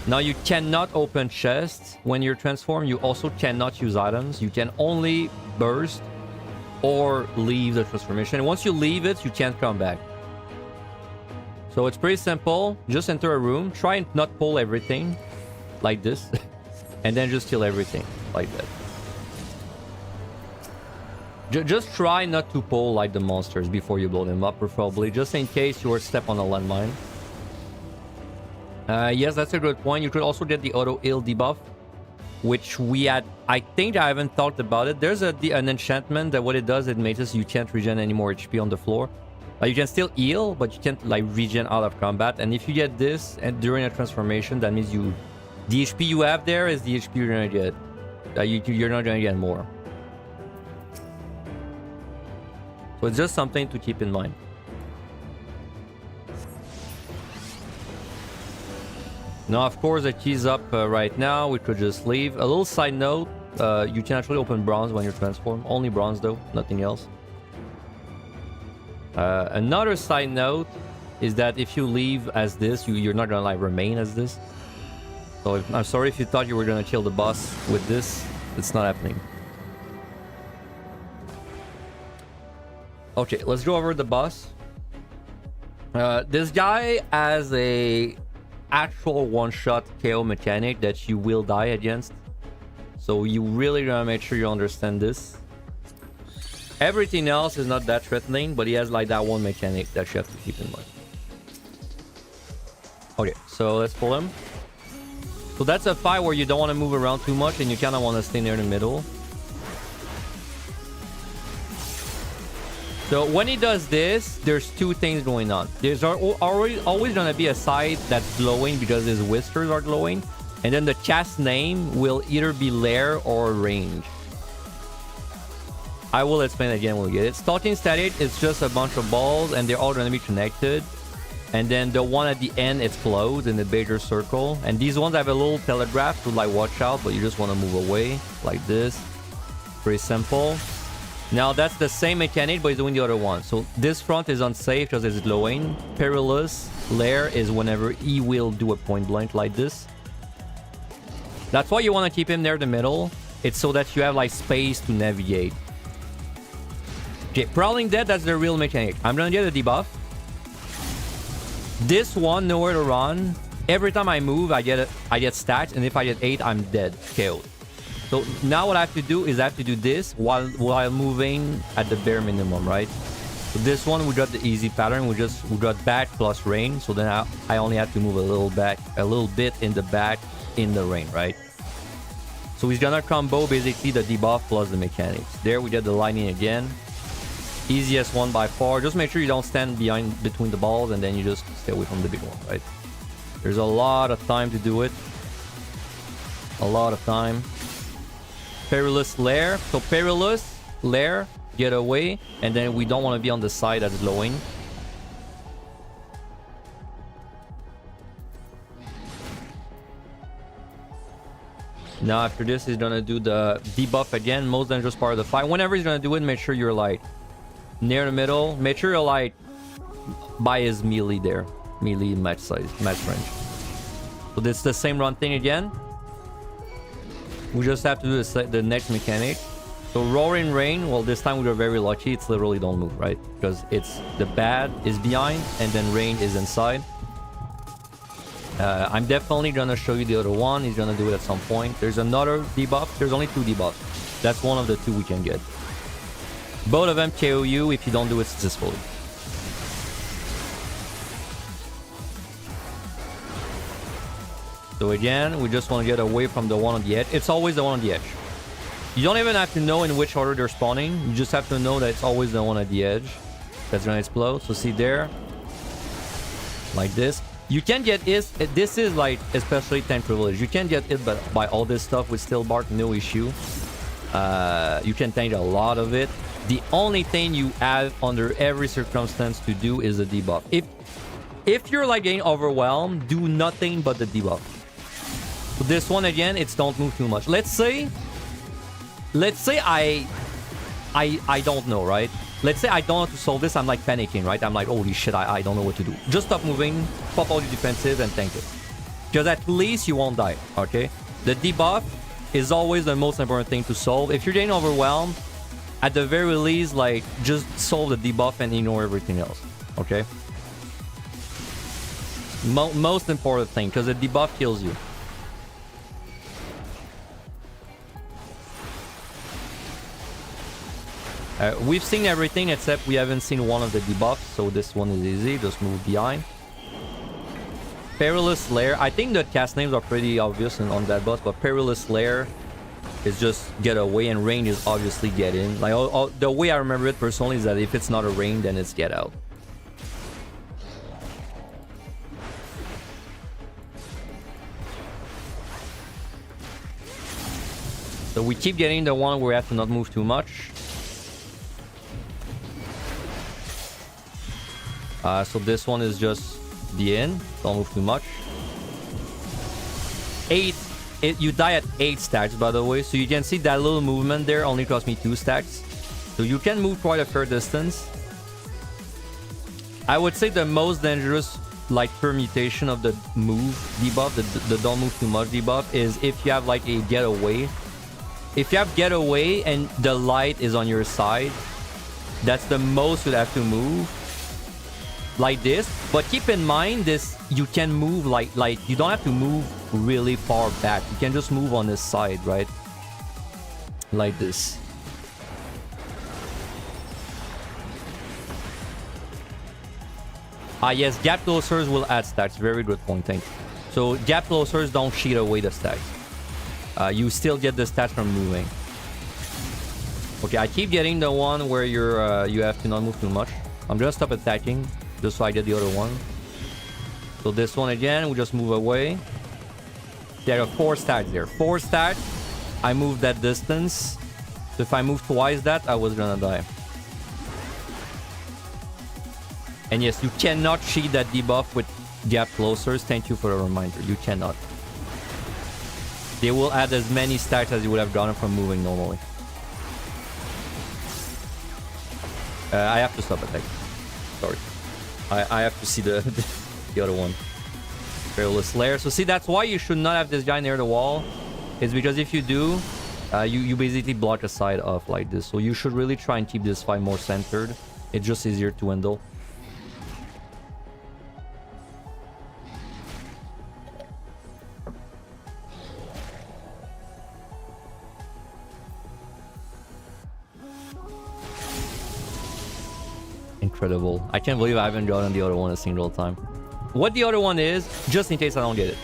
Now, you cannot open chests. When you're transformed, you also cannot use items. You can only burst or leave the transformation. And once you leave it, you can't come back. So it's pretty simple. Just enter a room. Try and not pull everything, like this. And then just kill everything, like that. Just try not to pull like the monsters before you blow them up, preferably, just in case you were step on a landmine. Yes, that's a good point. You could also get the auto heal debuff, which we had. I think I haven't thought about it. There's an enchantment that what it does, it makes it so you can't regen any more HP on the floor. You can still heal, but you can't like regen out of combat. And if you get this and during a transformation, that means the HP you have there is the HP you're gonna get. You're not gonna get more. So it's just something to keep in mind. Now, of course, the key's up right now. We could just leave. A little side note, you can actually open bronze when you're transformed. Only bronze though, nothing else. Another side note is that if you leave as this, you're not gonna like remain as this. So I'm sorry if you thought you were gonna kill the boss with this. It's not happening. Okay, let's go over the boss. This guy has a actual one-shot KO mechanic that you will die against. So you really gotta make sure you understand this. Everything else is not that threatening, but he has like that one mechanic that you have to keep in mind. Okay, so let's pull him. So that's a fight where you don't want to move around too much and you kind of want to stay near the middle. So when he does this, there's two things going on. There's always going to be a side that's glowing because his whiskers are glowing. And then the cast name will either be lair or range. I will explain again when we get it. Stalking static is just a bunch of balls and they're all going to be connected. And then the one at the end is closed in the bigger circle. And these ones have a little telegraph to like watch out, but you just want to move away like this. Pretty simple. Now that's the same mechanic, but he's doing the other one. So this front is unsafe because it's glowing. Perilous lair is whenever he will do a point blank like this. That's why you want to keep him near the middle. It's so that you have like space to navigate. Okay, Prowling Dead, that's the real mechanic. I'm gonna get a debuff. This one, nowhere to run. Every time I move, I get stacked, and if I get 8, I'm dead, KO'd. So now what I have to do is I have to do this while moving at the bare minimum, right? So this one we got the easy pattern. We got back plus rain. So then I only have to move a little bit in the back in the rain, right? So he's gonna combo basically the debuff plus the mechanics. There we get the lightning again. Easiest one by far. Just make sure you don't stand behind between the balls and then you just stay away from the big one, right? There's a lot of time to do it. A lot of time. Perilous Lair. So Perilous Lair, get away, and then we don't want to be on the side that's glowing. Now after this, he's gonna do the debuff again, most dangerous part of the fight. Whenever he's gonna do it, make sure you're like near the middle. Make sure you're like by his melee there, melee match size, match range. So this is the same run thing again. We just have to do the next mechanic. So Roaring Rain, well, this time we were very lucky. It's literally don't move, right? Because it's the bad is behind and then Rain is inside. I'm definitely gonna show you the other one. He's gonna do it at some point. There's another debuff. There's only 2 debuffs. That's one of the 2 we can get. Both of them KO you if you don't do it successfully. So again, we just want to get away from the one on the edge. It's always the one on the edge. You don't even have to know in which order they're spawning. You just have to know that it's always the one at the edge that's gonna explode. So see there, like this. You can get hit. This is like especially tank privilege. You can get hit by all this stuff with Steel Bark, no issue. You can tank a lot of it. The only thing you have under every circumstance to do is a debuff. If you're like getting overwhelmed, do nothing but the debuff. So this one again, it's don't move too much. Let's say I don't know, right? Let's say I don't know how to solve this. I'm like panicking, right? I'm like, holy shit, I don't know what to do. Just stop moving, pop all your defensive, and tank it. Because at least you won't die, okay? The debuff is always the most important thing to solve. If you're getting overwhelmed, at the very least, like, just solve the debuff and ignore everything else, okay? Most important thing, because the debuff kills you. We've seen everything except we haven't seen one of the debuffs, so this one is easy. Just move behind. Perilous Lair. I think the cast names are pretty obvious on that boss, but Perilous Lair is just get away, and Rain is obviously get in. Like the way I remember it personally is that if it's not a Rain, then it's get out. So we keep getting the one where we have to not move too much. So this one is just the end. Don't move too much. 8. You die at 8 stacks, by the way. So you can see that little movement there only cost me 2 stacks. So you can move quite a fair distance. I would say the most dangerous like permutation of the move debuff, the don't move too much debuff, is if you have like a getaway. If you have getaway and the light is on your side, that's the most you'd have to move. Like this. But keep in mind this, you can move like you don't have to move really far back. You can just move on this side, right? Like this. Ah yes, gap closers will add stacks. Very good point, thank you. So gap closers don't cheat away the stacks. You still get the stats from moving. Okay, I keep getting the one where you have to not move too much. I'm gonna stop attacking just so I get the other one. So this one again, we just move away. There are 4 stacks there. 4 stacks. I moved that distance. So if I move twice that, I was gonna die. And yes, you cannot cheat that debuff with gap closers. Thank you for the reminder. You cannot. They will add as many stacks as you would have gotten from moving normally. I have to stop attacking. Sorry. I have to see the other one. Perilous Lair. So see, that's why you should not have this guy near the wall. It's because if you do, you basically block a side off like this. So you should really try and keep this fight more centered. It's just easier to handle. Incredible. I can't believe I haven't gotten the other one a single time. What the other one is, just in case I don't get it.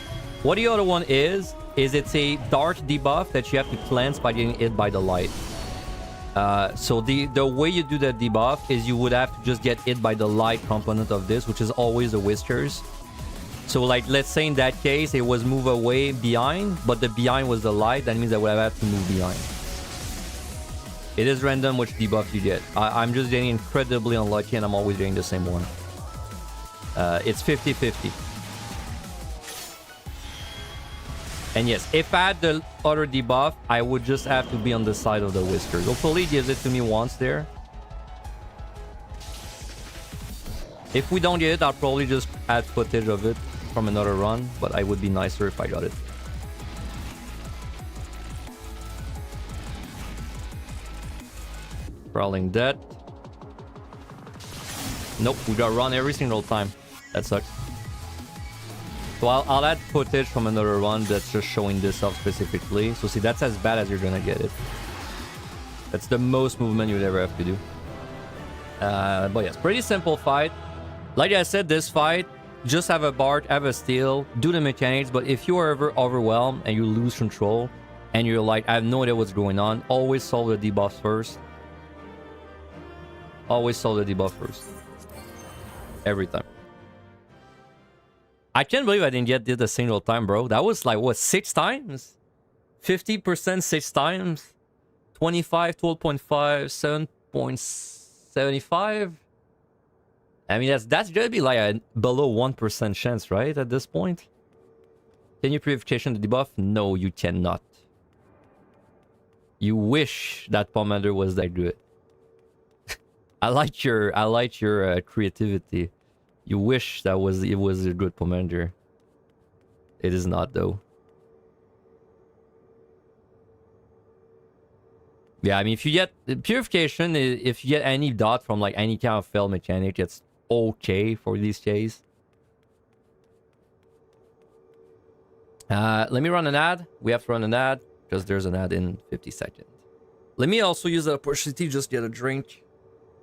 What the other one is is it's a dark debuff that you have to cleanse by getting hit by the light. So the way you do that debuff is you would have to just get hit by the light component of this, which is always the whiskers. So like, let's say in that case, it was move away behind, but the behind was the light. That means I would have to move behind. It is random which debuff you get. I'm just getting incredibly unlucky and I'm always getting the same one. It's 50-50. And yes, if I had the other debuff, I would just have to be on the side of the whiskers. Hopefully it gives it to me once there. If we don't get it, I'll probably just add footage of it from another run, but I would be nicer if I got it. Crawling dead. Nope, we got run every single time. That sucks. So I'll add footage from another one that's just showing this off specifically. So see, that's as bad as you're gonna get it. That's the most movement you'd ever have to do. But yes, pretty simple fight. Like I said, this fight, just have a Bard, have a steal, do the mechanics. But if you are ever overwhelmed and you lose control and you're like, I have no idea what's going on, always solve the debuffs first. Always solve the debuff first. Every time. I can't believe I didn't get this a single time, bro. That was like, what, 6 times? 50% 6 times? 25, 12.5, 7.75? I mean, that's gonna be like a below 1% chance, right? At this point? Can you purification the debuff? No, you cannot. You wish that Pomander was that good. I like your creativity. You wish that it was a good Pomander. It is not, though. Yeah, I mean, if you get purification, if you get any dot from like any kind of failed mechanic, it's okay for these cases. Let me run an ad. We have to run an ad because there's an ad in 50 seconds. Let me also use the opportunity just get a drink.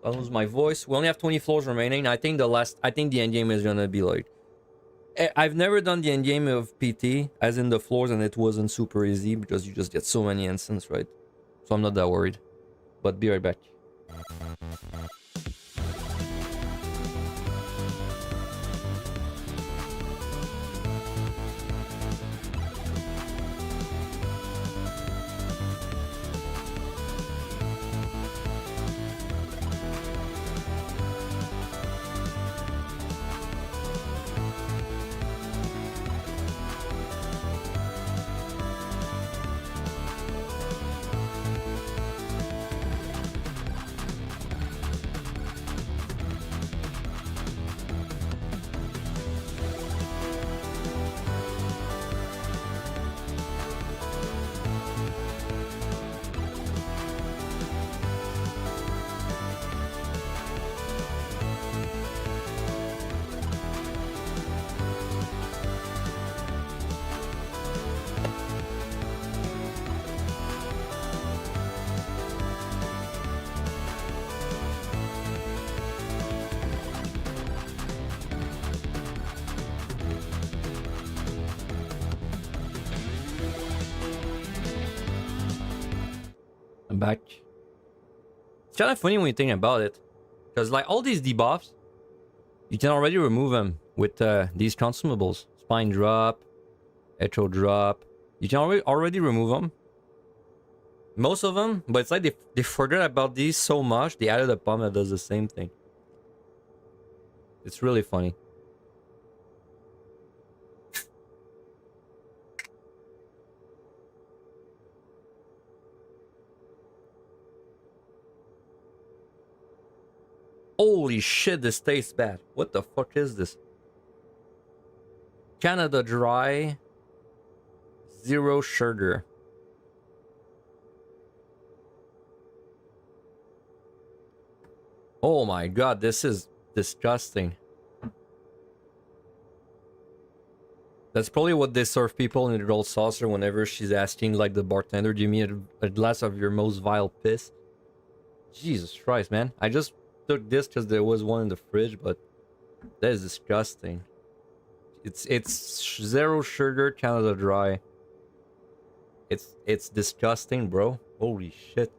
I'll lose my voice. We only have 20 floors remaining. I think the end game is gonna be like, I've never done the end game of PT as in the floors, and it wasn't super easy because you just get so many instances, right? So I'm not that worried. But be right back. I'm back. It's kind of funny when you think about it, because like all these debuffs, you can already remove them with these consumables. Spine drop, echo drop. You can already remove them. Most of them, but it's like they forgot about these so much, they added a pump that does the same thing. It's really funny. Holy shit, this tastes bad. What the fuck is this? Canada Dry. 0 sugar. Oh my god, this is disgusting. That's probably what they serve people in the rolled saucer whenever she's asking like the bartender, give me a glass of your most vile piss. Jesus Christ, man. I just took this because there was one in the fridge, but that is disgusting. It's 0 sugar Canada Dry. It's disgusting, bro. Holy shit.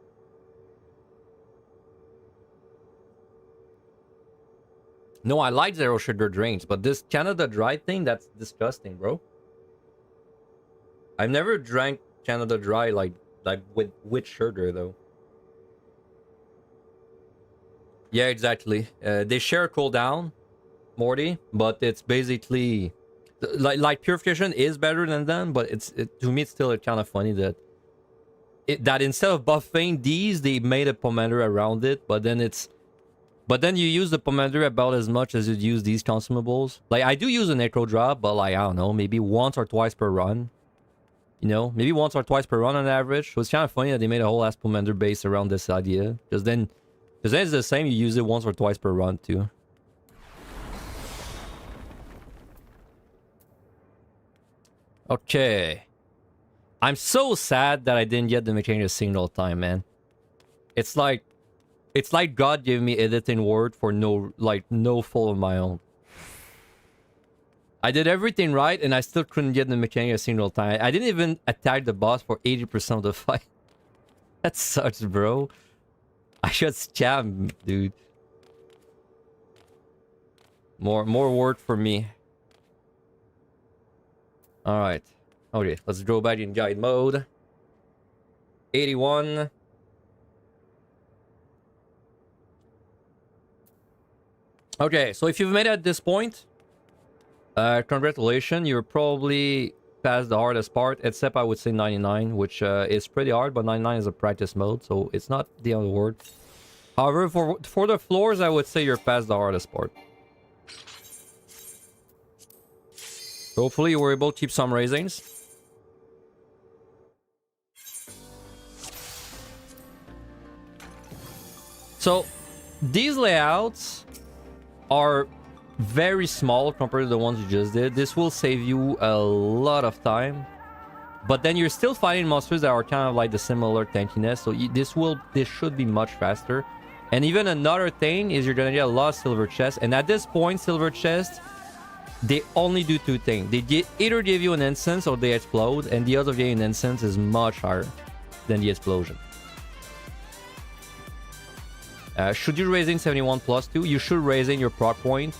No, I like zero sugar drinks, but this Canada Dry thing, that's disgusting, bro. I've never drank Canada Dry like with sugar though. Yeah, exactly. They share a cooldown, Morty, but it's basically like purification is better than them, but to me it's still kind of funny that that instead of buffing these, they made a pomander around it, but then you use the pomander about as much as you'd use these consumables. Like I do use a necro drop, but like I don't know, maybe once or twice per run. You know, maybe once or twice per run on average. So it's kind of funny that they made a whole ass pomander based around this idea. Because then it's the same, you use it once or twice per run too. Okay. I'm so sad that I didn't get the mechanic a single time, man. It's like God gave me editing word for no fault of my own. I did everything right and I still couldn't get the mechanic a single time. I didn't even attack the boss for 80% of the fight. That sucks, bro. I should scam, dude. More word for me. Alright. Okay, let's go back in guide mode. 81. Okay, so if you've made it at this point, congratulations, you're probably past the hardest part, except I would say 99, which is pretty hard, but 99 is a practice mode, so it's not the other word. However, for the floors, I would say you're past the hardest part. Hopefully you were able to keep some raisings. So, these layouts are very small compared to the ones you just did. This will save you a lot of time, but then you're still fighting monsters that are kind of like the similar tankiness, so this should be much faster. And even another thing is you're gonna get a lot of silver chests, and at this point silver chests, they only do two things. They either give you an instance or they explode, and the other of getting an instance is much higher than the explosion. Should you raising 71 plus 2, you should raising your proc point.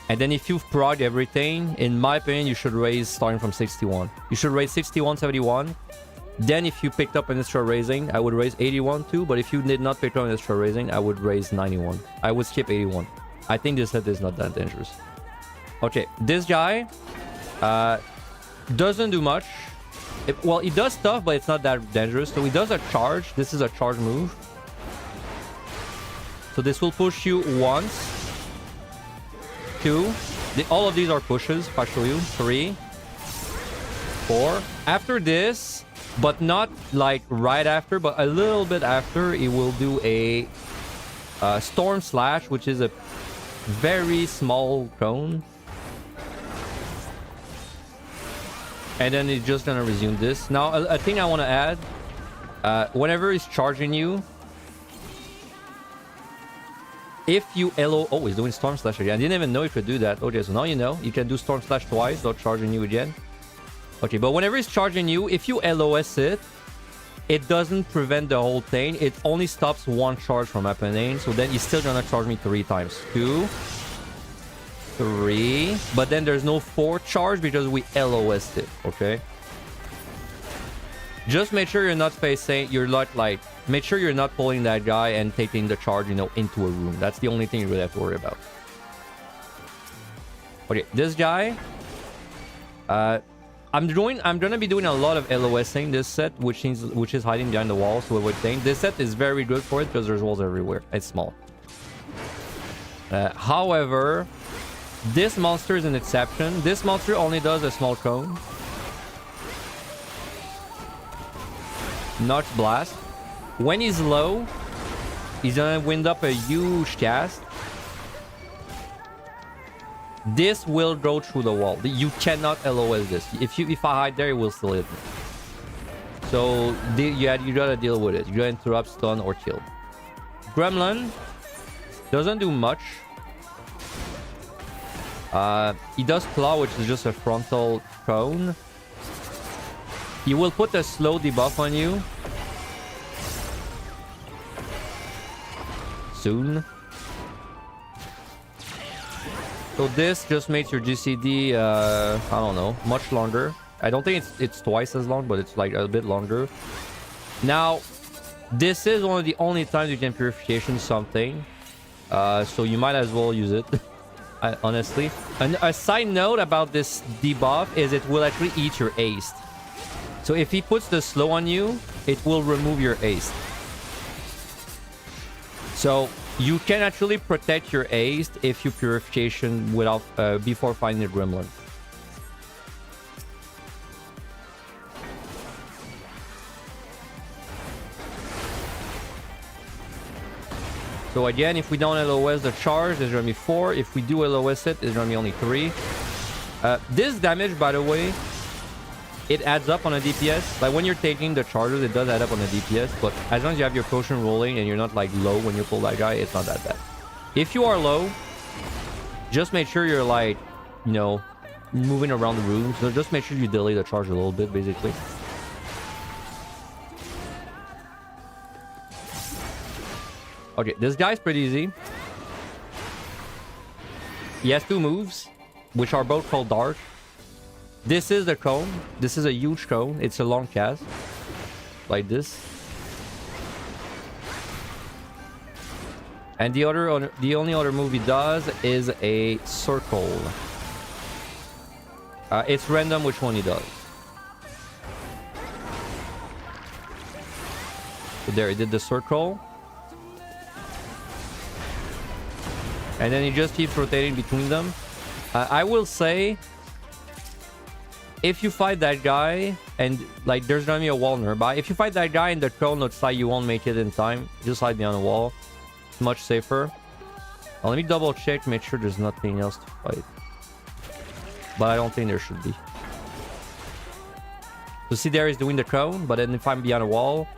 And then if you've progged everything, in my opinion, you should raise starting from 61. You should raise 61, 71. Then if you picked up an extra raising, I would raise 81 too. But if you did not pick up an extra raising, I would raise 91. I would skip 81. I think this set is not that dangerous. Okay, this guy doesn't do much. Well, he does stuff, but it's not that dangerous. So he does a charge. This is a charge move. So this will push you once. 2. All of these are pushes, if I show you. 3. 4. After this, but not like right after, but a little bit after, it will do a Storm Slash, which is a very small cone. And then it's just gonna resume this. Now, a thing I want to add, whenever he's charging you, if you LO... Oh, he's doing Storm Slash again. I didn't even know you could do that. Okay, so now you know. You can do Storm Slash twice without charging you again. Okay, but whenever he's charging you, if you LOS it, it doesn't prevent the whole thing. It only stops one charge from happening. So then he's still gonna charge me 3 times. 2, 3. But then there's no 4th charge because we LOS'd it, okay? Just make sure you're not facing... You're not like... Make sure you're not pulling that guy and taking the charge, you know, into a room. That's the only thing you really have to worry about. Okay, this guy... I'm gonna be doing a lot of LOSing this set, which is hiding behind the walls to avoid things. This set is very good for it because there's walls everywhere. It's small. However, this monster is an exception. This monster only does a small cone. Notch Blast. When he's low, he's gonna wind up a huge cast. This will go through the wall. You cannot LOS this. If I hide there, it will still hit me. So you gotta deal with it. You gotta interrupt, stun, or kill. Gremlin doesn't do much. He does claw, which is just a frontal cone. He will put a slow debuff on you soon. So this just makes your GCD, I don't know, much longer. I don't think it's twice as long, but it's like a bit longer. Now, this is one of the only times you can purification something. So you might as well use it, honestly. And a side note about this debuff is it will actually eat your ace. So if he puts the slow on you, it will remove your ace. So you can actually protect your ace if you purification without before finding the gremlin. So again, if we don't LOS the charge, there's gonna be 4. If we do LOS it, it's gonna be only 3. This damage, by the way, it adds up on a DPS. Like when you're taking the charges, it does add up on a DPS. But as long as you have your potion rolling and you're not like low when you pull that guy, it's not that bad. If you are low, just make sure you're like, you know, moving around the room. So just make sure you delay the charge a little bit, basically. Okay, this guy's pretty easy. He has 2 moves, which are both called Dark. This is the cone. This is a huge cone. It's a long cast. Like this. And the only other move he does is a circle. It's random which one he does. So there, he did the circle. And then he just keeps rotating between them. I will say, if you fight that guy, and like there's gonna be a wall nearby, if you fight that guy and the cone looks like you won't make it in time, just hide behind the wall. It's much safer. Now, let me double check, make sure there's nothing else to fight. But I don't think there should be. So see there, he's doing the cone, but then if I'm behind a wall,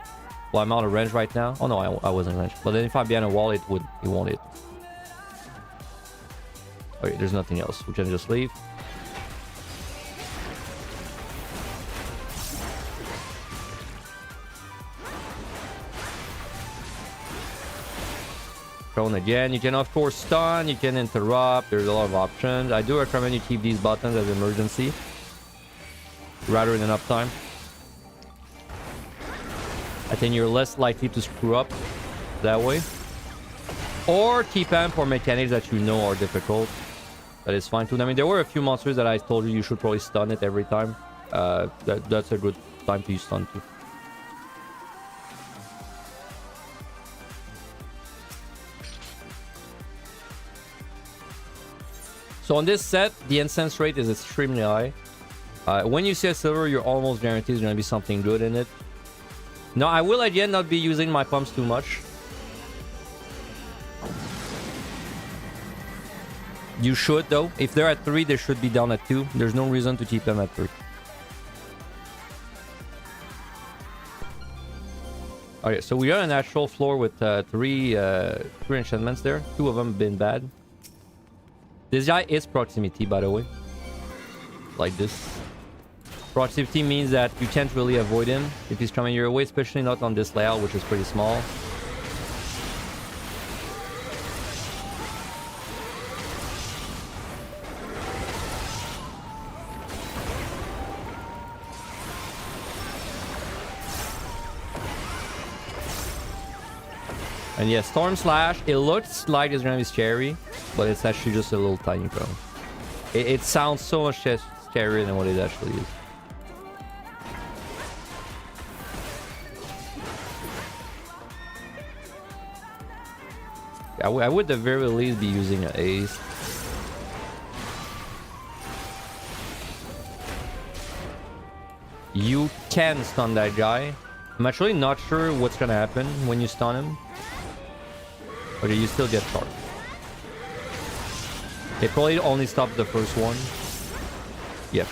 well, I'm out of range right now. Oh no, I wasn't range. But then if I'm behind a wall, it won't hit. Okay, there's nothing else. We can just leave. Cone again. You can of course stun, you can interrupt. There's a lot of options. I do recommend you keep these buttons as emergency rather than uptime. I think you're less likely to screw up that way. Or keep them for mechanics that you know are difficult. That is fine too. I mean, there were a few monsters that I told you should probably stun it every time. That's a good time to use stun too. So on this set, the incense rate is extremely high. When you see a silver, you're almost guaranteed there's going to be something good in it. Now, I will again not be using my pumps too much. You should though. If they're at 3, they should be down at 2. There's no reason to keep them at 3. Okay, so we got a natural floor with 3 enchantments there. 2 of them have been bad. This guy is proximity, by the way. Like this. Proximity means that you can't really avoid him if he's coming your way, especially not on this layout, which is pretty small. And yeah, Storm Slash, it looks like it's gonna be scary, but it's actually just a little tiny cone. It sounds so much scarier than what it actually is. I would at the very least be using an ace. You can stun that guy. I'm actually not sure what's gonna happen when you stun him. Okay, you still get charged. It probably only stopped the first one. Yep.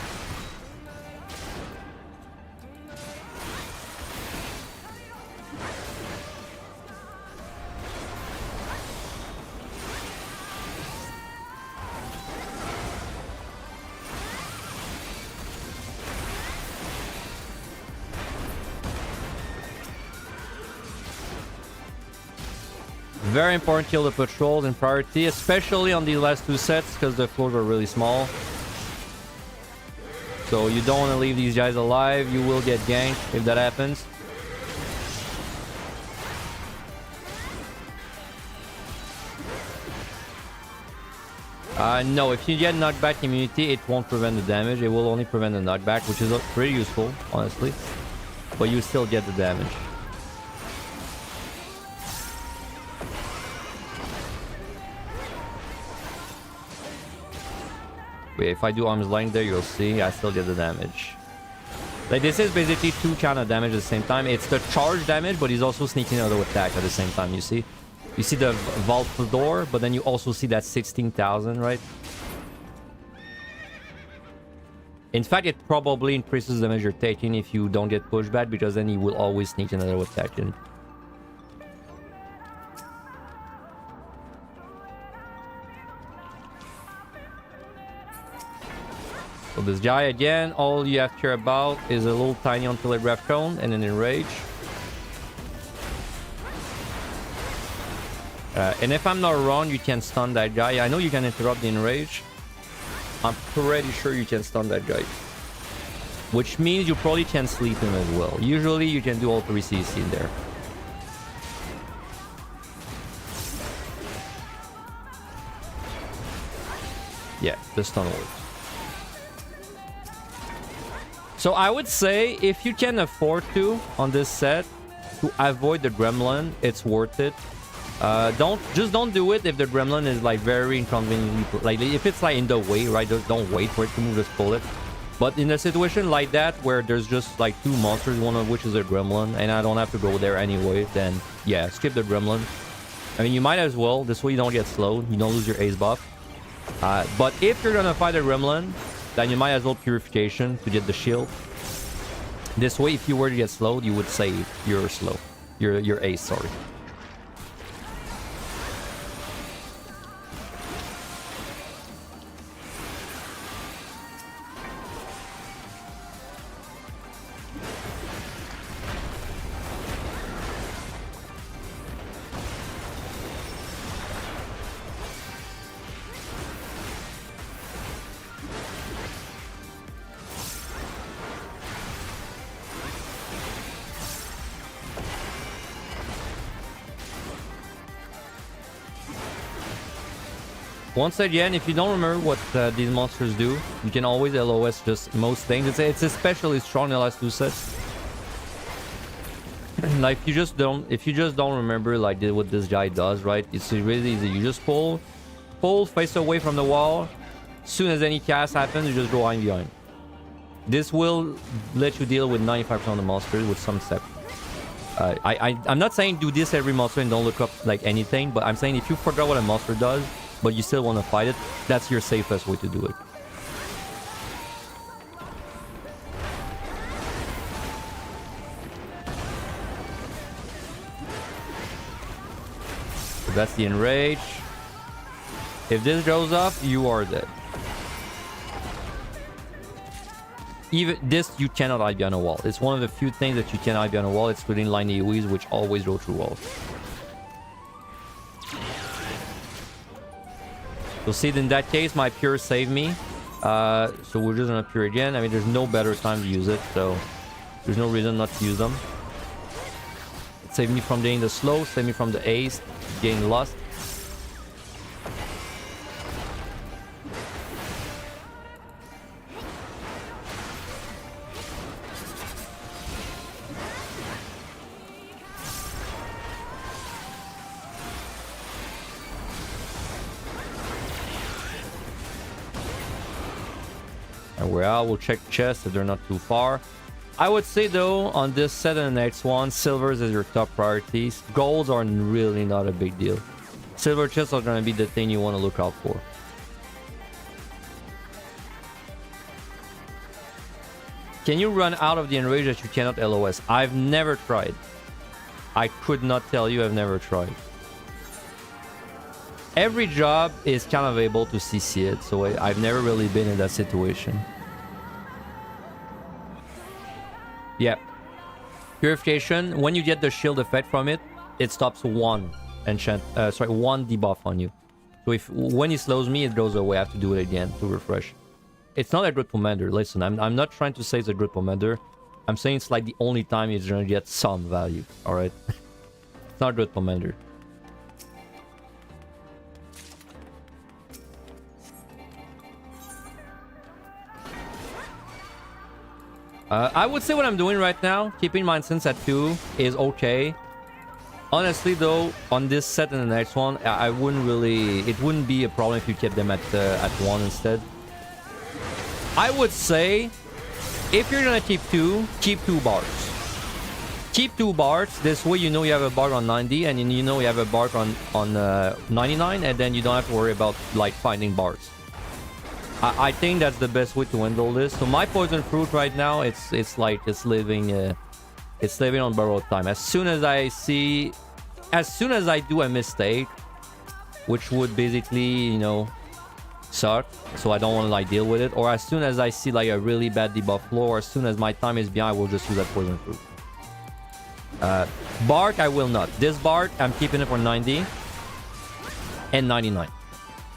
Very important kill the patrols in priority, especially on these last 2 sets because the floors are really small. So you don't want to leave these guys alive. You will get ganked if that happens. No, if you get knockback immunity, it won't prevent the damage. It will only prevent the knockback, which is pretty useful, honestly. But you still get the damage. Wait, if I do arms length there, you'll see I still get the damage. Like, this is basically 2 kind of damage at the same time. It's the charge damage, but he's also sneaking auto attack at the same time, you see? You see the vault door, but then you also see that 16,000, right? In fact, it probably increases the damage you're taking if you don't get pushback, because then he will always sneak another attack in. So this guy, again, all you have to care about is a little tiny on-telegraph cone and an enrage. And if I'm not wrong, you can stun that guy. I know you can interrupt the enrage. I'm pretty sure you can stun that guy. Which means you probably can sleep him as well. Usually you can do all 3 CC in there. Yeah, the stun works. So I would say if you can afford to, on this set, to avoid the gremlin, it's worth it. Don't do it if the gremlin is like very inconveniently, like if it's like in the way, right? Just don't wait for it to move, just pull it. But in a situation like that where there's just like 2 monsters, one of which is a gremlin, and I don't have to go there anyway, then yeah, skip the gremlin. I mean, you might as well. This way you don't get slowed, you don't lose your ace buff. But if you're gonna fight a gremlin, then you might as well purification to get the shield. This way, if you were to get slowed, you would save your slow, your ace, sorry. Once again, if you don't remember what these monsters do, you can always LOS just most things. It's especially strong in the last 2 sets. Like if you just don't remember like what this guy does, right? It's really easy. You just pull, face away from the wall. As soon as any cast happens, you just go behind. This will let you deal with 95% of the monsters with some step. I'm not saying do this every monster and don't look up like anything, but I'm saying if you forgot what a monster does, but you still want to fight it, that's your safest way to do it. So that's the enrage. If this goes up, you are dead. Even this, you cannot hide behind a wall. It's one of the few things that you can hide behind a wall, excluding line AoEs, which always go through walls. So see, in that case, my pure saved me. So we're just gonna pure again. I mean, there's no better time to use it, so there's no reason not to use them. It saved me from getting the slow, saved me from the ace, getting lost. We'll check chests if they're not too far. I would say though, on this set and the next one, silvers is your top priorities. Golds are really not a big deal. Silver chests are going to be the thing you want to look out for. Can you run out of the enrage that you cannot LOS? I've never tried. I could not tell you, I've never tried. Every job is kind of able to CC it, so I've never really been in that situation. Yeah. Purification, when you get the shield effect from it, it stops 1 enchant, sorry, 1 debuff on you. So if when he slows me, it goes away. I have to do it again to refresh. It's not a good commander. Listen, I'm not trying to say it's a good commander. I'm saying it's like the only time he's gonna get some value. All right, it's not a good commander. I would say what I'm doing right now, keeping my instance at 2 is okay. Honestly though, on this set and the next one, I wouldn't really... It wouldn't be a problem if you kept them at 1 instead. I would say, if you're gonna keep 2, keep 2 bars. Keep 2 bars, this way you know you have a bar on 90 and you know you have a bar on 99, and then you don't have to worry about like finding bars. I think that's the best way to handle this. So my poison fruit right now, it's living on borrowed time. As soon as I do a mistake, which would basically, you know, suck, so I don't want to like deal with it, or as soon as I see like a really bad debuff flow, or as soon as my time is behind, I will just use that poison fruit. Bark, I will not. This bark, I'm keeping it for 90 and 99.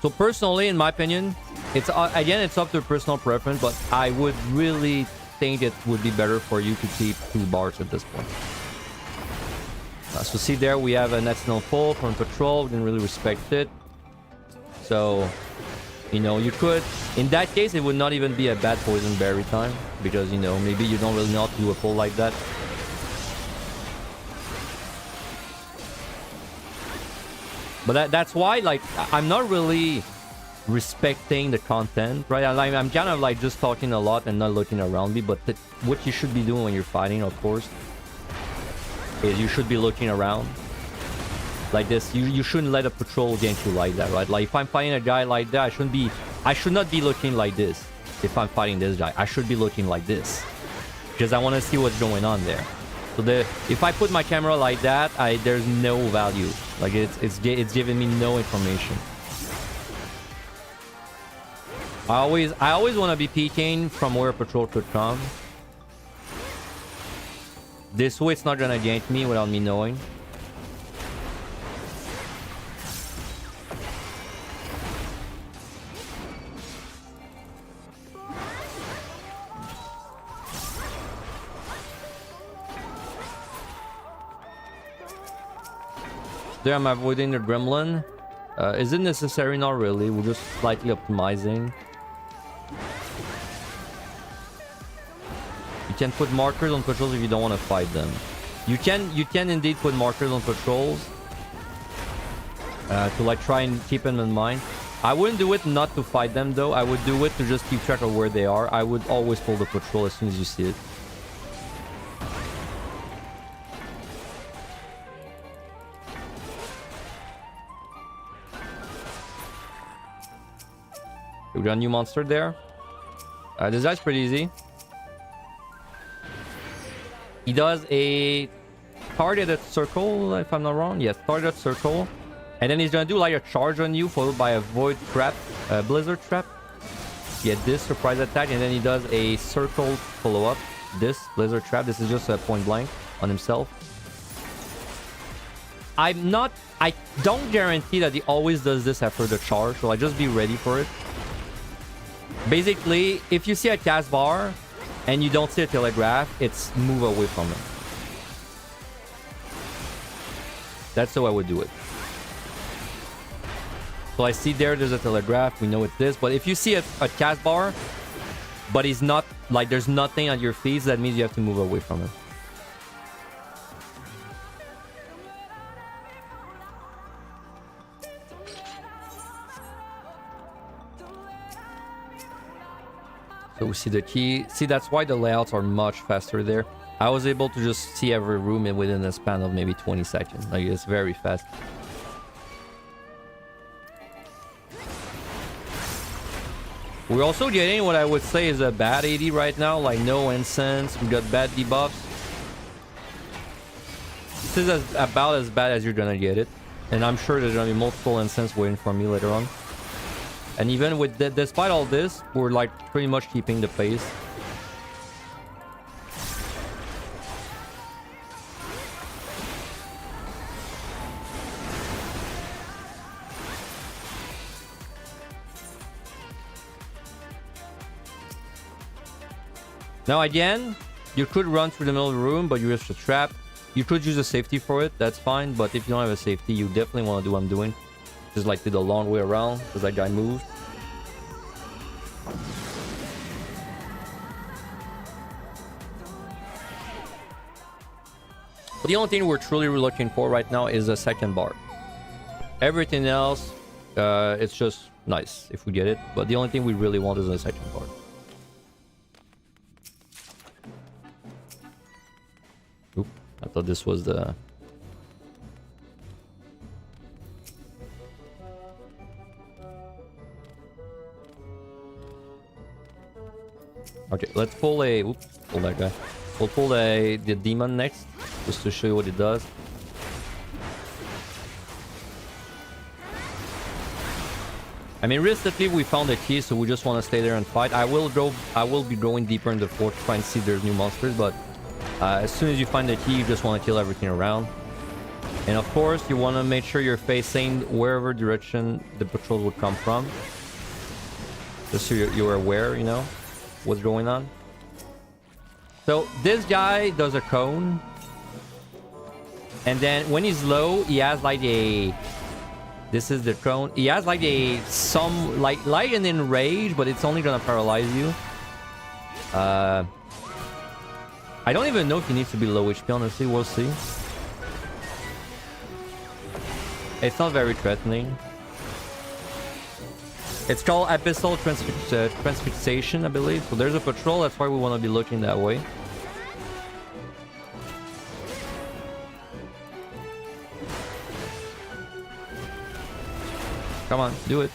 So personally, in my opinion, it's again, it's up to personal preference, but I would really think it would be better for you to keep 2 bars at this point. So see there, we have an external pull from patrol. We didn't really respect it. So, you know, you could... In that case, it would not even be a bad poison berry time, because, you know, maybe you don't really know how to do a pull like that. But that's why, like, I'm not really respecting the content, right? I'm kind of like just talking a lot and not looking around me, but what you should be doing when you're fighting, of course, is you should be looking around like this. You shouldn't let a patrol gank you like that, right? Like if I'm fighting a guy like that, I should not be looking like this. If I'm fighting this guy, I should be looking like this, because I want to see what's going on there. So if I put my camera like that, there's no value. Like it's giving me no information. I always want to be peeking from where a patrol could come. This way it's not gonna gank me without me knowing. There I'm avoiding the gremlin. Is it necessary? Not really. We're just slightly optimizing. You can put markers on patrols if you don't want to fight them. You can indeed put markers on patrols to like try and keep them in mind. I wouldn't do it not to fight them though. I would do it to just keep track of where they are. I would always pull the patrol as soon as you see it. We got a new monster there. This guy's pretty easy. He does a targeted circle, if I'm not wrong. Yes, targeted circle. And then he's gonna do like a charge on you, followed by a void trap, blizzard trap. Get this surprise attack, and then he does a circle follow-up. This blizzard trap. This is just a point blank on himself. I don't guarantee that he always does this after the charge, so just be ready for it. Basically, if you see a cast bar and you don't see a telegraph, it's move away from it. That's how I would do it. So I see there's a telegraph, we know it's this, but if you see a cast bar, but he's not, like there's nothing at your feet, that means you have to move away from it. So we see the key. See, that's why the layouts are much faster there. I was able to just see every room within a span of maybe 20 seconds. Like, it's very fast. We're also getting what I would say is a bad AD right now. Like, no incense. We got bad debuffs. This is about as bad as you're gonna get it. And I'm sure there's gonna be multiple incense waiting for me later on. And even with despite all this, we're like pretty much keeping the pace. Now again, you could run through the middle of the room, but you risk a trap. You could use a safety for it, that's fine. But if you don't have a safety, you definitely want to do what I'm doing. Just like do the long way around, because that guy moved. But the only thing we're truly looking for right now is a second bar. Everything else, it's just nice if we get it. But the only thing we really want is a second bar. Oop, I thought this was the... Okay, let's pull a... Oops, pull that guy. We'll pull the demon next, just to show you what it does. I mean, realistically, we found the key, so we just want to stay there and fight. I will be going deeper in the fort to try and see if there's new monsters, but as soon as you find the key, you just want to kill everything around. And of course, you want to make sure you're facing wherever direction the patrol would come from. Just so you're aware, you know, what's going on. So this guy does a cone. And then when he's low, he has like a... This is the cone. He has like a... like an enrage, but it's only gonna paralyze you. I don't even know if he needs to be low HP, honestly. We'll see. It's not very threatening. It's called Abyssal Transfixation, I believe. So there's a patrol, that's why we want to be looking that way. Come on, do it.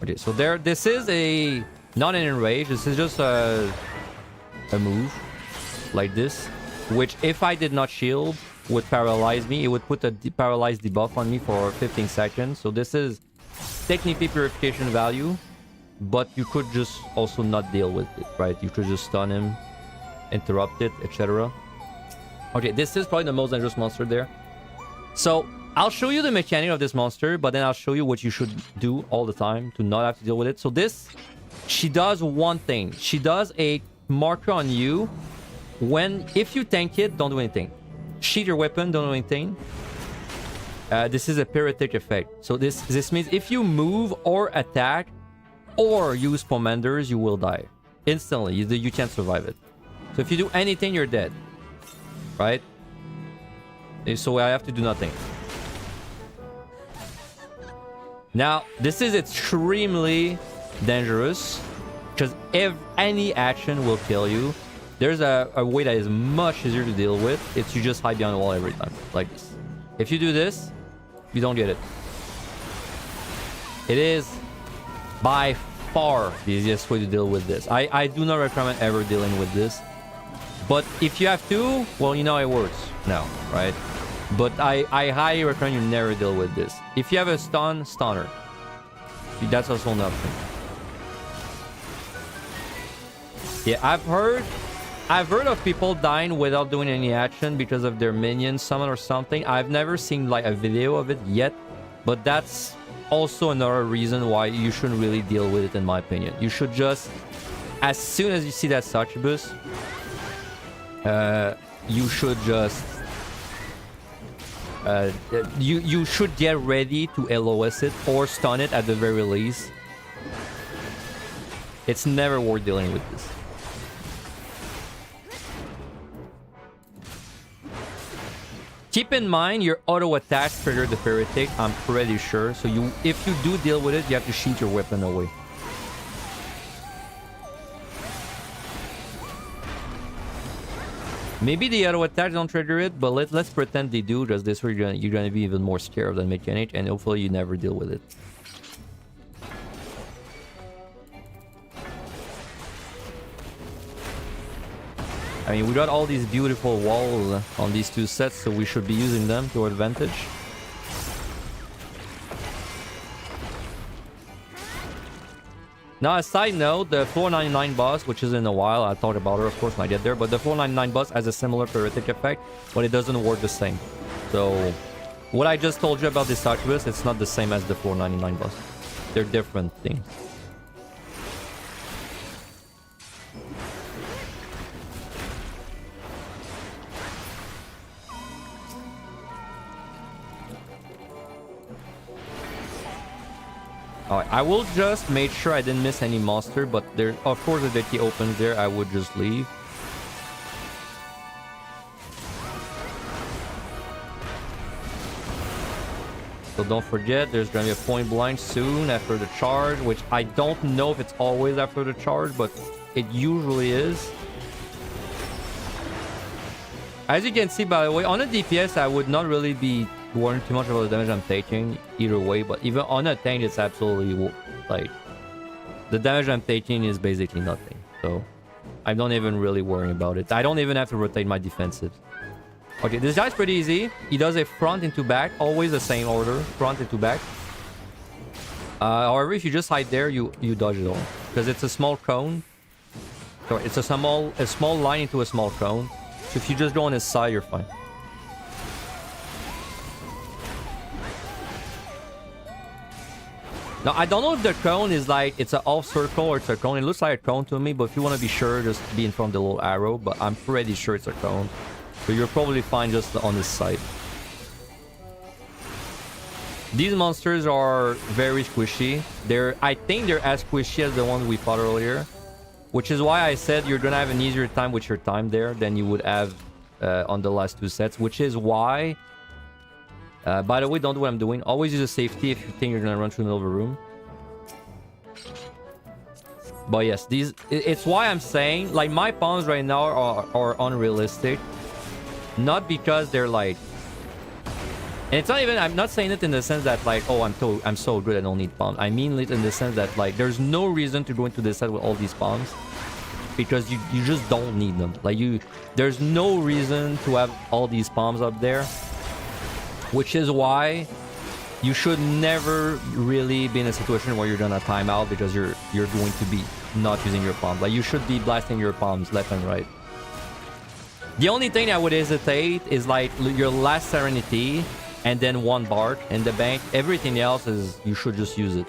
Okay, so there, this is a... Not an enrage, this is just a move. Like this. Which, if I did not shield, would paralyze me. It would put a paralyzed debuff on me for 15 seconds. So this is technically purification value, but you could just also not deal with it, right? You could just stun him, interrupt it, etc. Okay, this is probably the most dangerous monster there. So I'll show you the mechanic of this monster, but then I'll show you what you should do all the time to not have to deal with it. So this, she does one thing. She does a marker on you when, if you tank it, don't do anything. Sheath your weapon, don't do anything. This is a pyretic effect. So this means if you move or attack or use Pomanders, you will die. Instantly. You can't survive it. So if you do anything, you're dead. Right? So I have to do nothing. Now, this is extremely dangerous because if any action will kill you, there's a way that is much easier to deal with. It's you just hide behind the wall every time. Like this. If you do this, you don't get it. It is by far the easiest way to deal with this. I do not recommend ever dealing with this. But if you have to, well, you know it works now, right? But I highly recommend you never deal with this. If you have a stunner. That's also an option. Yeah, I've heard of people dying without doing any action because of their minion summon or something. I've never seen like a video of it yet, but that's also another reason why you shouldn't really deal with it, in my opinion. You should just, as soon as you see that succubus, you should just you should get ready to LOS it or stun it at the very least. It's never worth dealing with this. Keep in mind your auto attacks trigger the pyretic, I'm pretty sure. So if you do deal with it, you have to shoot your weapon away. Maybe the auto attacks don't trigger it, but let's pretend they do, because this way you're gonna be even more scared of that mechanic, and hopefully you never deal with it. I mean, we got all these beautiful walls on these two sets, so we should be using them to our advantage. Now, a side note, the 499 boss, which is in a while, I'll talk about her, of course, when I get there, but the 499 boss has a similar pyretic effect, but it doesn't work the same. So, what I just told you about this succubus, it's not the same as the 499 boss. They're different things. Alright, I will just make sure I didn't miss any monster, but there, of course, if the key opens there, I would just leave. So don't forget, there's gonna be a point blind soon after the charge, which I don't know if it's always after the charge, but it usually is. As you can see, by the way, on a DPS, I would not really be worrying too much about the damage I'm taking either way, but even on a tank, it's absolutely, like, the damage I'm taking is basically nothing. So I don't even really worry about it. I don't even have to rotate my defensives. Okay, this guy's pretty easy. He does a front into back, always the same order, front into back. However, if you just hide there, you dodge it all, because it's a small cone. So it's a small line into a small cone. So if you just go on his side, you're fine. Now, I don't know if the cone is like, it's an off circle or it's a cone. It looks like a cone to me, but if you want to be sure, just be in front of the little arrow. But I'm pretty sure it's a cone. So you're probably fine just on this side. These monsters are very squishy. I think they're as squishy as the ones we fought earlier. Which is why I said you're going to have an easier time with your time there than you would have on the last two sets. Which is why... by the way, don't do what I'm doing. Always use a safety if you think you're going to run through the middle of a room. But yes, it's why I'm saying, like, my pawns right now are unrealistic. Not because they're like... And it's not even... I'm not saying it in the sense that, like, oh, I'm so good I don't need pawns. I mean it in the sense that, like, there's no reason to go into this set with all these pawns. Because you just don't need them. Like, there's no reason to have all these pawns up there. Which is why you should never really be in a situation where you're gonna time out because you're going to be not using your palms. Like, you should be blasting your palms left and right. The only thing I would hesitate is like your last Serenity and then one Bark in the bank. Everything else is you should just use it.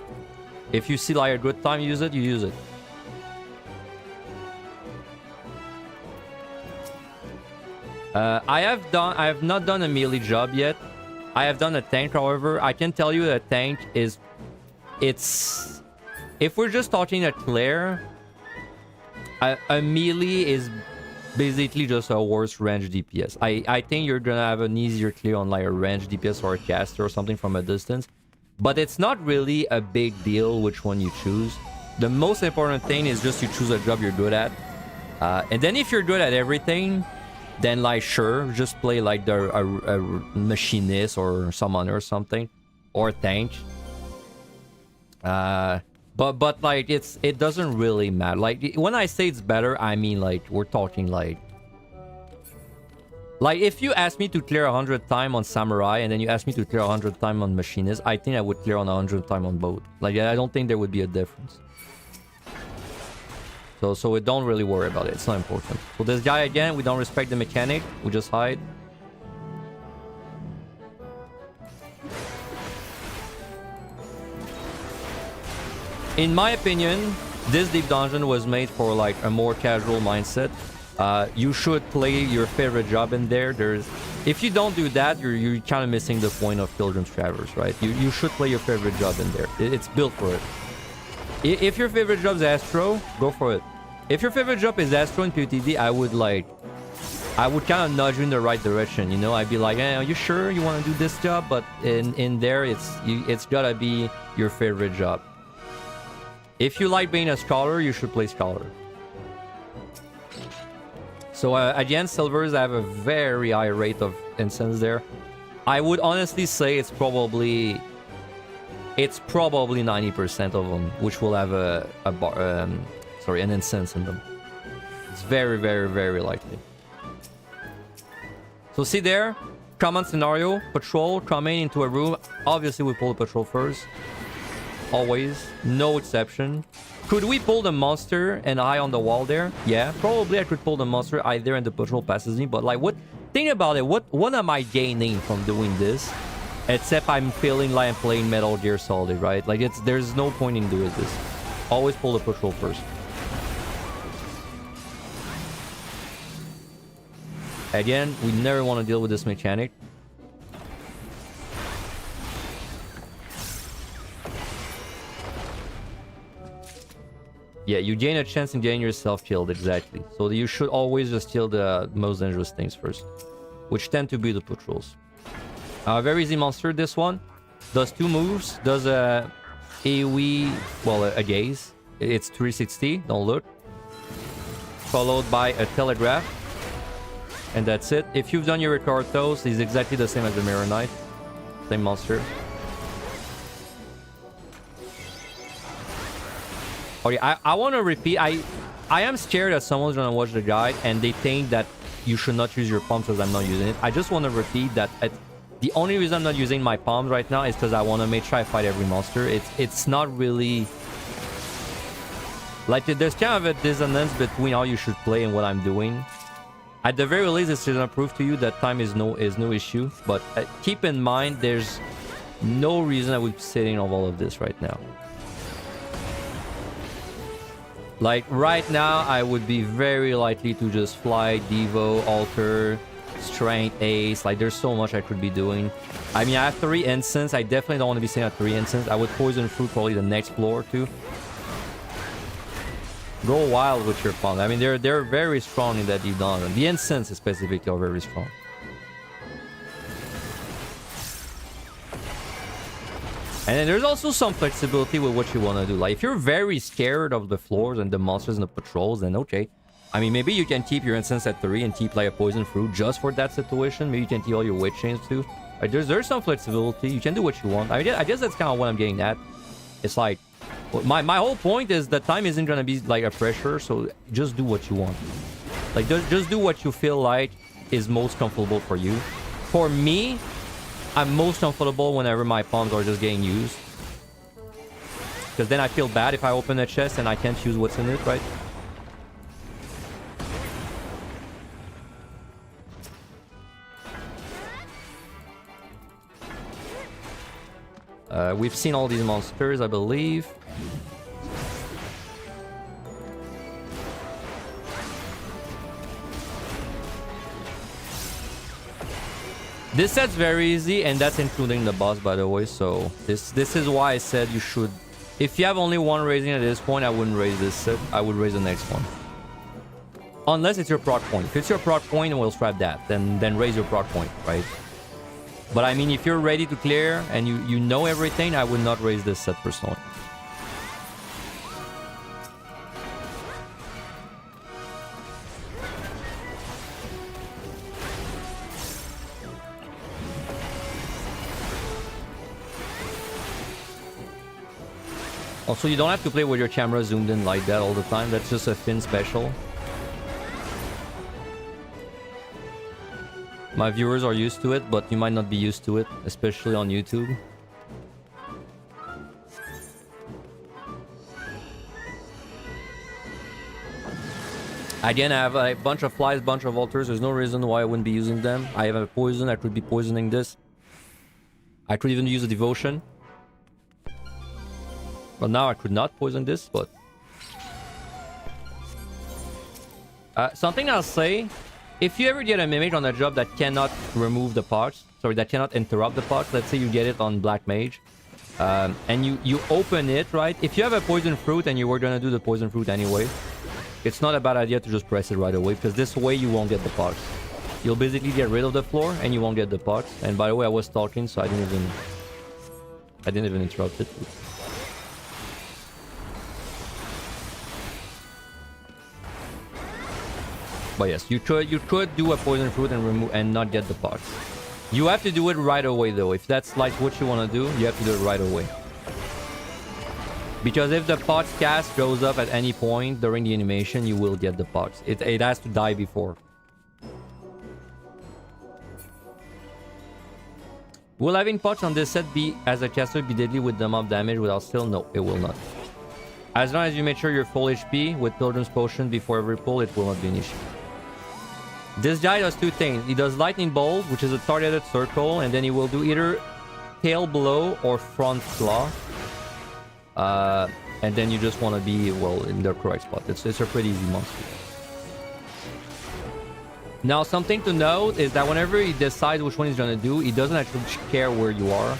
If you see like a good time, use it, you use it. I have not done a melee job yet. I have done a tank, however. I can tell you that tank is... If we're just talking a Claire, a melee is basically just a worse range DPS. I think you're gonna have an easier clear on like a range DPS or a caster or something from a distance. But it's not really a big deal which one you choose. The most important thing is just you choose a job you're good at. And then if you're good at everything... Then, like, sure, just play, like, a machinist or summoner or something. Or tank. But like, it doesn't really matter. Like, when I say it's better, I mean, like, we're talking, like... Like, if you ask me to clear 100 times on Samurai, and then you ask me to clear 100 times on Machinist, I think I would clear on 100 times on both. Like, I don't think there would be a difference. So we don't really worry about it. It's not important. So this guy, again, we don't respect the mechanic. We just hide. In my opinion, this deep dungeon was made for like a more casual mindset. You should play your favorite job in there. If you don't do that, you're kind of missing the point of Pilgrim's Traverse, right? You should play your favorite job in there. It's built for it. If your favorite job is Astro, go for it. If your favorite job is Astro in PTD, I would kind of nudge you in the right direction, you know? I'd be like, hey, are you sure you want to do this job? But in there, it's gotta be your favorite job. If you like being a Scholar, you should play Scholar. So again, Silvers have a very high rate of incense there. I would honestly say it's probably 90% of them which will have an incense in them. It's very, very, very likely. So see there, common scenario, patrol coming into a room. Obviously we pull the patrol first. Always, no exception. Could we pull the monster and eye on the wall there? Yeah, probably I could pull the monster eye there and the patrol passes me. But like, think about it. What am I gaining from doing this? Except I'm feeling like I'm playing Metal Gear Solid, right? Like, there's no point in doing this. Always pull the patrol first. Again, we never want to deal with this mechanic. Yeah, you gain a chance in getting yourself killed, exactly. So you should always just kill the most dangerous things first, which tend to be the patrols. Very easy monster, this one. Does 2 moves. Does a AoE, well, a gaze. It's 360, don't look. Followed by a telegraph. And that's it. If you've done your Ricardos, he's exactly the same as the Mirror Knight. Same monster. Okay, I want to repeat. I am scared that someone's gonna watch the guide and they think that you should not use your palms because I'm not using it. I just want to repeat that the only reason I'm not using my palms right now is because I want to make sure I fight every monster. It's not really like there's kind of a dissonance between how you should play and what I'm doing. At the very least, it's gonna prove to you that time is no issue. But keep in mind, there's no reason I would be sitting on all of this right now. Like, right now, I would be very likely to just fly, Devo, Alter, Strength, Ace. Like, there's so much I could be doing. I mean, I have 3 instants. I definitely don't want to be sitting at 3 instants. I would Poison Fruit probably the next floor, too. Go wild with your palm. I mean, they're very strong in that deep down. The instants, specifically, are very strong. And then there's also some flexibility with what you want to do. Like, if you're very scared of the floors and the monsters and the patrols, then okay. I mean, maybe you can keep your instance at 3 and keep like a Poison Fruit just for that situation. Maybe you can keep all your Witch Chains too. Like, there's some flexibility. You can do what you want. I guess that's kind of what I'm getting at. It's like, my whole point is that time isn't going to be like a pressure, so just do what you want. Like, just do what you feel like is most comfortable for you. For me, I'm most comfortable whenever my palms are just getting used. Because then I feel bad if I open a chest and I can't use what's in it, right? We've seen all these monsters, I believe. This set's very easy, and that's including the boss, by the way. So this is why I said you should. If you have only one raising at this point, I wouldn't raise this set. I would raise the next one. Unless it's your proc point. If it's your proc point, we'll scrap that. Then raise your proc point, right? But I mean, if you're ready to clear and you know everything, I would not raise this set personally. Also, you don't have to play with your camera zoomed in like that all the time. That's just a Finn special. My viewers are used to it, but you might not be used to it, especially on YouTube. Again, I have a bunch of flies, bunch of altars. There's no reason why I wouldn't be using them. I have a poison. I could be poisoning this. I could even use a devotion. Well, now I could not poison this, but... something I'll say, if you ever get a mimic on a job that cannot remove the parts, sorry, that cannot interrupt the parts, let's say you get it on Black Mage, and you open it, right? If you have a Poison Fruit and you were gonna do the Poison Fruit anyway, it's not a bad idea to just press it right away, because this way you won't get the parts. You'll basically get rid of the floor and you won't get the parts. And by the way, I was talking, so I didn't even interrupt it. But yes, you could do a Poison Fruit and remove and not get the parts. You have to do it right away though. If that's like what you want to do, you have to do it right away. Because if the parts cast goes up at any point during the animation, you will get the parts. It has to die before. Will having parts on this set be as a caster be deadly with the mob damage without still? No, it will not. As long as you make sure you're full HP with Pilgrim's Potion before every pull, it will not be an issue. This guy does two things. He does Lightning Bolt, which is a targeted circle, and then he will do either tail blow or front claw. And then you just want to be, well, in the correct spot. It's a pretty easy monster. Now, something to note is that whenever he decides which one he's going to do, he doesn't actually care where you are.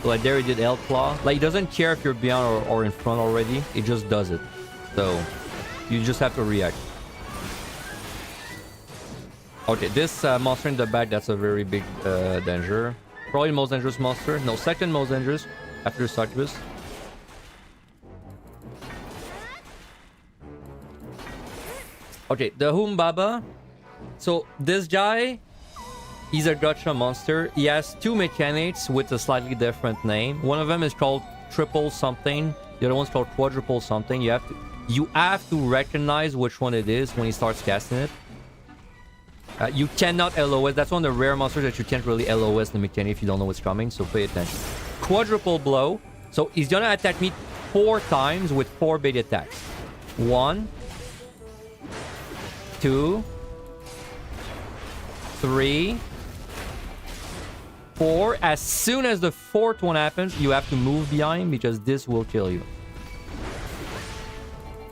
So like there he did L claw. Like he doesn't care if you're behind or in front already. It just does it. So you just have to react. Okay, this monster in the back, that's a very big danger. Probably the most dangerous monster. No, second most dangerous after Succubus. Okay, the Humbaba. So this guy, he's a gotcha monster. He has two mechanics with a slightly different name. One of them is called triple something. The other one's called quadruple something. You have to recognize which one it is when he starts casting it. You cannot LOS. That's one of the rare monsters that you can't really LOS the mechanic if you don't know what's coming, so pay attention. Quadruple blow. So he's gonna attack me 4 times with 4 big attacks. 1, 2, 3, 4. As soon as the 4th one happens, you have to move behind because this will kill you.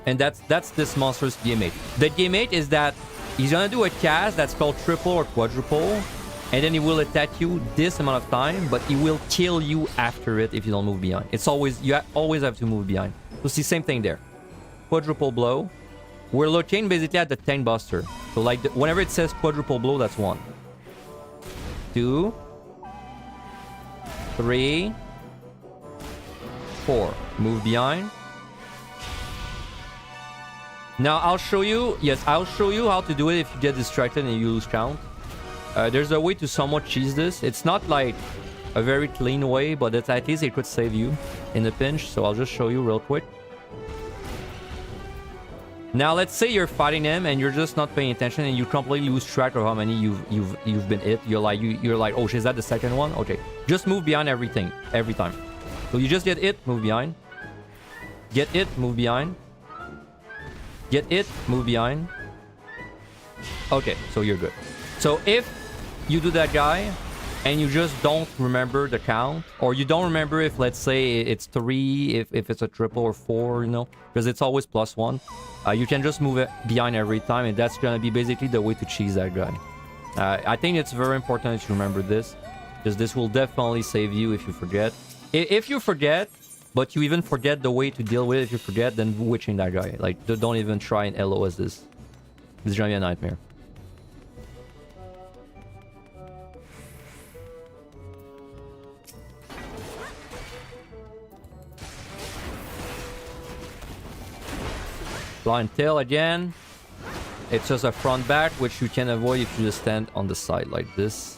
And that's this monster's gimmick. The gimmick is that he's gonna do a cast that's called triple or quadruple, and then he will attack you this amount of time, but he will kill you after it if you don't move behind. It's always, you always have to move behind. So see, same thing there. Quadruple blow. We're looking basically at the tank buster. So like whenever it says quadruple blow, that's 1, 2, 3, 4. Move behind. Now I'll show you, yes, I'll show you how to do it if you get distracted and you lose count. There's a way to somewhat cheese this. It's not like a very clean way, but at least it could save you in a pinch. So I'll just show you real quick. Now let's say you're fighting him and you're just not paying attention and you completely lose track of how many you've been hit. You're like, oh, is that the second one? Okay, just move behind everything every time. So you just get it, move behind. Get it, move behind. Get it, move behind. Okay, so you're good. So if you do that guy and you just don't remember the count, or you don't remember if, let's say, it's 3, if it's a triple, or 4, you know, because it's always +1, you can just move it behind every time, and that's gonna be basically the way to cheese that guy. I think it's very important that you remember this, because this will definitely save you if you forget. If you forget, but you even forget the way to deal with it, if you forget, then witching that guy. Like, don't even try and LOS this. This is gonna be a nightmare. Blind tail again. It's just a front back, which you can avoid if you just stand on the side like this.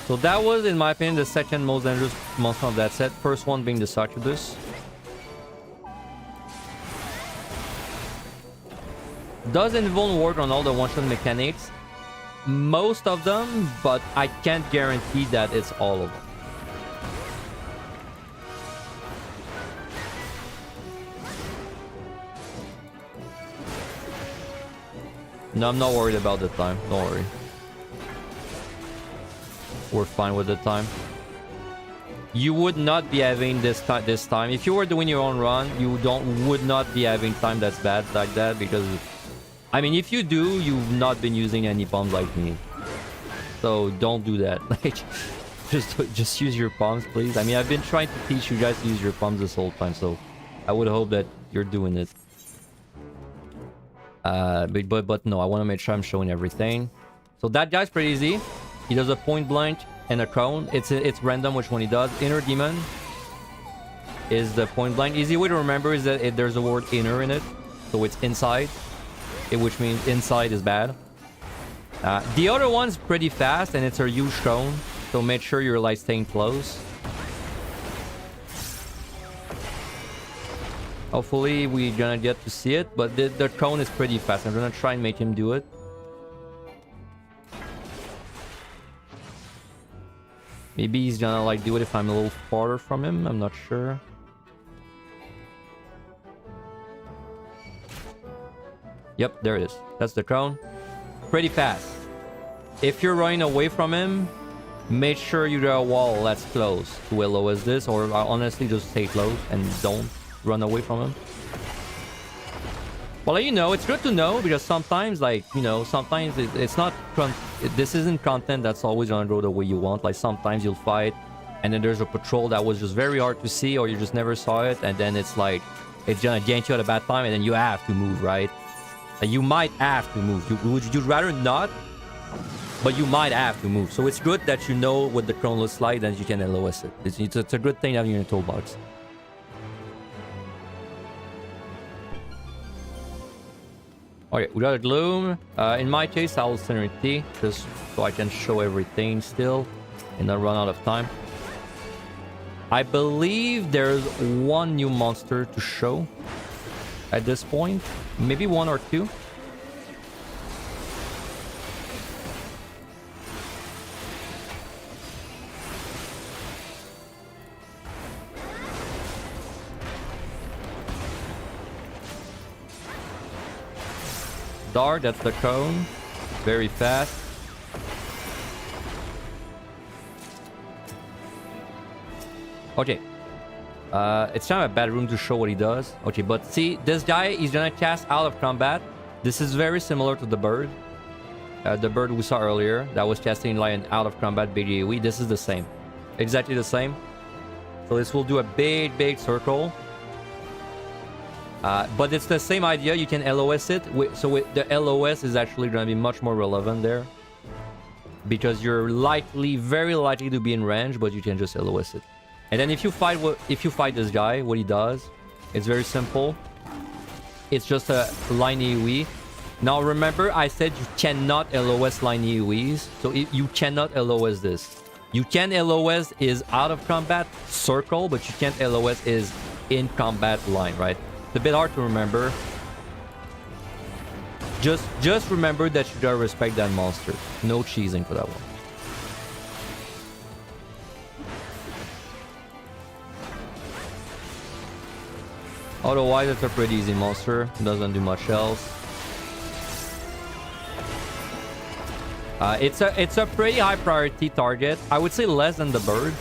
So that was, in my opinion, the second most dangerous monster of that set. First one being the Succubus. Does invuln work on all the one-shot mechanics? Most of them, but I can't guarantee that it's all of them. No, I'm not worried about the time. Don't worry. We're fine with the time. You would not be having this time. If you were doing your own run, you would not be having time that's bad like that, because I mean, if you do, you've not been using any palms like me. So don't do that. Like, just use your palms, please. I mean, I've been trying to teach you guys to use your palms this whole time, so I would hope that you're doing it. But no, I want to make sure I'm showing everything. So that guy's pretty easy. He does a point blank and a cone. It's random which one he does. Inner demon is the point blank. Easy way to remember is that there's a word inner in it, so it's inside, which means inside is bad. The other one's pretty fast and it's a huge cone, so make sure you're like staying close. Hopefully we're gonna get to see it, but the cone is pretty fast. I'm gonna try and make him do it. Maybe he's gonna like do it if I'm a little farther from him. I'm not sure. Yep, there it is. That's the cone. Pretty fast. if you're running away from him, make sure you got a wall that's close to LOS this, or honestly just stay close and don't run away from him. Well, you know, it's good to know because sometimes, like, you know, sometimes it's not... this isn't content that's always gonna go the way you want. Like, sometimes you'll fight and then there's a patrol that was just very hard to see, or you just never saw it, and then it's like, it's gonna gank you at a bad time, and then you have to move, right? And you might have to move. You'd rather not, but you might have to move. So it's good that you know what the clone looks like, and you can LOS it. It's a good thing having in your toolbox. Okay, we got a Gloom. In my case, I'll center T, just so I can show everything still and not run out of time. I believe there's one new monster to show at this point. Maybe one or two. Dark, that's the cone. Very fast. Okay. It's kind of a bad room to show what he does. Okay, but see, this guy, he's gonna cast out of combat. This is very similar to the bird. The bird we saw earlier that was casting like an out of combat big AoE. This is the same. Exactly the same. So this will do a big circle. But it's the same idea. You can LOS it. So the LOS is actually going to be much more relevant there. Because you're very likely to be in range, but you can just LOS it. And then if you fight this guy, what he does, it's very simple. It's just a line AoE. Now remember, I said you cannot LOS line AoEs. So you cannot LOS this. You can LOS is out of combat circle, but you can't LOS is in combat line, right? It's a bit hard to remember. Just remember that you gotta respect that monster. No cheesing for that one. Otherwise, it's a pretty easy monster. Doesn't do much else. It's a pretty high priority target. I would say less than the bird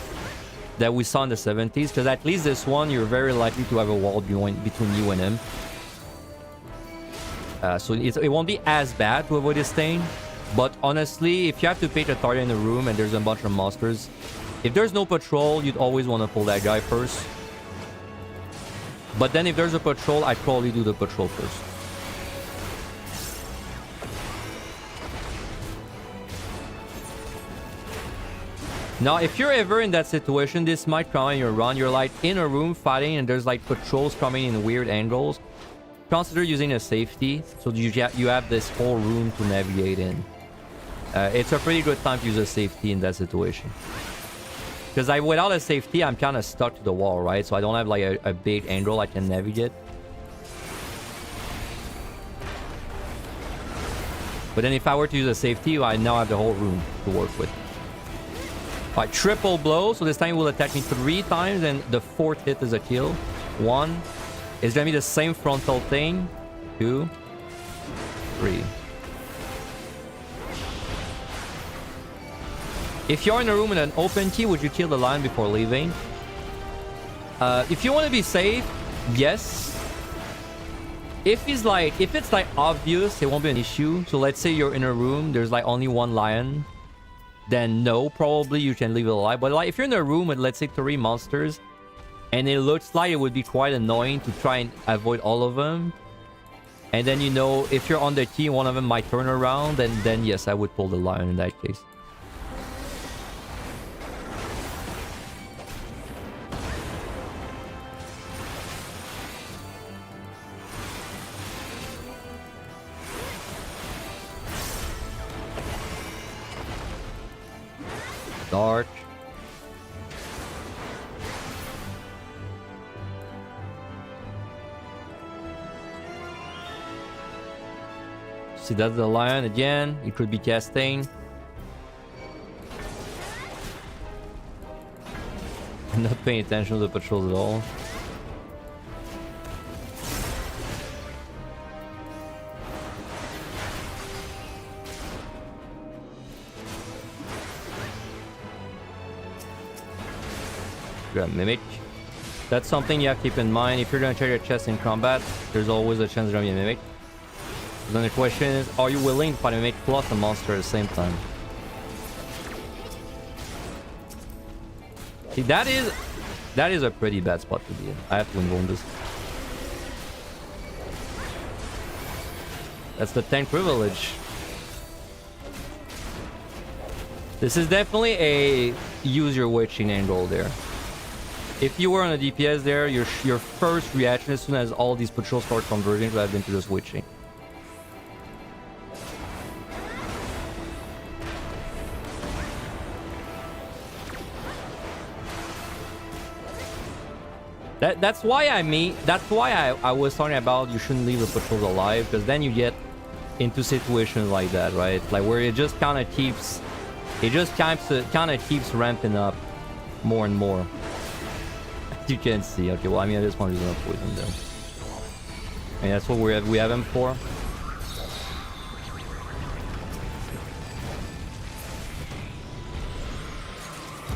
that we saw in the 70s, because at least this one, you're very likely to have a wall between you and him. So it won't be as bad to avoid this thing. But honestly, if you have to pick a target in the room and there's a bunch of monsters, if there's no patrol, you'd always want to pull that guy first. But then if there's a patrol, I'd probably do the patrol first. Now, if you're ever in that situation, this might come in your run. You're like in a room fighting and there's like patrols coming in weird angles. Consider using a safety so you have this whole room to navigate in. It's a pretty good time to use a safety in that situation. Because without a safety, I'm kind of stuck to the wall, right? So I don't have like a big angle I can navigate. But then if I were to use a safety, I now have the whole room to work with. Alright, triple blow. So this time it will attack me 3 times and the 4th hit is a kill. 1. It's gonna be the same frontal thing. 2. 3. If you're in a room with an open key, would you kill the lion before leaving? If you want to be safe, yes. If it's like obvious, it won't be an issue. So let's say you're in a room, there's like only 1 lion. Then no, probably you can leave it alive. But like if you're in a room with, let's say, 3 monsters, and it looks like it would be quite annoying to try and avoid all of them. And then, you know, if you're on the key, one of them might turn around, and then yes, I would pull the lion in that case. Dark. See, that's the lion again. It could be casting. I'm not paying attention to the patrols at all. grab Mimic. That's something you have to keep in mind. If you're gonna check your chest in combat, there's always a chance there's gonna be a Mimic. Then the question is, are you willing to fight a Mimic plus a monster at the same time? See, that is a pretty bad spot to be in. I have to involve this. That's the tank privilege. This is definitely a use your witching angle there. If you were on a DPS there, your first reaction as soon as all these patrols start converging would have been to just witching. That's why I was talking about you shouldn't leave the patrols alive, because then you get into situations like that, right? Like where it just kind of keeps ramping up more and more. You can see. Okay, well, I mean, I just want to use enough poison there. And that's what we have him for.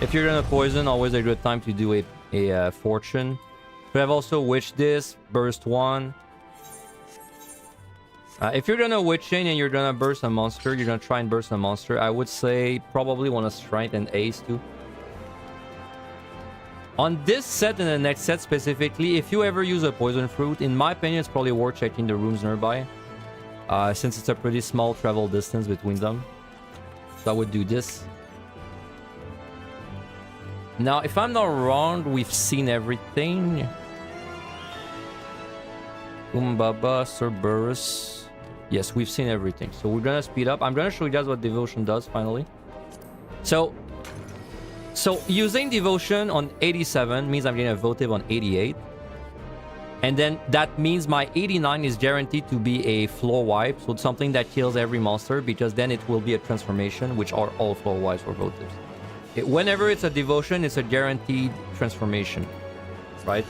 If you're gonna poison, always a good time to do a fortune. We have also witch this, burst 1. If you're gonna witch chain and you're gonna burst a monster, you're gonna try and burst a monster, I would say probably want to strength and ace too. On this set and the next set specifically, if you ever use a poison fruit, in my opinion, it's probably worth checking the rooms nearby. Since it's a pretty small travel distance between them. So I would do this. Now, if I'm not wrong, we've seen everything. Umbaba, Cerberus. Yes, we've seen everything. So we're gonna speed up. I'm gonna show you guys what devotion does finally. So using devotion on 87 means I'm getting a votive on 88. And then that means my 89 is guaranteed to be a floor wipe. So it's something that kills every monster, because then it will be a transformation, which are all floor wipes or votives. Whenever it's a devotion, it's a guaranteed transformation, right?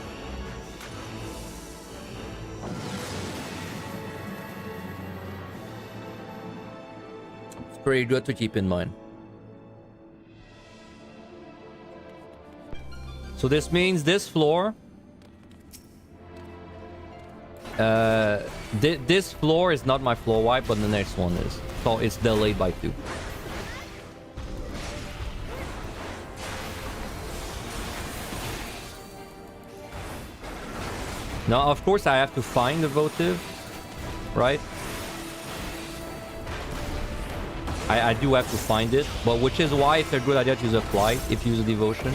It's pretty good to keep in mind. So this means this floor, this floor is not my floor wipe, but the next one is. So it's delayed by 2. Now, of course, I have to find the votive, right? I do have to find it, but which is why it's a good idea to use a flight if you use a devotion.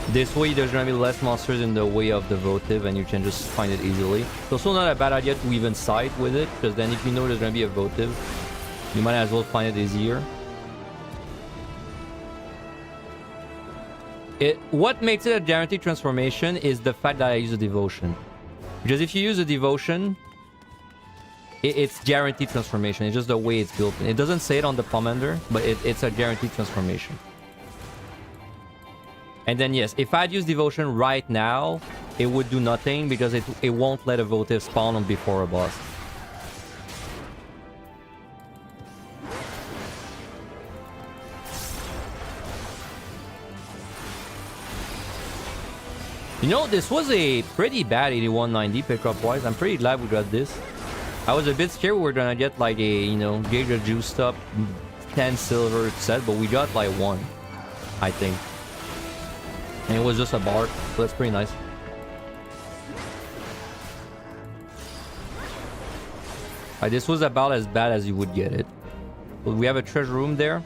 This way, there's gonna be less monsters in the way of the votive, and you can just find it easily. It's also not a bad idea to even side with it, because then if you know there's gonna be a votive, you might as well find it easier. What makes it a guaranteed transformation is the fact that I use a devotion. Because if you use a devotion, it's guaranteed transformation. It's just the way it's built. It doesn't say it on the commander, but it's a guaranteed transformation. And then yes, if I'd use devotion right now, it would do nothing because it won't let a votive spawn on before a boss. You know, this was a pretty bad 8190 pickup wise. I'm pretty glad we got this. I was a bit scared we were gonna get like a, you know, Giga juiced up 10 silver set, but we got like 1, I think. And it was just a bar, so that's pretty nice. This was about as bad as you would get it. But we have a treasure room there.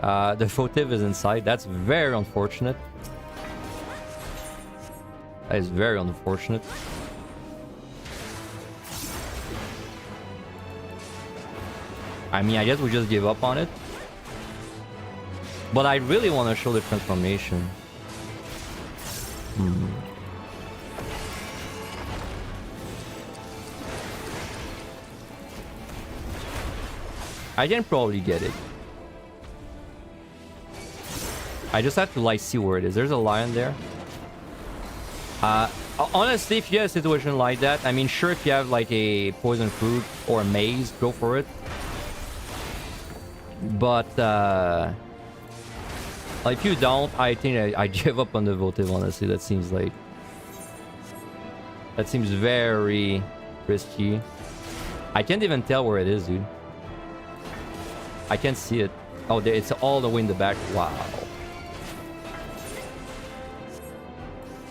The votive is inside. That's very unfortunate. That is very unfortunate. I mean, I guess we just give up on it. But I really want to show the transformation. I can probably get it. I just have to like see where it is. There's a lion there. Honestly, if you have a situation like that, I mean, sure, if you have like a poison fruit or a maze, go for it. But Like, if you don't, I think I give up on the votive, honestly. That seems like... That seems very risky. I can't even tell where it is, dude. I can't see it. Oh, there, it's all the way in the back. Wow.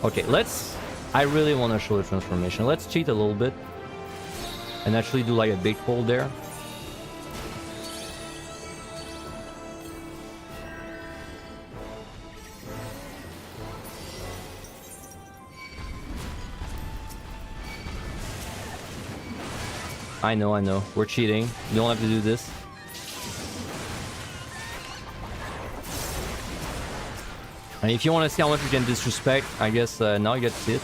Okay, let's... I really want to show the transformation. Let's cheat a little bit. And actually do like a big pull there. I know. We're cheating. You don't have to do this. And if you want to see how much you can disrespect, I guess now you get to see it.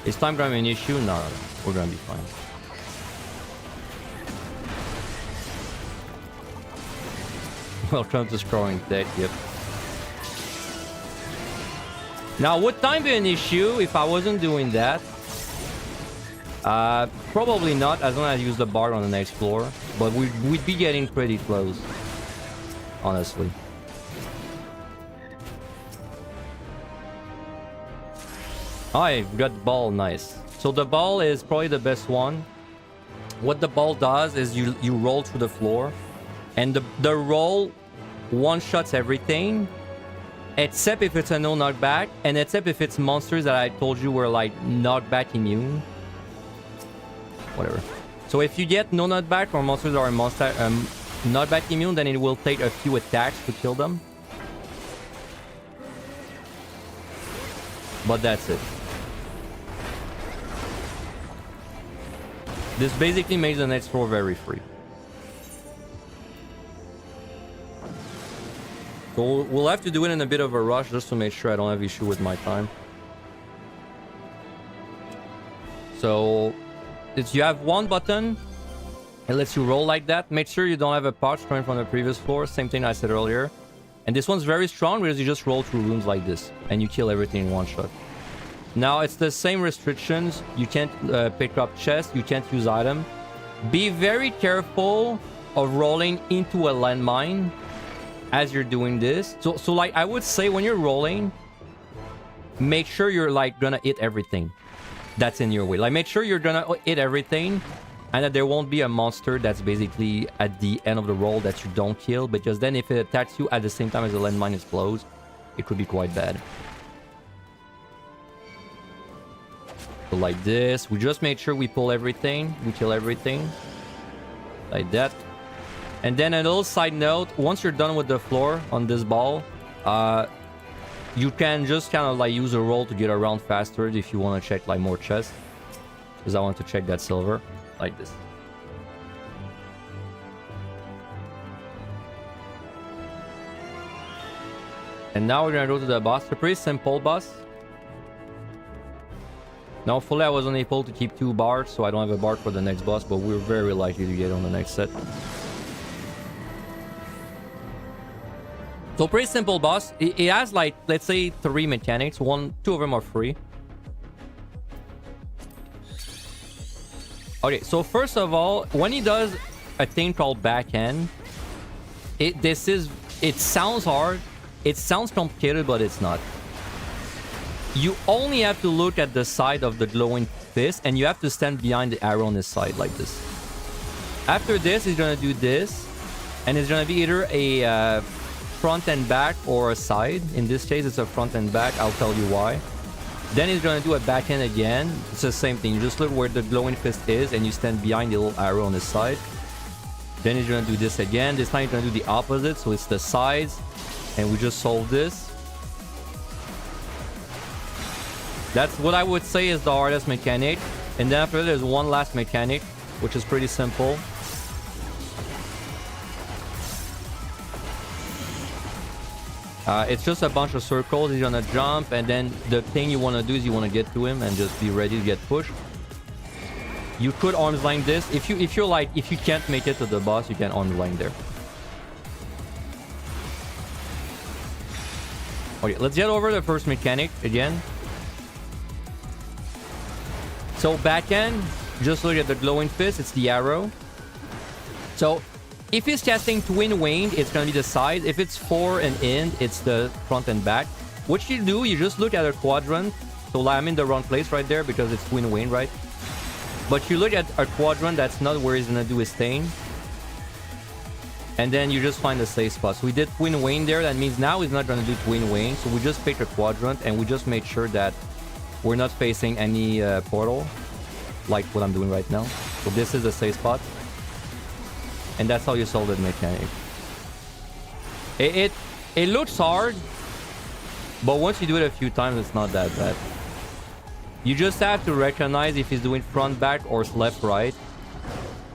Is time gonna be an issue? No. We're gonna be fine. Welcome to scrolling deck, yep. Now, would time be an issue if I wasn't doing that? Probably not, as long as I use the bar on the next floor. But we'd be getting pretty close, honestly. I got ball, nice. So the ball is probably the best one. What the ball does is you roll through the floor, and the roll one-shots everything, except if it's a no knockback, and except if it's monsters that I told you were like knockback immune. Whatever. So if you get no knockback or monsters that are knockback immune, then it will take a few attacks to kill them. But that's it. This basically makes the next floor very free. So we'll have to do it in a bit of a rush just to make sure I don't have issue with my time. So you have one button. It lets you roll like that. Make sure you don't have a pouch coming from the previous floor. Same thing I said earlier. And this one's very strong because you just roll through rooms like this and you kill everything in one shot. Now it's the same restrictions. You can't pick up chests. You can't use item. Be very careful of rolling into a landmine as you're doing this. So like I would say when you're rolling, make sure you're like gonna hit everything that's in your way. Like make sure you're gonna hit everything and that there won't be a monster that's basically at the end of the roll that you don't kill, because then if it attacks you at the same time as the landmine is closed, it could be quite bad. So like this, we just make sure we pull everything, we kill everything like that. And then a little side note, once you're done with the floor on this ball, you can just kind of like use a roll to get around faster if you want to check like more chests. Because I want to check that silver like this. And now we're gonna go to the boss. It's a pretty simple boss. Now, hopefully I wasn't able to keep 2 bars, so I don't have a bar for the next boss, but we're very likely to get on the next set. So pretty simple boss. It has like, let's say 3 mechanics. 2 of them are free. Okay, so first of all, when he does a thing called backhand, it sounds hard, it sounds complicated, but it's not. You only have to look at the side of the glowing fist, and you have to stand behind the arrow on his side like this. After this, he's gonna do this, and it's gonna be either a front and back or a side. In this case, it's a front and back. I'll tell you why. Then he's gonna do a backhand again. It's the same thing. You just look where the glowing fist is, and you stand behind the little arrow on his side. Then he's gonna do this again. This time he's gonna do the opposite, so it's the sides, and we just solve this. That's what I would say is the hardest mechanic. And then after that, there's one last mechanic, which is pretty simple. It's just a bunch of circles. He's gonna jump, and then the thing you want to do is you want to get to him and just be ready to get pushed. You could arms length this. If you can't make it to the boss, you can arms length there. Okay, let's get over the first mechanic again. So back end, just look at the glowing fist. It's the arrow. So if he's casting twin winged, it's gonna be the side. If it's fore and in, it's the front and back. What you do, you just look at a quadrant. So I'm in the wrong place right there because it's twin winged, right? But you look at a quadrant that's not where he's gonna do his thing. And then you just find a safe spot. So we did twin wing there. That means now he's not gonna do twin wing. So we just picked a quadrant and we just made sure that we're not facing any portal, like what I'm doing right now. So this is a safe spot. And that's how you solve that mechanic. It looks hard, but once you do it a few times, it's not that bad. You just have to recognize if he's doing front, back, or left, right.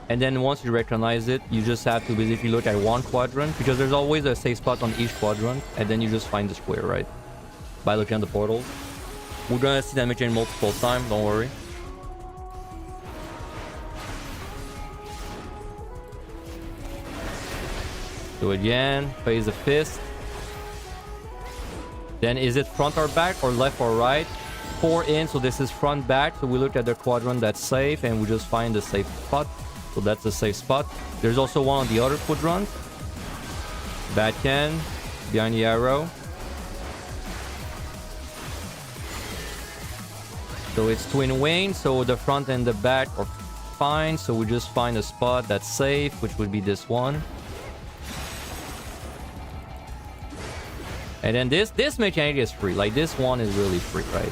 And then once you recognize it, you just have to basically look at one quadrant, because there's always a safe spot on each quadrant, and then you just find the square, right? By looking at the portals. We're gonna see that mechanic multiple times, don't worry. Do it again, phase the fist. Then is it front or back or left or right? 4 in, so this is front back. So we look at the quadrant that's safe and we just find the safe spot. So that's the safe spot. There's also one on the other quadrant. Back end, behind the arrow. So it's twin wing, so the front and the back are fine. So we just find a spot that's safe, which would be this one. And then this mechanic is free. Like this one is really free, right?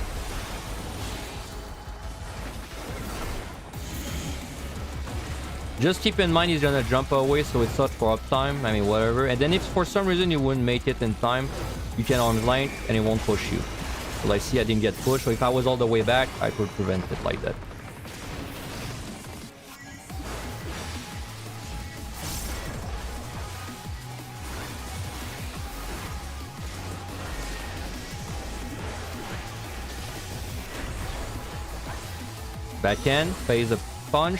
Just keep in mind he's gonna jump away, so it's not for uptime. I mean, whatever. And then if for some reason you wouldn't make it in time, you can arm's length and it won't push you. So like, see, I didn't get pushed. So if I was all the way back, I could prevent it like that. Back end, phase a punch.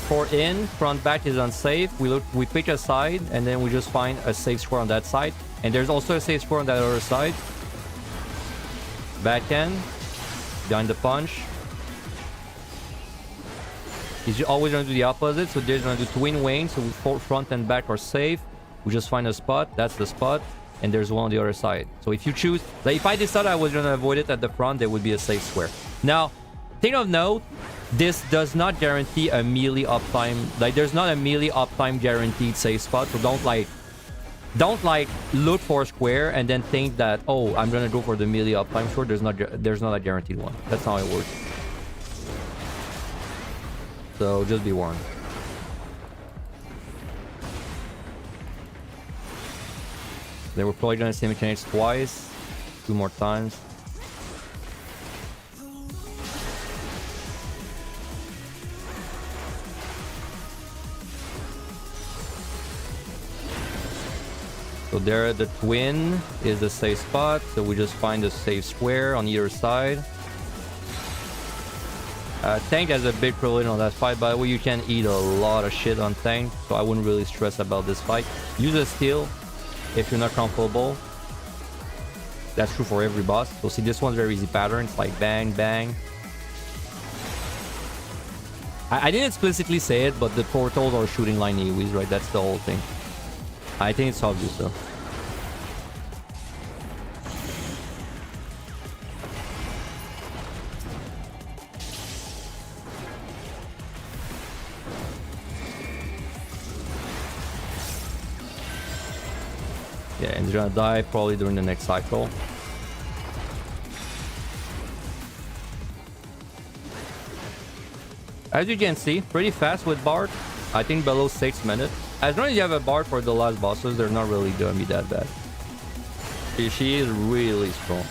4 in, front back is unsafe. We pick a side and then we just find a safe square on that side. And there's also a safe square on that other side. Back end, behind the punch. He's always going to do the opposite. So there's going to do twin wing. So front and back are safe. We just find a spot. That's the spot. And there's one on the other side. So if you choose, like if I decided I was going to avoid it at the front, there would be a safe square. Now, thing of note, this does not guarantee a melee uptime. Like there's not a melee uptime guaranteed safe spot. So don't like look for a square and then think that, oh, I'm gonna go for the melee uptime. Sure, there's not a guaranteed one. That's not how it works. So just be warned. Then we're probably gonna see mechanics twice, 2 more times. So there, the twin is the safe spot. So we just find a safe square on either side. Tank has a big privilege on that fight. By the way, you can eat a lot of shit on tank. So I wouldn't really stress about this fight. Use a steal if you're not comfortable. That's true for every boss. So see, this one's very easy pattern. It's like bang, bang. I didn't explicitly say it, but the portals are shooting line AoEs, right? That's the whole thing. I think it's obvious though. Yeah, and he's gonna die probably during the next cycle. As you can see, pretty fast with Bard. I think below 6 minutes. As long as you have a Bard for the last bosses, they're not really gonna be that bad. She is really strong.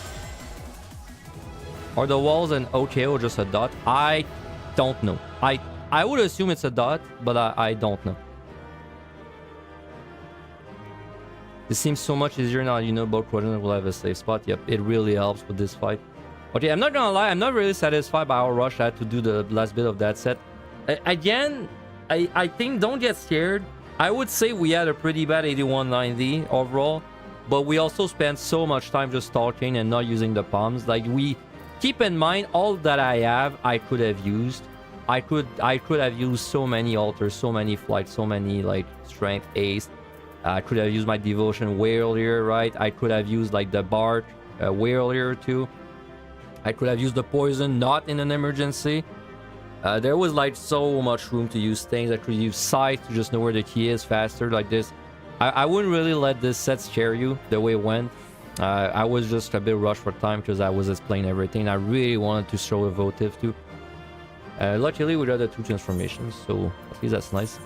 Are the walls and OKO just a dot? I don't know. I would assume it's a dot, but I don't know. This seems so much easier now. You know, both quadrants will have a safe spot. Yep, it really helps with this fight. Okay, I'm not gonna lie. I'm not really satisfied by how rushed I had to do the last bit of that set. Again, I think don't get scared. I would say we had a pretty bad 8190 overall, but we also spent so much time just talking and not using the palms. Like we keep in mind, all that I have, I could have used. I could have used so many altars, so many flights, so many like strength ace. I could have used my devotion way earlier, right? I could have used like the Bard way earlier too. I could have used the poison not in an emergency. There was like so much room to use things. I could use sight to just know where the key is faster like this. I wouldn't really let this set scare you the way it went. I was just a bit rushed for time because I was explaining everything. I really wanted to show a votive too. Luckily we got the 2 transformations, so at least that's nice.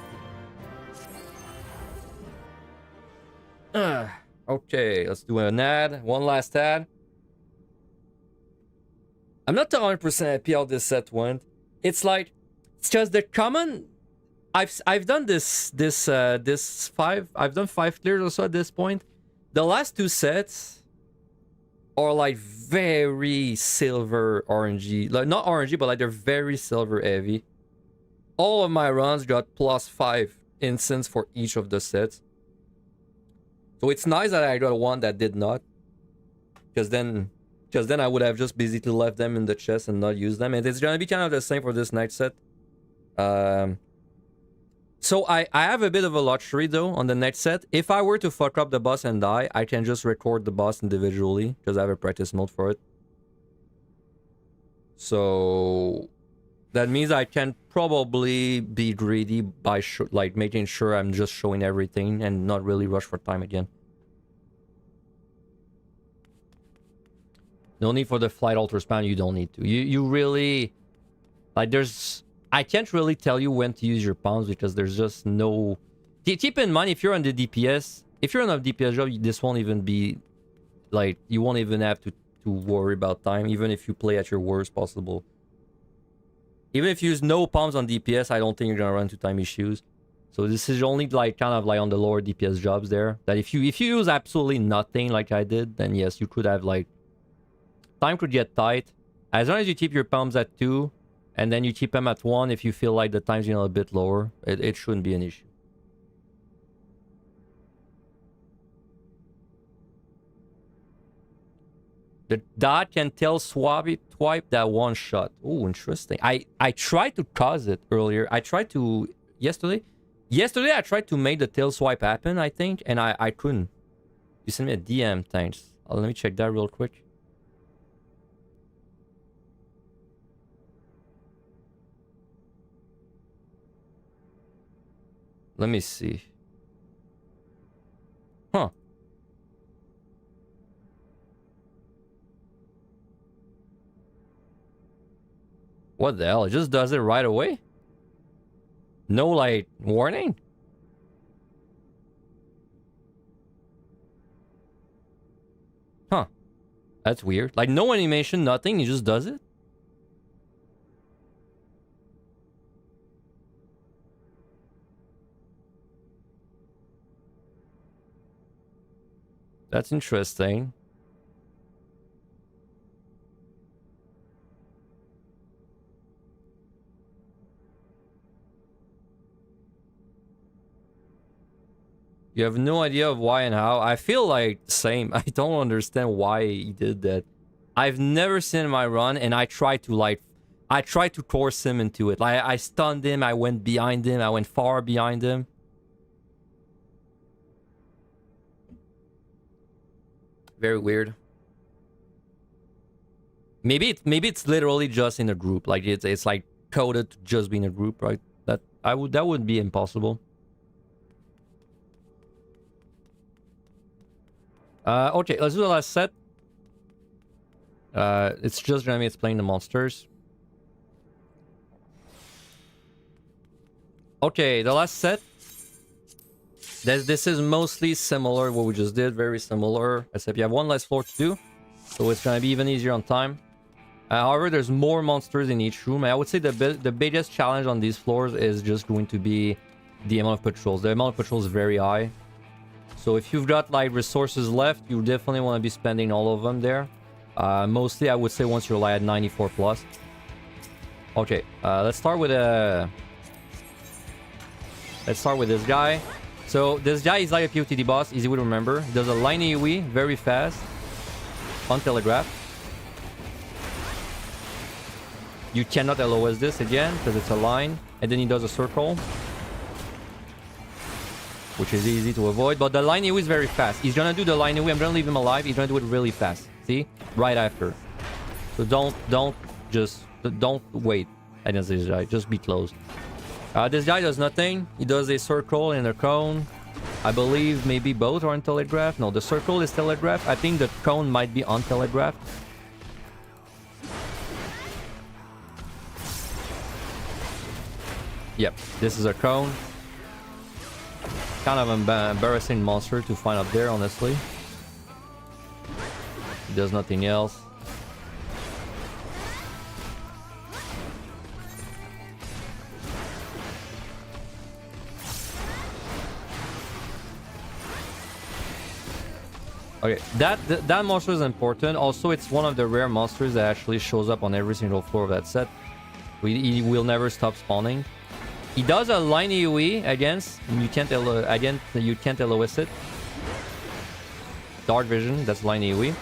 Okay, let's do an ad. One last ad. I'm not 100% happy how this set went. It's like, it's just the common. I've done this 5. I've done 5 clears or so at this point. The last 2 sets are like very silver orangey, like not orangey, but like they're very silver heavy. All of my runs got +5 incense for each of the sets. So it's nice that I got one that did not, because then I would have just basically left them in the chest and not used them. And it's gonna be kind of the same for this night set. So I have a bit of a luxury though on the next set. If I were to fuck up the boss and die, I can just record the boss individually because I have a practice mode for it. So that means I can probably be greedy by like making sure I'm just showing everything and not really rush for time again. No need for the flight altar spam. You don't need to. You really like there's. I can't really tell you when to use your palms because there's just no... Keep in mind, if you're on the DPS, if you're on a DPS job, this won't even be... Like, you won't even have to worry about time, even if you play at your worst possible. Even if you use no palms on DPS, I don't think you're gonna run into time issues. So this is only like kind of like on the lower DPS jobs there. That if you use absolutely nothing like I did, then yes, you could have like... Time could get tight. As long as you keep your palms at 2... And then you keep them at 1 if you feel like the time's a bit lower. It shouldn't be an issue. The dot can tell swipe that one shot. Oh, interesting. I tried to cause it earlier. I tried to... Yesterday I tried to make the tail swipe happen, I think. And I couldn't. You sent me a DM, thanks. Let me check that real quick. Let me see. Huh. What the hell? It just does it right away? No, like, warning? Huh. That's weird. Like, no animation, nothing. He just does it? That's interesting. You have no idea of why and how. I feel like same. I don't understand why he did that. I've never seen my run, and I tried to coerce him into it. Like I stunned him. I went behind him. I went far behind him. Very weird. Maybe it's literally just in a group. Like it's like coded to just be in a group, right? That would be impossible. Okay, let's do the last set. It's just gonna be explaining the monsters. Okay, the last set. This is mostly similar to what we just did, very similar, except you have one less floor to do, so it's gonna be even easier on time. However, there's more monsters in each room, and I would say the biggest challenge on these floors is just going to be the amount of patrols. The amount of patrols is very high, so if you've got like resources left, you definitely want to be spending all of them there. Mostly, I would say once you're like at 94 plus. Okay, let's start with this guy. So this guy is like a POTD boss, easy to remember. He does a line AoE, very fast, untelegraphed. You cannot LOS this again because it's a line. And then he does a circle, which is easy to avoid. But the line AoE is very fast. He's gonna do the line AoE. I'm gonna leave him alive. He's gonna do it really fast. See? Right after. So don't wait against this guy. Just be close. This guy does nothing. He does a circle and a cone. I believe maybe both are on telegraph. No, the circle is telegraph. I think the cone might be on telegraph. Yep, this is a cone. Kind of an embarrassing monster to find up there, honestly. He does nothing else. Okay, that monster is important. Also, it's one of the rare monsters that actually shows up on every single floor of that set. He will never stop spawning. He does a line AoE against you can't LOS it. Dark vision, that's line AoE.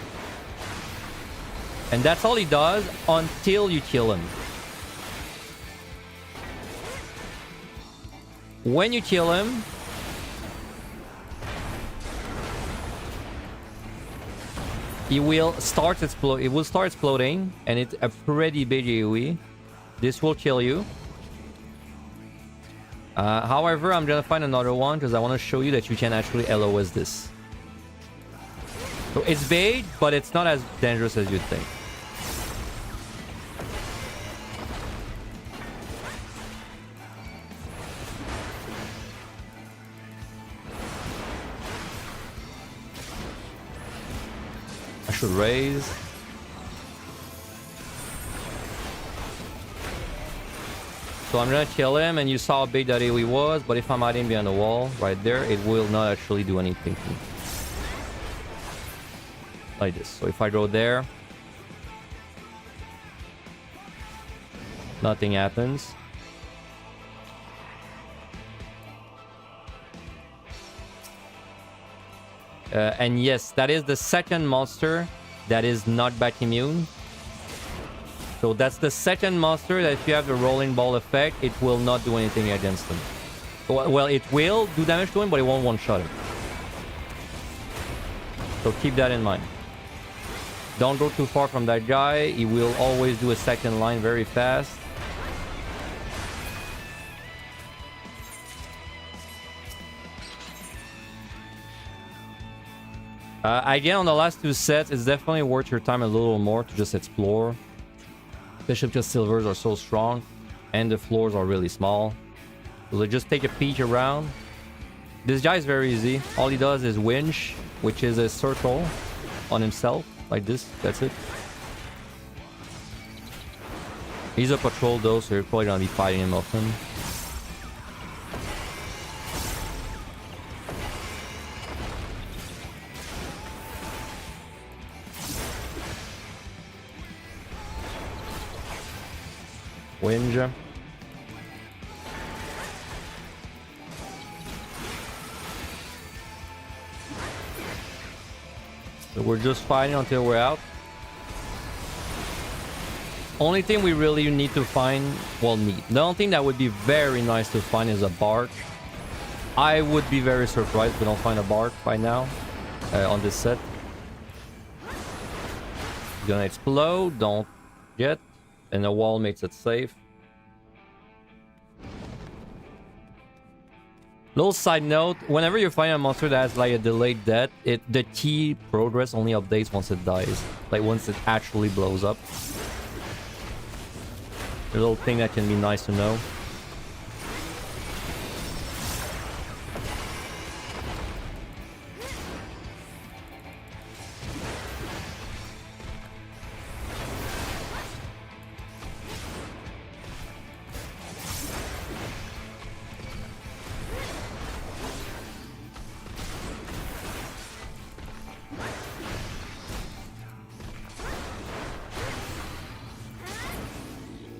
And that's all he does until you kill him. When you kill him, it will start exploding, and it's a pretty big AoE. This will kill you. However, I'm gonna find another one because I want to show you that you can actually LOS this. So it's big, but it's not as dangerous as you'd think. I should raise. So I'm gonna kill him, and you saw how big that AoE was, but if I'm hiding behind the wall, right there, it will not actually do anything to me. Like this. So if I go there, nothing happens. And yes, that is the second monster that is knockback immune. So that's the second monster that if you have the rolling ball effect, it will not do anything against him. Well, it will do damage to him, but it won't one-shot him. So keep that in mind. Don't go too far from that guy. He will always do a second line very fast. Again, on the last two sets, it's definitely worth your time a little more to just explore. Especially because silvers are so strong and the floors are really small. So just take a peek around. This guy is very easy. All he does is winch, which is a circle on himself, like this. That's it. He's a patrol though, so you're probably gonna be fighting him often. Winja. So we're just fighting until we're out. Only thing we really need to find, well, the only thing that would be very nice to find is a bark. I would be very surprised if we don't find a bark by now on this set. It's gonna explode, don't get. And the wall makes it safe. Little side note, whenever you find a monster that has like a delayed death, the key progress only updates once it dies. Like once it actually blows up. A little thing that can be nice to know.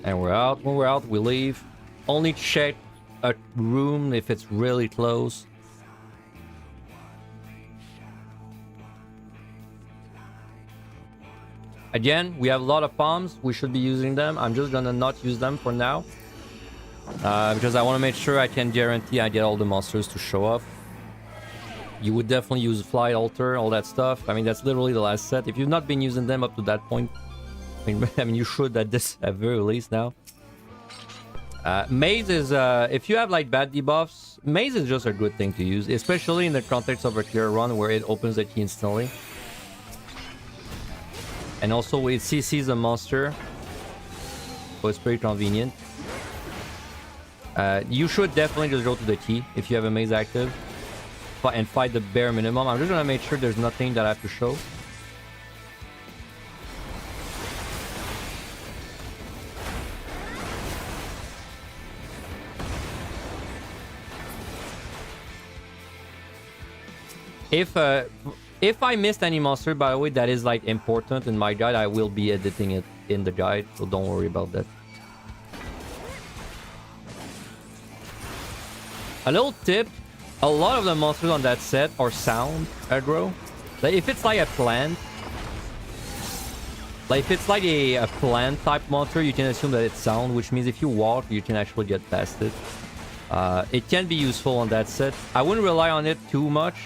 And we're out. When we're out, we leave. Only check a room if it's really close. Again, we have a lot of palms. We should be using them. I'm just gonna not use them for now. Because I want to make sure I can guarantee I get all the monsters to show up. You would definitely use Flight Alter, all that stuff. I mean, that's literally the last set. If you've not been using them up to that point, I mean you should at very least now. Maze is, if you have like bad debuffs, Maze is just a good thing to use, especially in the context of a clear run where it opens the key instantly. And also it CCs a monster, so it's pretty convenient. You should definitely just go to the key if you have a Maze active and fight the bare minimum. I'm just gonna make sure there's nothing that I have to show. If I missed any monster, by the way, that is like important in my guide, I will be editing it in the guide, so don't worry about that. A little tip, a lot of the monsters on that set are sound aggro. Like if it's like a plant, type monster, you can assume that it's sound, which means if you walk, you can actually get past it. It can be useful on that set. I wouldn't rely on it too much,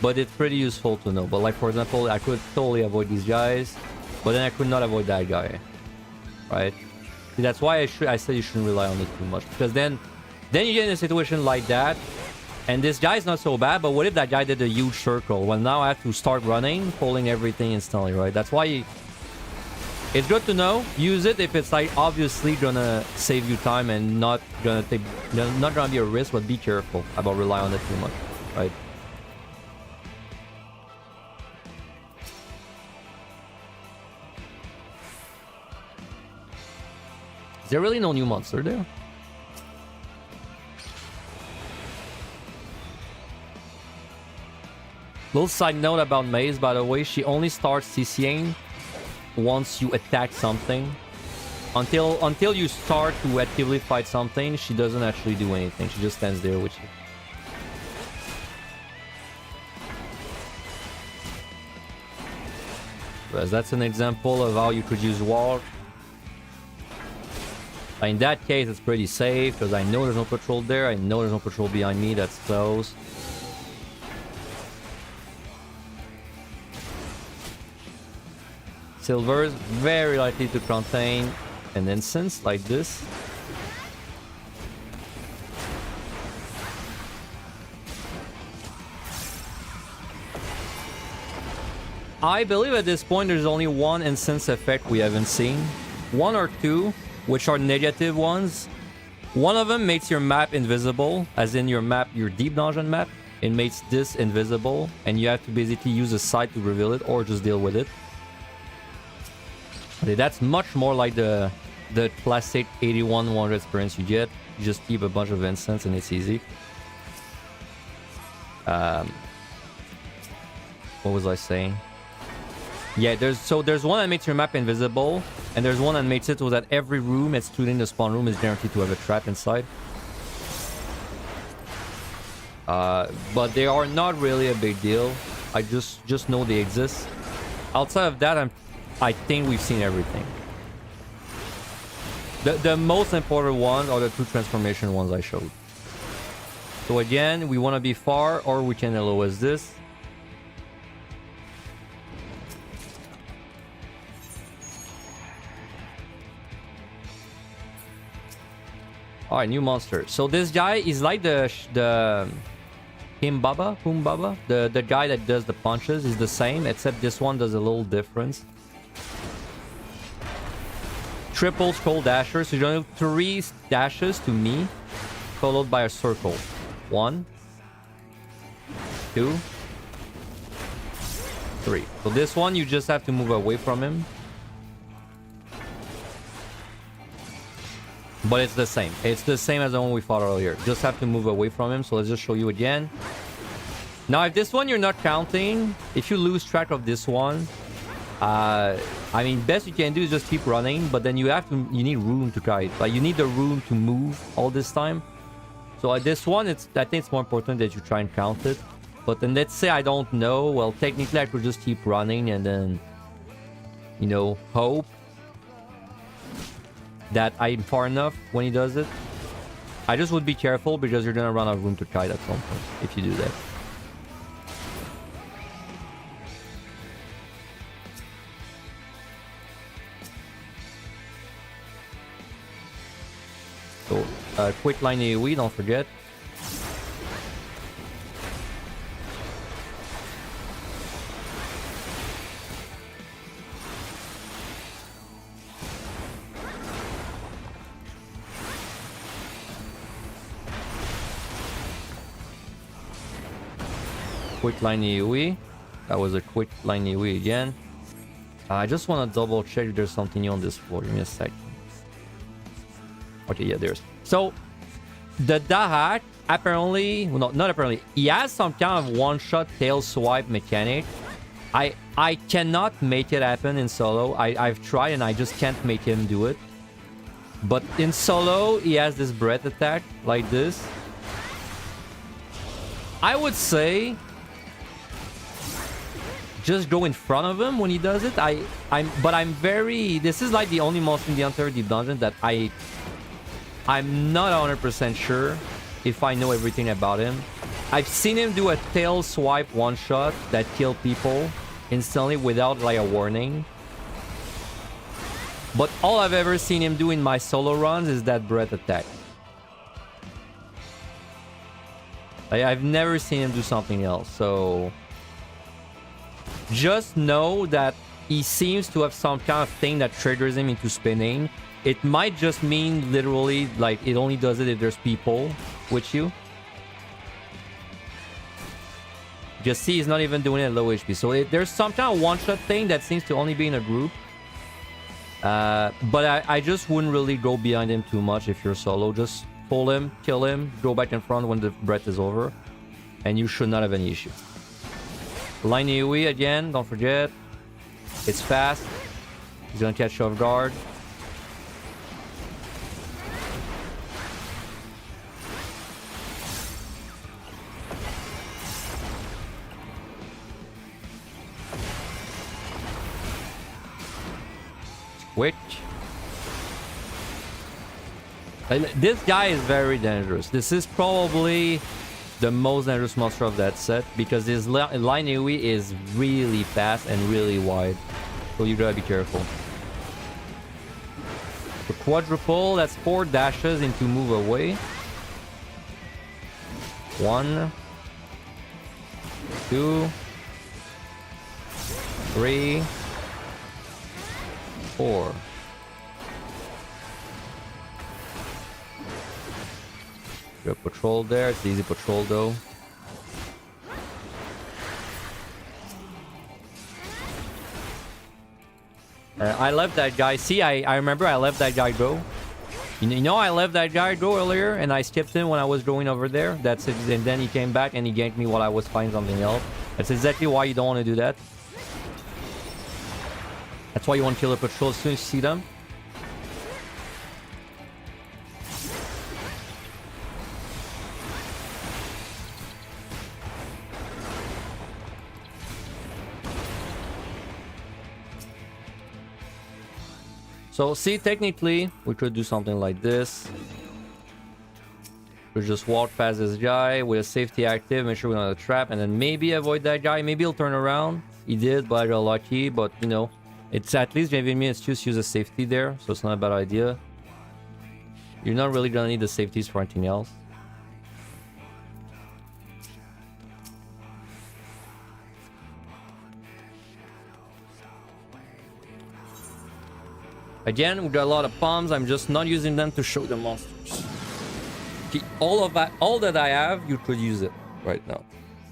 but it's pretty useful to know. But like for example, I could totally avoid these guys, but then I could not avoid that guy, right? See, that's why I said you shouldn't rely on it too much, because then you get in a situation like that, and this guy's not so bad, but what if that guy did a huge circle? Well, now I have to start running, pulling everything instantly, right? That's why it's good to know. Use it if it's like obviously gonna save you time and not gonna be a risk, but be careful about relying on it too much, right? Is there really no new monster there? Little side note about Maze, by the way, she only starts CCing once you attack something. Until you start to actively fight something, she doesn't actually do anything. She just stands there with you. Whereas that's an example of how you could use wall. In that case, it's pretty safe, because I know there's no patrol there. I know there's no patrol behind me. That's close. Silvers, very likely to contain an instance like this. I believe at this point there's only one instance effect we haven't seen. One or two, which are negative ones. One of them makes your map invisible, as in your deep dungeon map. It makes this invisible, and you have to basically use a site to reveal it, or just deal with it. Okay, that's much more like the classic 81-100 experience you get. You just keep a bunch of instants and it's easy. What was I saying? Yeah, there's one that makes your map invisible, and there's one that makes it so that every room, excluding the spawn room, is guaranteed to have a trap inside. But they are not really a big deal. I just know they exist. Outside of that, I think we've seen everything. The most important ones are the two transformation ones I showed. So again, we want to be far, or we can LOS this. Alright, new monster. So this guy is like the Humbaba, the guy that does the punches is the same, except this one does a little difference. Triple scroll dasher, so you don't have 3 dashes to me, followed by a circle. 1, 2, 3. So this one you just have to move away from him. But it's the same. It's the same as the one we fought earlier. Just have to move away from him. So let's just show you again. Now, if this one you're not counting, if you lose track of this one, I mean, best you can do is just keep running. But then you need room to kite. Like, you need the room to move all this time. So at this one, I think it's more important that you try and count it. But then let's say I don't know. Well, technically I could just keep running and then you know, hope that I'm far enough when he does it. I just would be careful because you're gonna run out of room to kite at some point if you do that. So, quick line AoE, don't forget. Quick line AoE. That was a quick line AoE again. I just want to double check if there's something new on this floor. Give me a sec. Okay, yeah, there's. So, the Dahak, apparently, well, not apparently, he has some kind of one-shot tail swipe mechanic. I cannot make it happen in solo. I've tried and I just can't make him do it. But in solo, he has this breath attack like this. I would say just go in front of him when he does it. I'm very, this is like the only monster in the entire deep dungeon that I'm not 100% sure if I know everything about him. I've seen him do a tail swipe one shot that killed people instantly without like a warning. But all I've ever seen him do in my solo runs is that breath attack. I've never seen him do something else, so just know that he seems to have some kind of thing that triggers him into spinning. It might just mean literally like it only does it if there's people with you. Just see, he's not even doing it at low HP. So there's some kind of one-shot thing that seems to only be in a group. But I just wouldn't really go behind him too much if you're solo. Just pull him, kill him, go back in front when the breath is over, and you should not have any issue. Line AoE again, don't forget. It's fast. He's gonna catch you off guard. Quick. This guy is very dangerous. This is probably the most dangerous monster of that set because his line AoE is really fast and really wide. So you gotta be careful. The quadruple, that's 4 dashes into move away. 1, 2, 3, 4. Good patrol there. It's easy patrol though. I left that guy. See, I remember I left that guy go. You know, I left that guy go earlier and I skipped him when I was going over there. That's it. And then he came back and he ganked me while I was fighting something else. That's exactly why you don't want to do that. That's why you want to kill the patrol as soon as you see them. So see, technically, we could do something like this. We just walk past this guy with a safety active, make sure we're not a trap, and then maybe avoid that guy. Maybe he'll turn around. He did, but I got lucky. But, you know, it's at least giving me an excuse to use a safety there, so it's not a bad idea. You're not really gonna need the safeties for anything else. Again, we got a lot of palms. I'm just not using them to show the monsters. Okay, all that I have, you could use it right now.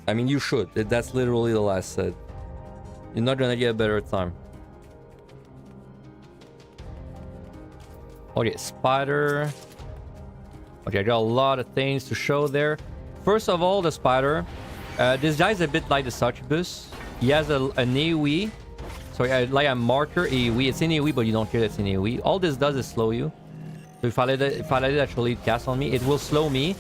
I mean, you should. That's literally the last set. You're not gonna get a better time. Okay, spider. Okay, I got a lot of things to show there. First of all, the spider. This guy's a bit like the succubus. He has an AoE. Sorry, like a marker AoE. It's in AoE, but you don't care that's in AoE. All this does is slow you. So if I let it actually cast on me, it will slow me.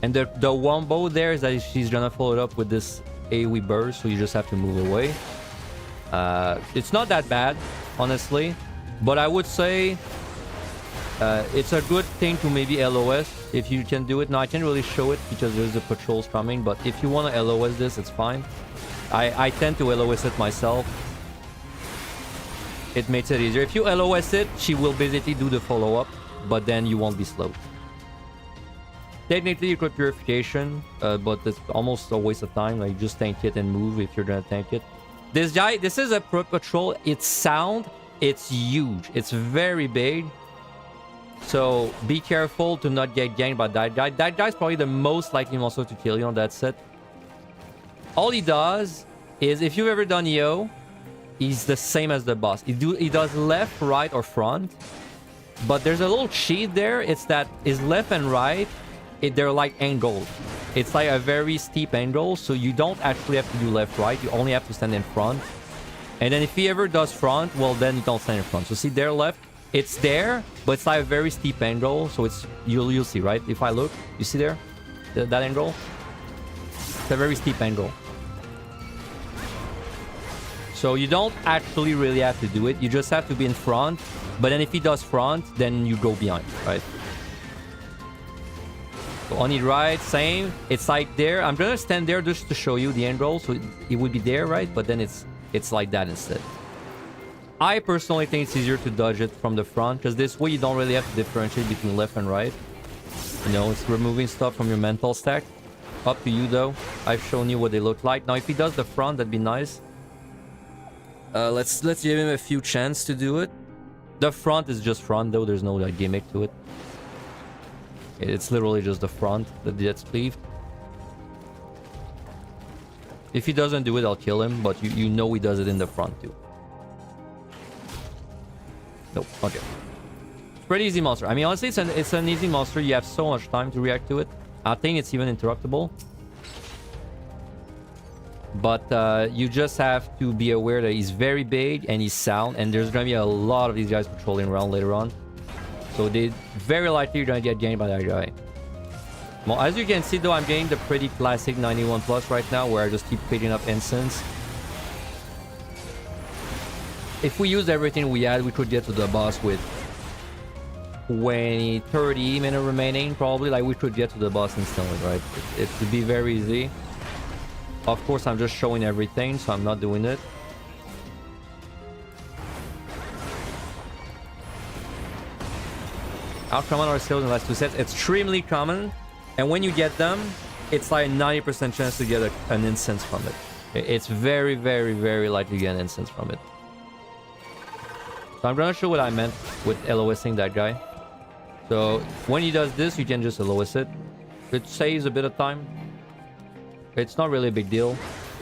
And the wombo there is that she's gonna follow it up with this AoE burst, so you just have to move away. It's not that bad. honestly. But I would say it's a good thing to maybe LOS if you can do it. Now, I can't really show it because there's the patrols coming, but if you want to LOS this, it's fine. I tend to LOS it myself. It makes it easier. If you LOS it, she will basically do the follow-up, but then you won't be slowed. Technically, you could purification, but it's almost a waste of time. Like, just tank it and move if you're gonna tank it. This guy, this is a pro patrol. It's sound. It's huge. It's very big. So be careful to not get ganked by that guy. That guy's probably the most likely monster to kill you on that set. All he does is, if you've ever done EO, he's the same as the boss. He does left, right, or front. But there's a little cheat there. It's that his left and right, they're like angled. It's like a very steep angle, so you don't actually have to do left, right. You only have to stand in front. And then if he ever does front, well, then you don't stand in front. So see there left, it's there, but it's like a very steep angle. So it's, you'll see, right? If I look, you see there? That angle? It's a very steep angle. So you don't actually really have to do it. You just have to be in front. But then if he does front, then you go behind, right? So on the right, same. It's like there. I'm gonna stand there just to show you the angle. So it would be there, right? But then it's like that instead. I personally think it's easier to dodge it from the front, because this way you don't really have to differentiate between left and right. You know, it's removing stuff from your mental stack. Up to you though. I've shown you what they look like. Now if he does the front, that'd be nice. Let's give him a few chances to do it. The front is just front though. There's no like gimmick to it. It's literally just the front that gets cleaved. If he doesn't do it, I'll kill him, but you know he does it in the front too. Nope. Okay. It's pretty easy monster. I mean, honestly, it's an easy monster. You have so much time to react to it. I think it's even interruptible. But you just have to be aware that he's very big and he's sound, and there's gonna be a lot of these guys patrolling around later on. So they very likely you're gonna get ganked by that guy. Well, as you can see though, I'm getting the pretty classic 91 plus right now, where I just keep picking up incense. If we used everything we had, we could get to the boss with 30 minutes remaining, probably. Like, we could get to the boss instantly, right? It would be very easy. Of course, I'm just showing everything, so I'm not doing it. How common are sales in the last two sets? Extremely common. And when you get them, it's like a 90% chance to get an instance from it. It's very, very, very likely to get an instance from it. So I'm gonna show what I meant with LOSing that guy. So when he does this, you can just LOS it. It saves a bit of time. It's not really a big deal.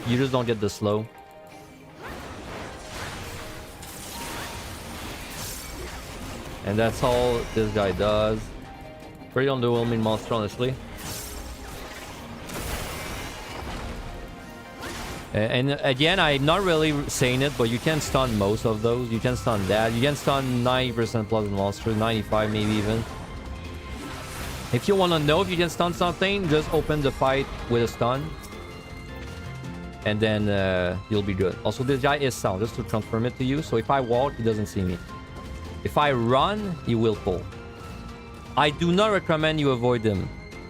You just don't get the slow. And that's all this guy does. Pretty underwhelming monster, honestly. And again, I'm not really saying it, but you can stun most of those. You can stun that. You can stun 90% plus monsters, 95 maybe even. If you want to know if you can stun something, just open the fight with a stun. And then you'll be good. Also, this guy is sound, just to confirm it to you. So if I walk, he doesn't see me. If I run, he will pull. I do not recommend you avoid him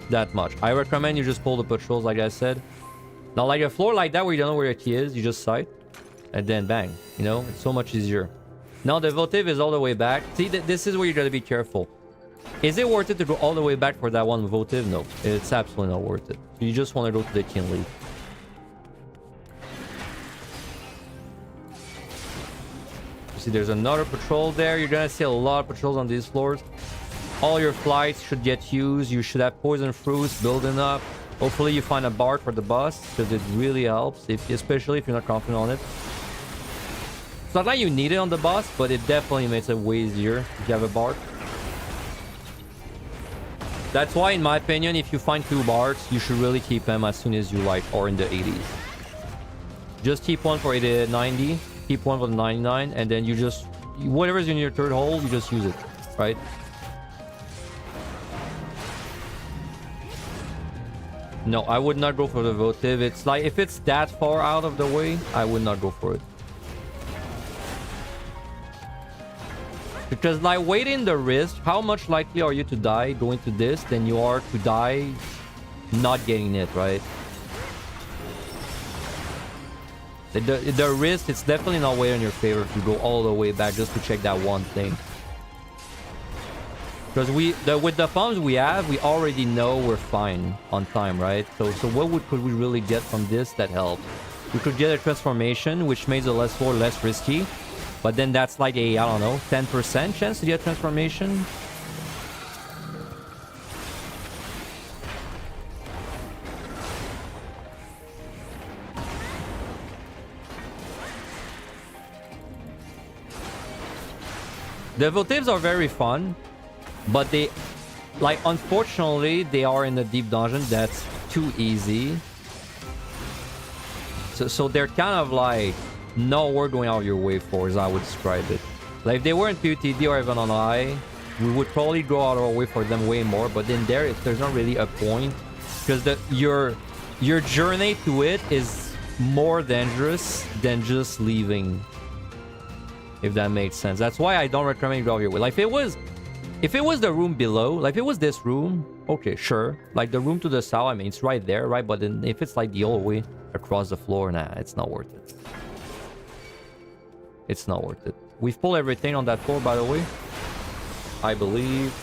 that much. I recommend you just pull the patrols, like I said. Now, like a floor like that where you don't know where your key is, you just sight. And then bang. You know, it's so much easier. Now, the votive is all the way back. See, this is where you gotta be careful. Is it worth it to go all the way back for that one votive? No, it's absolutely not worth it. You just want to go to the key and leave. See, there's another patrol there. You're gonna see a lot of patrols on these floors. All your flights should get used. You should have poison fruits building up. Hopefully you find a bard for the boss, because it really helps, especially if you're not confident on it. It's not like you need it on the boss, but it definitely makes it way easier if you have a bard. That's why, in my opinion, if you find 2 bards, you should really keep them as soon as you like, or in the 80s. Just keep one for 90. Keep one for the 99, and then you just, whatever's in your third hole, you just use it, right? No, I would not go for the votive. It's like, if it's that far out of the way, I would not go for it. Because like weighting the risk, how much likely are you to die going to this than you are to die not getting it, right? The risk, it's definitely not way in your favor if you go all the way back just to check that one thing. Because with the farms we have, we already know we're fine on time, right? So what could we really get from this that helps? We could get a transformation, which makes the less floor less risky. But then that's like a, I don't know, 10% chance to get transformation. The votives are very fun, but they, like, unfortunately, they are in a deep dungeon that's too easy. So they're kind of like not worth going out of your way for, as I would describe it. Like, if they were in PUTD or even on I, we would probably go out of our way for them way more. But in there, there's not really a point, because your journey to it is more dangerous than just leaving. If that makes sense. That's why I don't recommend you go out of your way. Like, if it was the room below, like if it was this room, okay, sure. Like the room to the south, I mean, it's right there, right? But then if it's like the whole way across the floor, nah, it's not worth it. It's not worth it. We've pulled everything on that floor, by the way. I believe.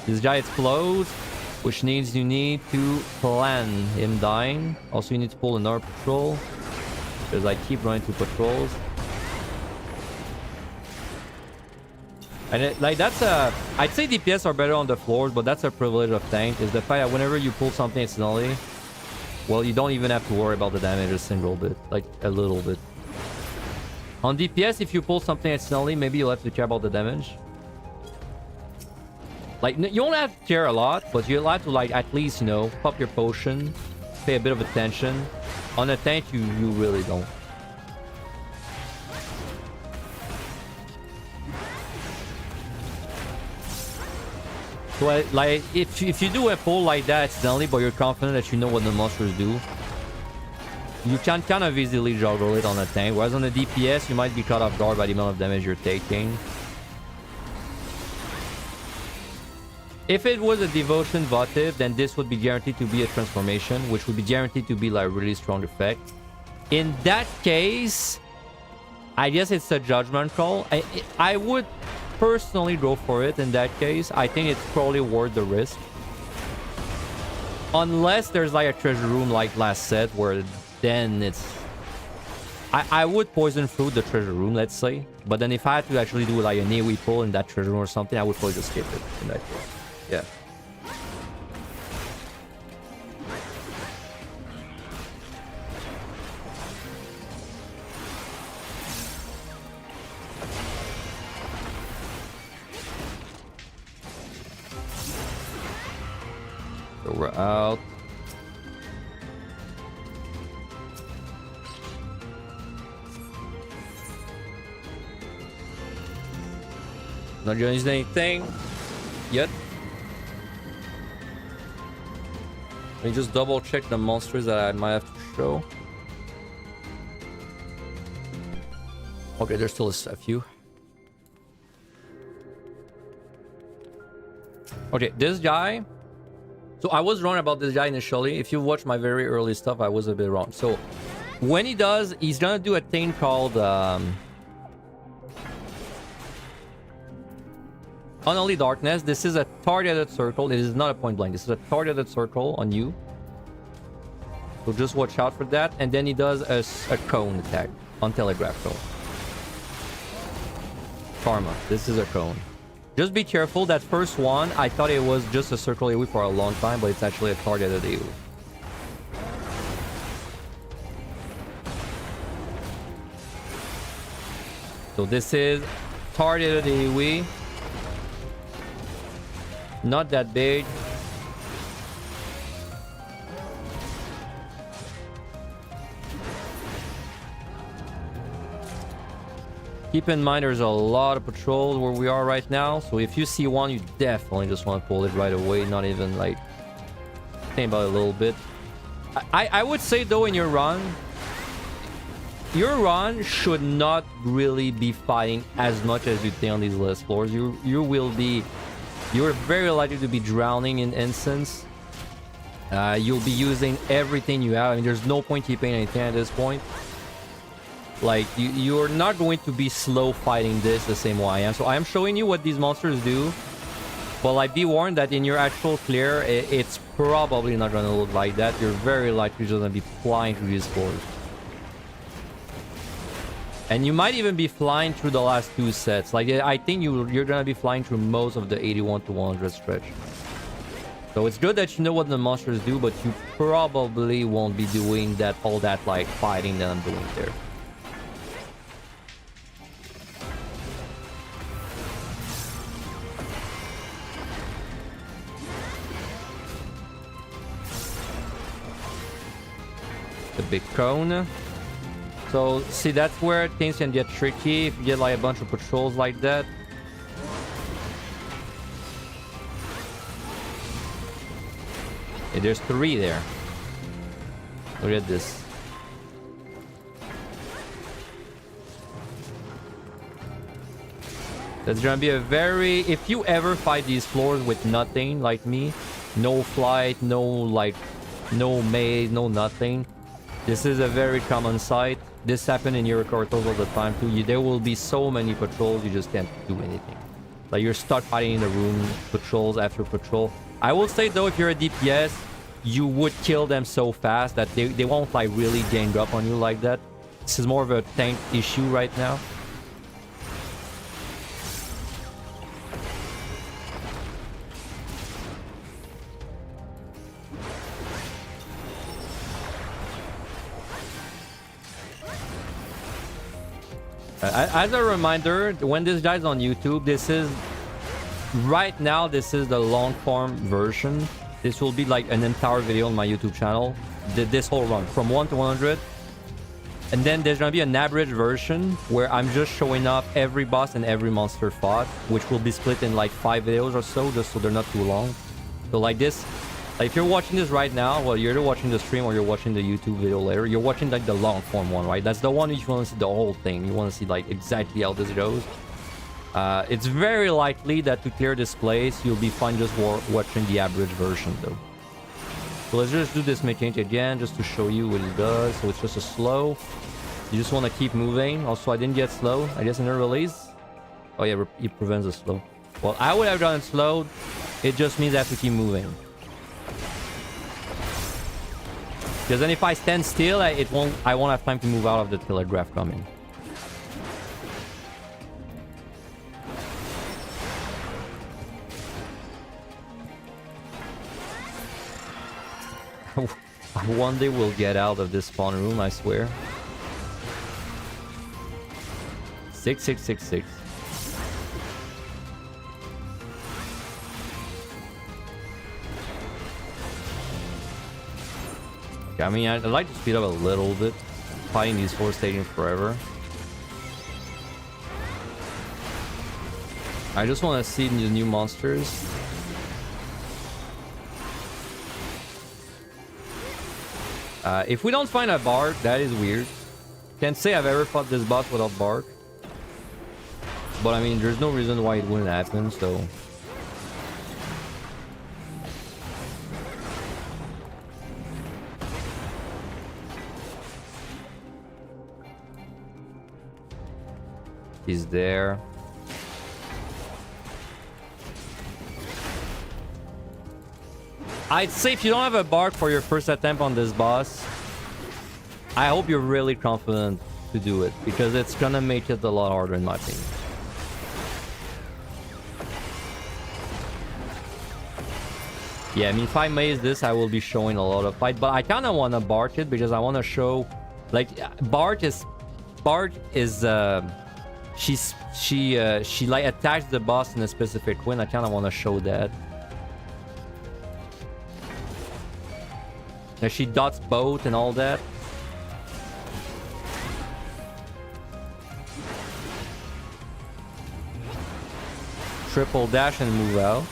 This guy explodes, which means you need to plan him dying. Also, you need to pull another patrol, because I keep running to patrols. And like that's a, I'd say DPS are better on the floors, but that's a privilege of tank, is the fact that whenever you pull something accidentally, well, you don't even have to worry about the damage a single bit, like a little bit. On DPS, if you pull something accidentally, maybe you'll have to care about the damage. Like, you don't have to care a lot, but you'll have to, like, at least, you know, pop your potion, pay a bit of attention. On a tank, you really don't. So, like, if you do a pull like that accidentally, but you're confident that you know what the monsters do, you can kind of easily juggle it on a tank. Whereas on a DPS, you might be caught off guard by the amount of damage you're taking. If it was a devotion votive, then this would be guaranteed to be a transformation, which would be guaranteed to be like a really strong effect. In that case, I guess it's a judgment call. I would personally go for it in that case. I think it's probably worth the risk. Unless there's like a treasure room like last set, where then it's... I would poison through the treasure room, let's say. But then if I had to actually do like an AoE pull in that treasure room or something, I would probably just skip it in that case. Yeah. So we're out. Not gonna use anything yet. Let me just double check the monsters that I might have to show. Okay, there's still a few. Okay, this guy. So I was wrong about this guy initially. If you watch my very early stuff, I was a bit wrong. So when he does, he's gonna do a thing called Unholy Darkness. This is a targeted circle. It is not a point blank. This is a targeted circle on you. So just watch out for that. And then he does a cone attack on Telegraph Cone. Karma. This is a cone. Just be careful. That first one, I thought it was just a circle AoE for a long time, but it's actually a targeted AoE. So this is targeted AoE. Not that big. Keep in mind there's a lot of patrols where we are right now. So if you see one, you definitely just want to pull it right away. Not even like think about it a little bit. I would say though in your run, your run should not really be fighting as much as you think on these last floors. You're very likely to be drowning in instants. You'll be using everything you have. I mean, there's no point keeping anything at this point. Like, you're not going to be slow fighting this the same way I am. So I am showing you what these monsters do. But, like, be warned that in your actual clear, it's probably not going to look like that. You're very likely just going to be flying through these floors. And you might even be flying through the last 2 sets. Like, I think you're going to be flying through most of the 81 to 100 stretch. So it's good that you know what the monsters do, but you probably won't be doing that, all that, like, fighting that I'm doing there. The big cone. So, see, that's where things can get tricky if you get like a bunch of patrols like that. Yeah, there's 3 there. Look at this. That's gonna be a very... If you ever fight these floors with nothing, like me, no flight, no, like, no maze, no nothing, this is a very common sight. This happened in your cartels all the time too. There will be so many patrols, you just can't do anything. Like, you're stuck fighting in the room, patrols after patrol. I will say though, if you're a DPS, you would kill them so fast that they won't like really gang up on you like that. This is more of a tank issue right now. As a reminder, when this guy's on YouTube, this is... Right now, this is the long form version. This will be like an entire video on my YouTube channel. This whole run, from 1 to 100. And then there's gonna be an average version where I'm just showing off every boss and every monster fought, which will be split in like 5 videos or so, just so they're not too long. So like this... Like, if you're watching this right now, well, you're either watching the stream or you're watching the YouTube video later. You're watching like the long form one, right? That's the one you want to see the whole thing. You want to see like exactly how this goes. It's very likely that to clear this place, you'll be fine just watching the average version though. So let's just do this mechanic again, just to show you what it does. So it's just a slow. You just want to keep moving. Also, I didn't get slow, I guess, in the release. Oh yeah, it prevents the slow. Well, I would have done it slow. It just means I have to keep moving. Because then if I stand still, I won't have time to move out of the telegraph coming. One day we'll get out of this spawn room, I swear. 6666. I mean, I'd like to speed up a little bit. Fighting these 4 stadiums forever. I just want to see the new monsters. If we don't find a bark, that is weird. Can't say I've ever fought this boss without bark. But I mean, there's no reason why it wouldn't happen, so... He's there. I'd say if you don't have a bark for your first attempt on this boss, I hope you're really confident to do it, because it's gonna make it a lot harder in my opinion. Yeah, I mean, if I maze this, I will be showing a lot of fight, but I kind of want to bark it because I want to show, like, Bark is she like attacks the boss in a specific way, and I kind of want to show that. And she dots both and all that. Triple dash and move out.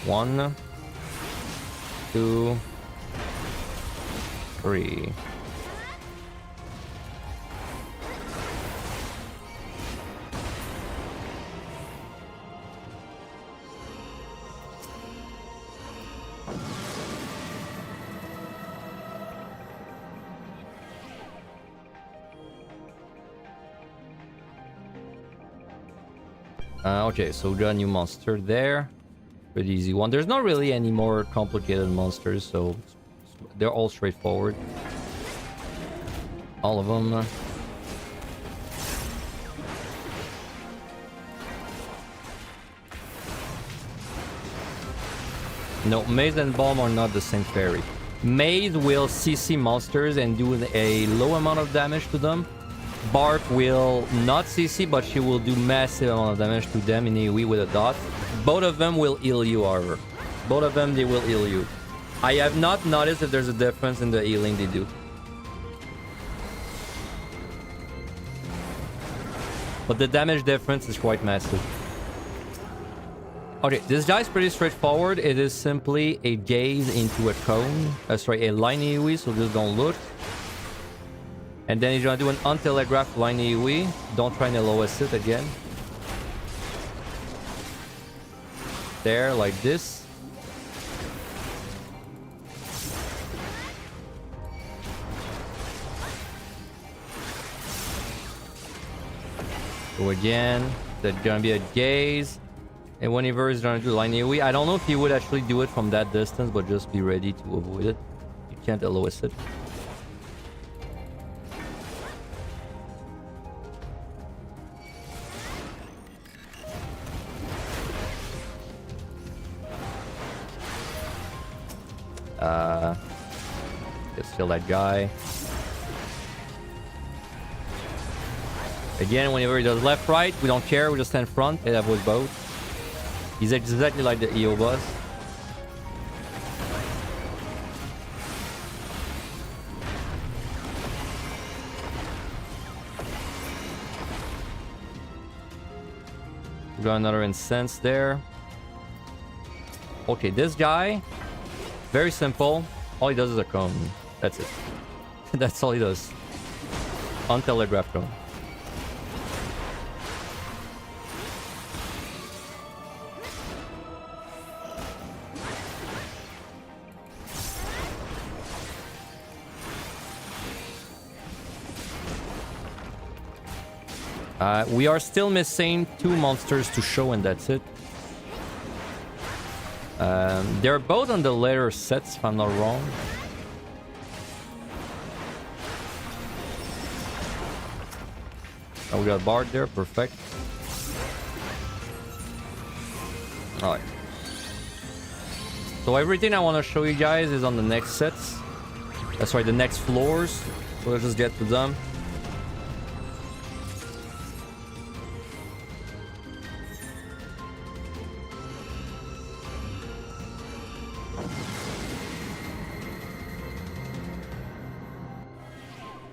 1, 2, 3. Okay, so we got a new monster there. Pretty easy one. There's not really any more complicated monsters, so they're all straightforward. All of them. No, Maze and Bomb are not the same fairy. Maze will CC monsters and do a low amount of damage to them. Bark will not CC, but she will do massive amount of damage to them in AoE with a dot. Both of them will heal you, however. Both of them, they will heal you. I have not noticed if there's a difference in the healing they do. But the damage difference is quite massive. Okay, this guy is pretty straightforward. It is simply a gaze into a cone. Sorry, a line AoE, so just don't look. And then he's gonna do an untelegraphed line AoE. Don't try and LOS it again. There, like this. Go again. There's gonna be a gaze. And whenever he's gonna do line AoE, I don't know if he would actually do it from that distance, but just be ready to avoid it. You can't LOS it. Let's kill that guy. Again, whenever he does left, right, we don't care. We just stand front and avoid both. He's exactly like the EO boss. We got another incense there. Okay, this guy, very simple. All he does is a cone. That's it. That's all he does. Untelegraphed cone. We are still missing 2 monsters to show, and that's it. They're both on the later sets, if I'm not wrong. Oh, we got Bard there, perfect. Alright. So everything I want to show you guys is on the next sets. That's right, the next floors. So let's just get to them.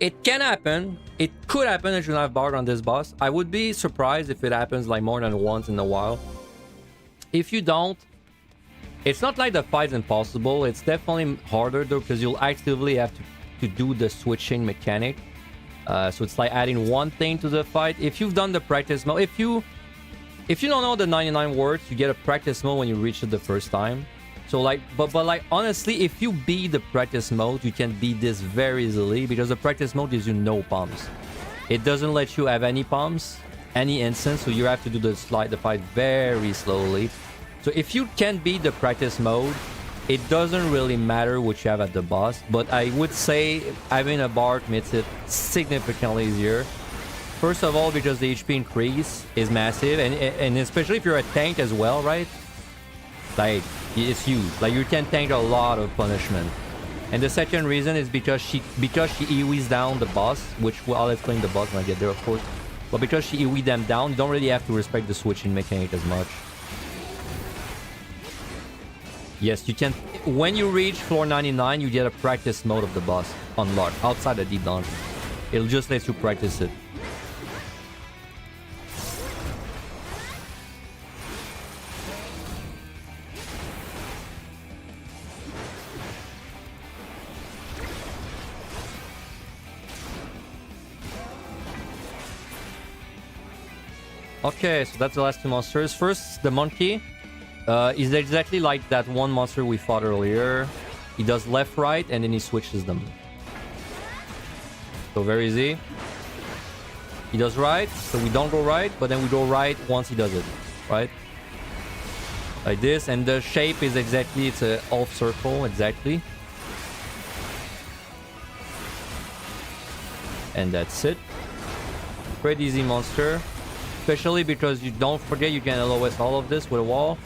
It can happen. It could happen if you don't have Bard on this boss. I would be surprised if it happens like more than once in a while. If you don't, it's not like the fight's impossible. It's definitely harder though, because you'll actively have to do the switching mechanic. So it's like adding one thing to the fight. If you've done the practice mode, if you don't know the 99 words, you get a practice mode when you reach it the first time. So like, but like honestly, if you beat the practice mode, you can beat this very easily because the practice mode gives you no pumps. It doesn't let you have any pumps, any instance, so you have to do the fight very slowly. So if you can beat the practice mode, it doesn't really matter what you have at the boss. But I would say having a Bard makes it significantly easier. First of all, because the HP increase is massive, and especially if you're a tank as well, right? Like, it's huge. Like, you can tank a lot of punishment. And the second reason is because she AoEs down the boss, which I'll explain the boss when I get there, of course. But because she AoE them down, you don't really have to respect the switching mechanic as much. Yes, you can. When you reach floor 99, you get a practice mode of the boss unlocked outside the deep dungeon. It'll just let you practice it. Okay, so that's the last 2 monsters. First, the monkey is exactly like that one monster we fought earlier. He does left, right, and then he switches them. So very easy. He does right, so we don't go right, but then we go right once he does it, right? Like this, and the shape is exactly, it's a half circle, exactly. And that's it. Pretty easy monster. Especially because you don't forget you can LOS all of this with a wall.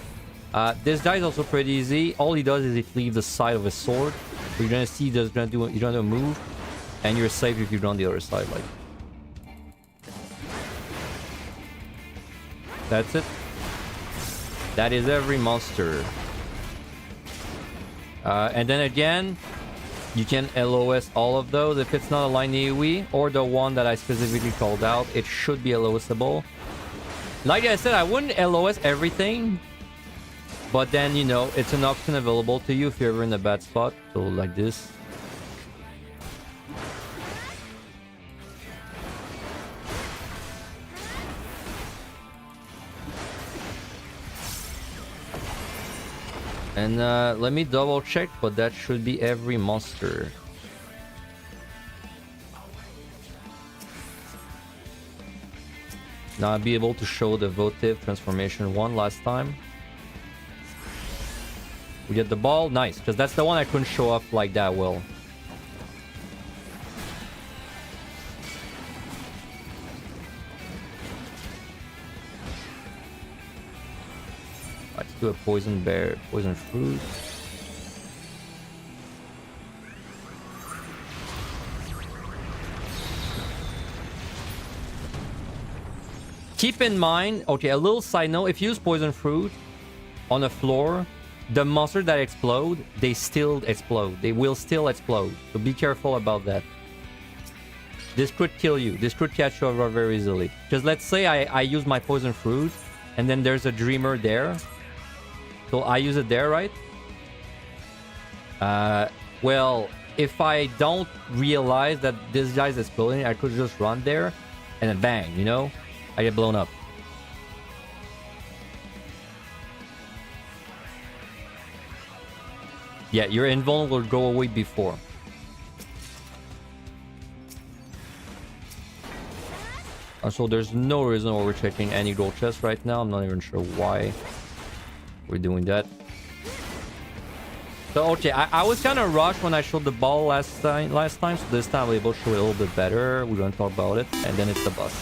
This guy is also pretty easy. All he does is he leaves the side of his sword. So you're gonna see he's gonna do a move. And you're safe if you go on the other side, like. That's it. That is every monster. And then again, you can LOS all of those. If it's not a line AoE or the one that I specifically called out, it should be LOSable. Like I said, I wouldn't LOS everything. But then, you know, it's an option available to you if you're ever in a bad spot. So like this. And let me double check, but that should be every monster. Now I'll be able to show the votive transformation one last time. We get the ball, nice, because that's the one I couldn't show up like that well. Let's do a poison bear, poison fruit. Keep in mind, okay, a little side note, if you use poison fruit on a floor, the monsters that explode, they still explode. They will still explode. So be careful about that. This could kill you. This could catch you over very easily. Because let's say I use my poison fruit, and then there's a dreamer there. So I use it there, right? Well, if I don't realize that this guy's exploding, I could just run there, and then bang, you know? I get blown up. Yeah, your invulnerable will go away before. Also, there's no reason why we're checking any gold chests right now. I'm not even sure why we're doing that. So, okay, I was kind of rushed when I showed the ball last time, so this time I'll be able to show it a little bit better. We're going to talk about it, and then it's the boss.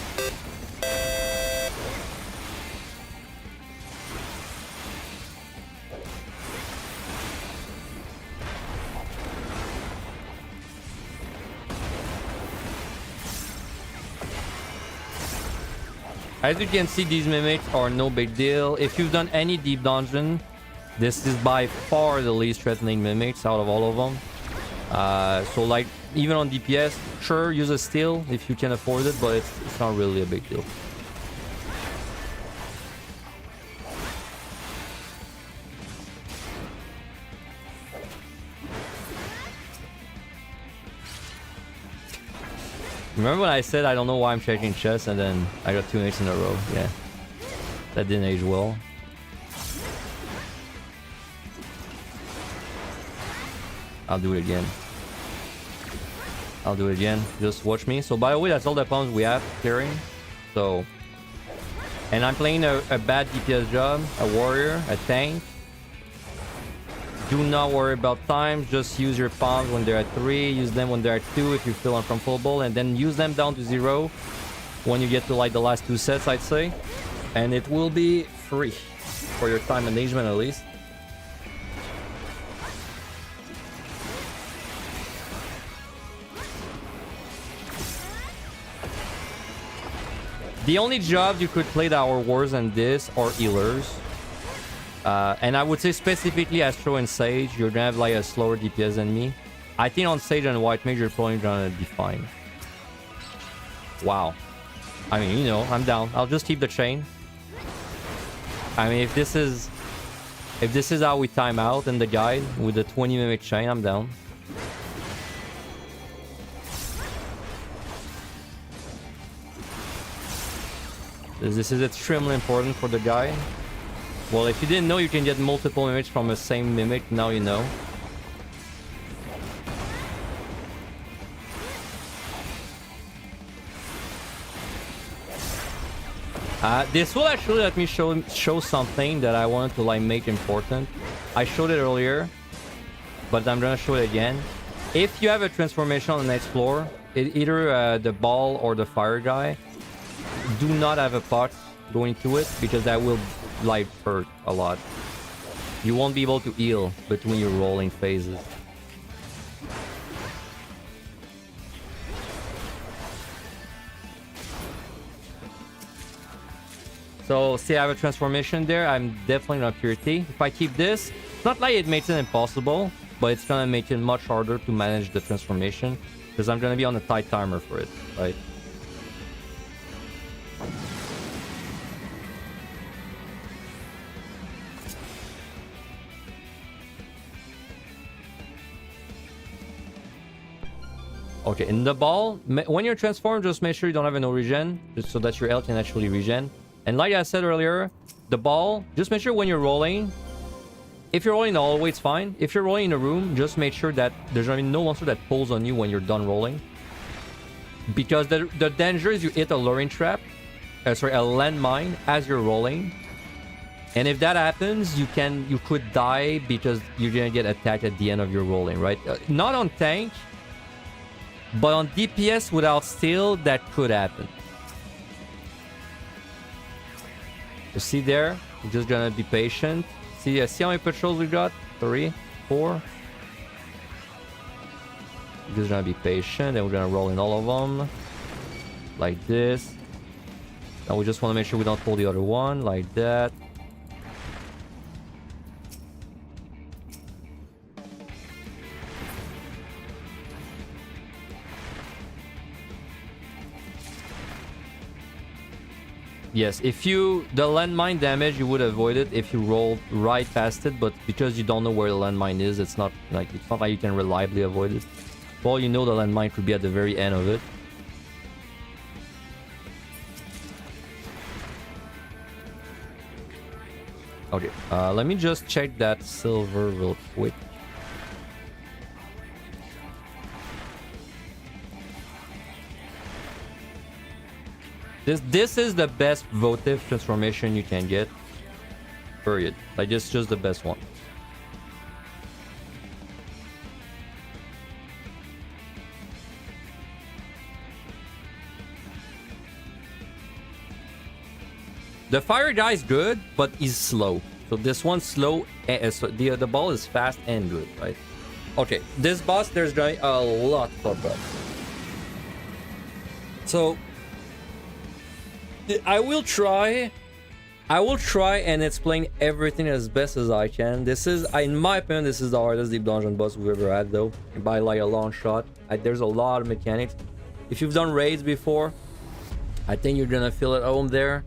As you can see, these mimics are no big deal. If you've done any deep dungeon, this is by far the least threatening mimics out of all of them. So like, even on DPS, sure, use a steal if you can afford it, but it's not really a big deal. Remember when I said I don't know why I'm checking chests and then I got 2 hits in a row? Yeah. That didn't age well. I'll do it again. I'll do it again. Just watch me. So by the way, that's all the pawns we have clearing. So... And I'm playing a bad DPS job. A warrior. A tank. Do not worry about time. Just use your pawns when they're at 3. Use them when they're at 2 if you feel uncomfortable. And then use them down to 0 when you get to like the last 2 sets, I'd say. And it will be free for your time management at least. The only jobs you could play that are worse than this are healers. And I would say specifically Astro and Sage, you're gonna have like a slower DPS than me. I think on Sage and White Mage, you're probably gonna be fine. Wow. I mean, you know, I'm down. I'll just keep the chain. I mean, if this is how we time out in the guide with the 20 mimic chain, I'm down. This is extremely important for the guide. Well, if you didn't know, you can get multiple mimics from the same mimic. Now you know. This will actually let me show something that I wanted to like make important. I showed it earlier, but I'm gonna show it again. If you have a transformation on the next floor, either the ball or the fire guy, do not have a pot going to it because that will like hurt a lot. You won't be able to heal between your rolling phases. So, see, I have a transformation there. I'm definitely not purity. If I keep this, it's not like it makes it impossible, but it's gonna make it much harder to manage the transformation because I'm gonna be on a tight timer for it, right? Okay, in the ball, when you're transformed, just make sure you don't have no regen, just so that your health can actually regen. And like I said earlier, the ball, just make sure when you're rolling, if you're rolling all the way, it's fine. If you're rolling in a room, just make sure that there's gonna be no monster that pulls on you when you're done rolling. Because the danger is you hit a luring trap, a landmine as you're rolling. And if that happens, you could die because you're gonna get attacked at the end of your rolling, right? Not on tank, but on DPS without steel, that could happen. You see there? We're just gonna be patient. See how many patrols we got? 3, 4. We're just gonna be patient and we're gonna roll in all of them. Like this. Now we just wanna make sure we don't pull the other one. Like that. Yes, if the landmine damage, you would avoid it if you rolled right past it, but because you don't know where the landmine is, it's not like you can reliably avoid it. Well, you know the landmine could be at the very end of it. Okay, let me just check that silver real quick. This is the best votive transformation you can get. Period. Like, it's just the best one. The fire guy is good, but he's slow. So this one's slow. So the ball is fast and good, right? Okay, this boss, there's a lot to talk about. So I will try and explain everything as best as I can. This is, in my opinion, this is the hardest deep dungeon boss we've ever had, though, by like a long shot. There's a lot of mechanics. If you've done raids before, I think you're gonna feel at home there.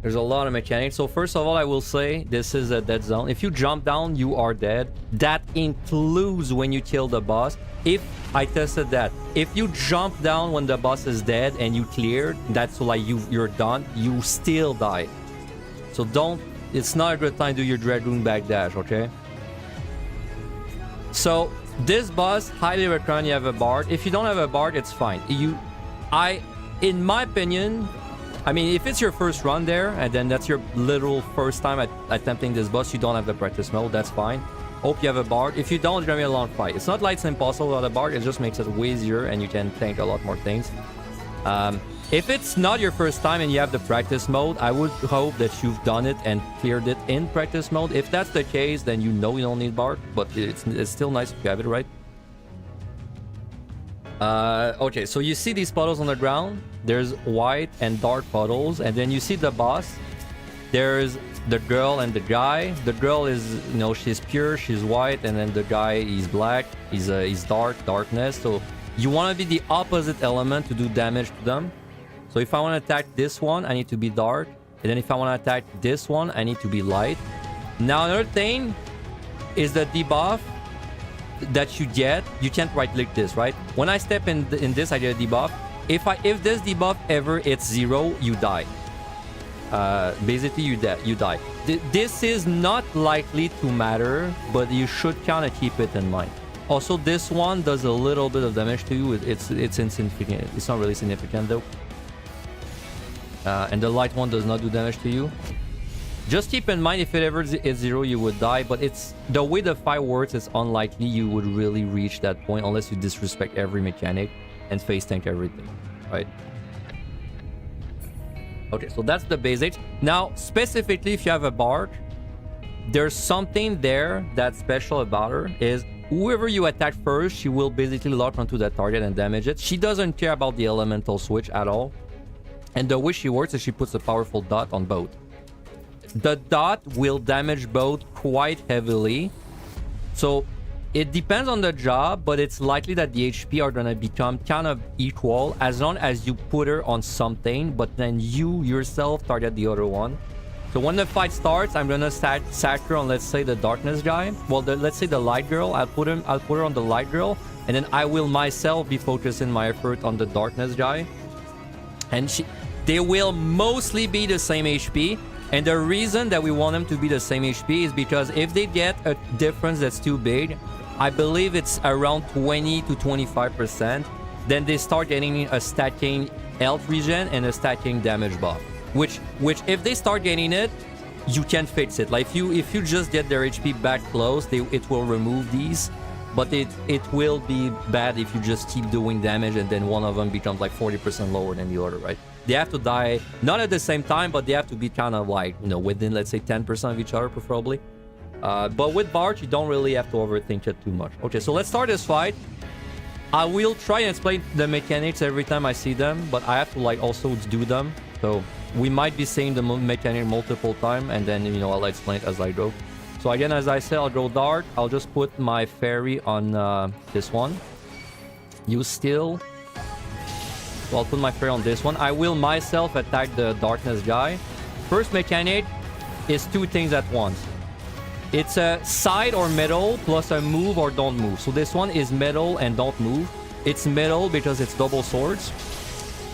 There's a lot of mechanics. So first of all, I will say this is a dead zone. If you jump down, you are dead. That includes when you kill the boss. If I tested that, if you jump down when the boss is dead and you cleared, that's like you're done. You still die. So don't. It's not a good time to do your Dragoon backdash, okay? So this boss, highly recommend you have a bard. If you don't have a bard, it's fine. In my opinion, I mean, if it's your first run there, and then that's your literal first time at attempting this boss, you don't have the practice mode, that's fine. Hope you have a bard. If you don't, it's gonna be a long fight. It's not like it's impossible without a bard, it just makes it way easier and you can tank a lot more things. If it's not your first time and you have the practice mode, I would hope that you've done it and cleared it in practice mode. If that's the case, then you know you don't need bard, but it's still nice if you have it, right? Okay, so you see these puddles on the ground. There's white and dark puddles, and then you see the boss. There's the girl and the guy. The girl is, you know, she's pure, she's white, and then the guy, he's black, he's darkness. So you want to be the opposite element to do damage to them. So if I want to attack this one, I need to be dark, and then if I want to attack this one, I need to be light. Now another thing is the debuff that you get. You can't right click this, right? When I step in this, I get a debuff. If this debuff ever hits 0, you die. Basically you die. This is not likely to matter, but you should kind of keep it in mind. Also, this one does a little bit of damage to you. It's insignificant. It's not really significant though. And the light one does not do damage to you. Just keep in mind, if it ever is 0, you would die. But it's the way the fight works, it's unlikely you would really reach that point unless you disrespect every mechanic and face tank everything, right? Okay, so that's the basics. Now, specifically, if you have a Bard, there's something there that's special about her is whoever you attack first, she will basically lock onto that target and damage it. She doesn't care about the elemental switch at all. And the way she works is she puts a powerful dot on both. The dot will damage both quite heavily. So it depends on the job, but it's likely that the HP are gonna become kind of equal as long as you put her on something, but then you yourself target the other one. So when the fight starts, I'm gonna sack her on, let's say, the darkness guy. Well, let's say the light girl. I'll put her on the light girl, and then I will myself be focusing my effort on the darkness guy. And they will mostly be the same HP. And the reason that we want them to be the same HP is because if they get a difference that's too big, I believe it's around 20 to 25%, then they start getting a stacking health regen and a stacking damage buff. Which if they start getting it, you can fix it. Like if you just get their HP back close, it will remove these. But it will be bad if you just keep doing damage and then one of them becomes like 40% lower than the other, right? They have to die, not at the same time, but they have to be kind of like, you know, within, let's say, 10% of each other, preferably. But with Bard, you don't really have to overthink it too much. Okay, so let's start this fight. I will try and explain the mechanics every time I see them, but I have to, like, also do them. So we might be saying the mechanic multiple times, and then, you know, I'll explain it as I go. So again, as I said, I'll go Dark. I'll just put my fairy on this one. Use Steel. So I'll put my fairy on this one. I will myself attack the darkness guy. First mechanic is two things at once. It's a side or middle plus a move or don't move. So this one is middle and don't move. It's middle because it's double swords.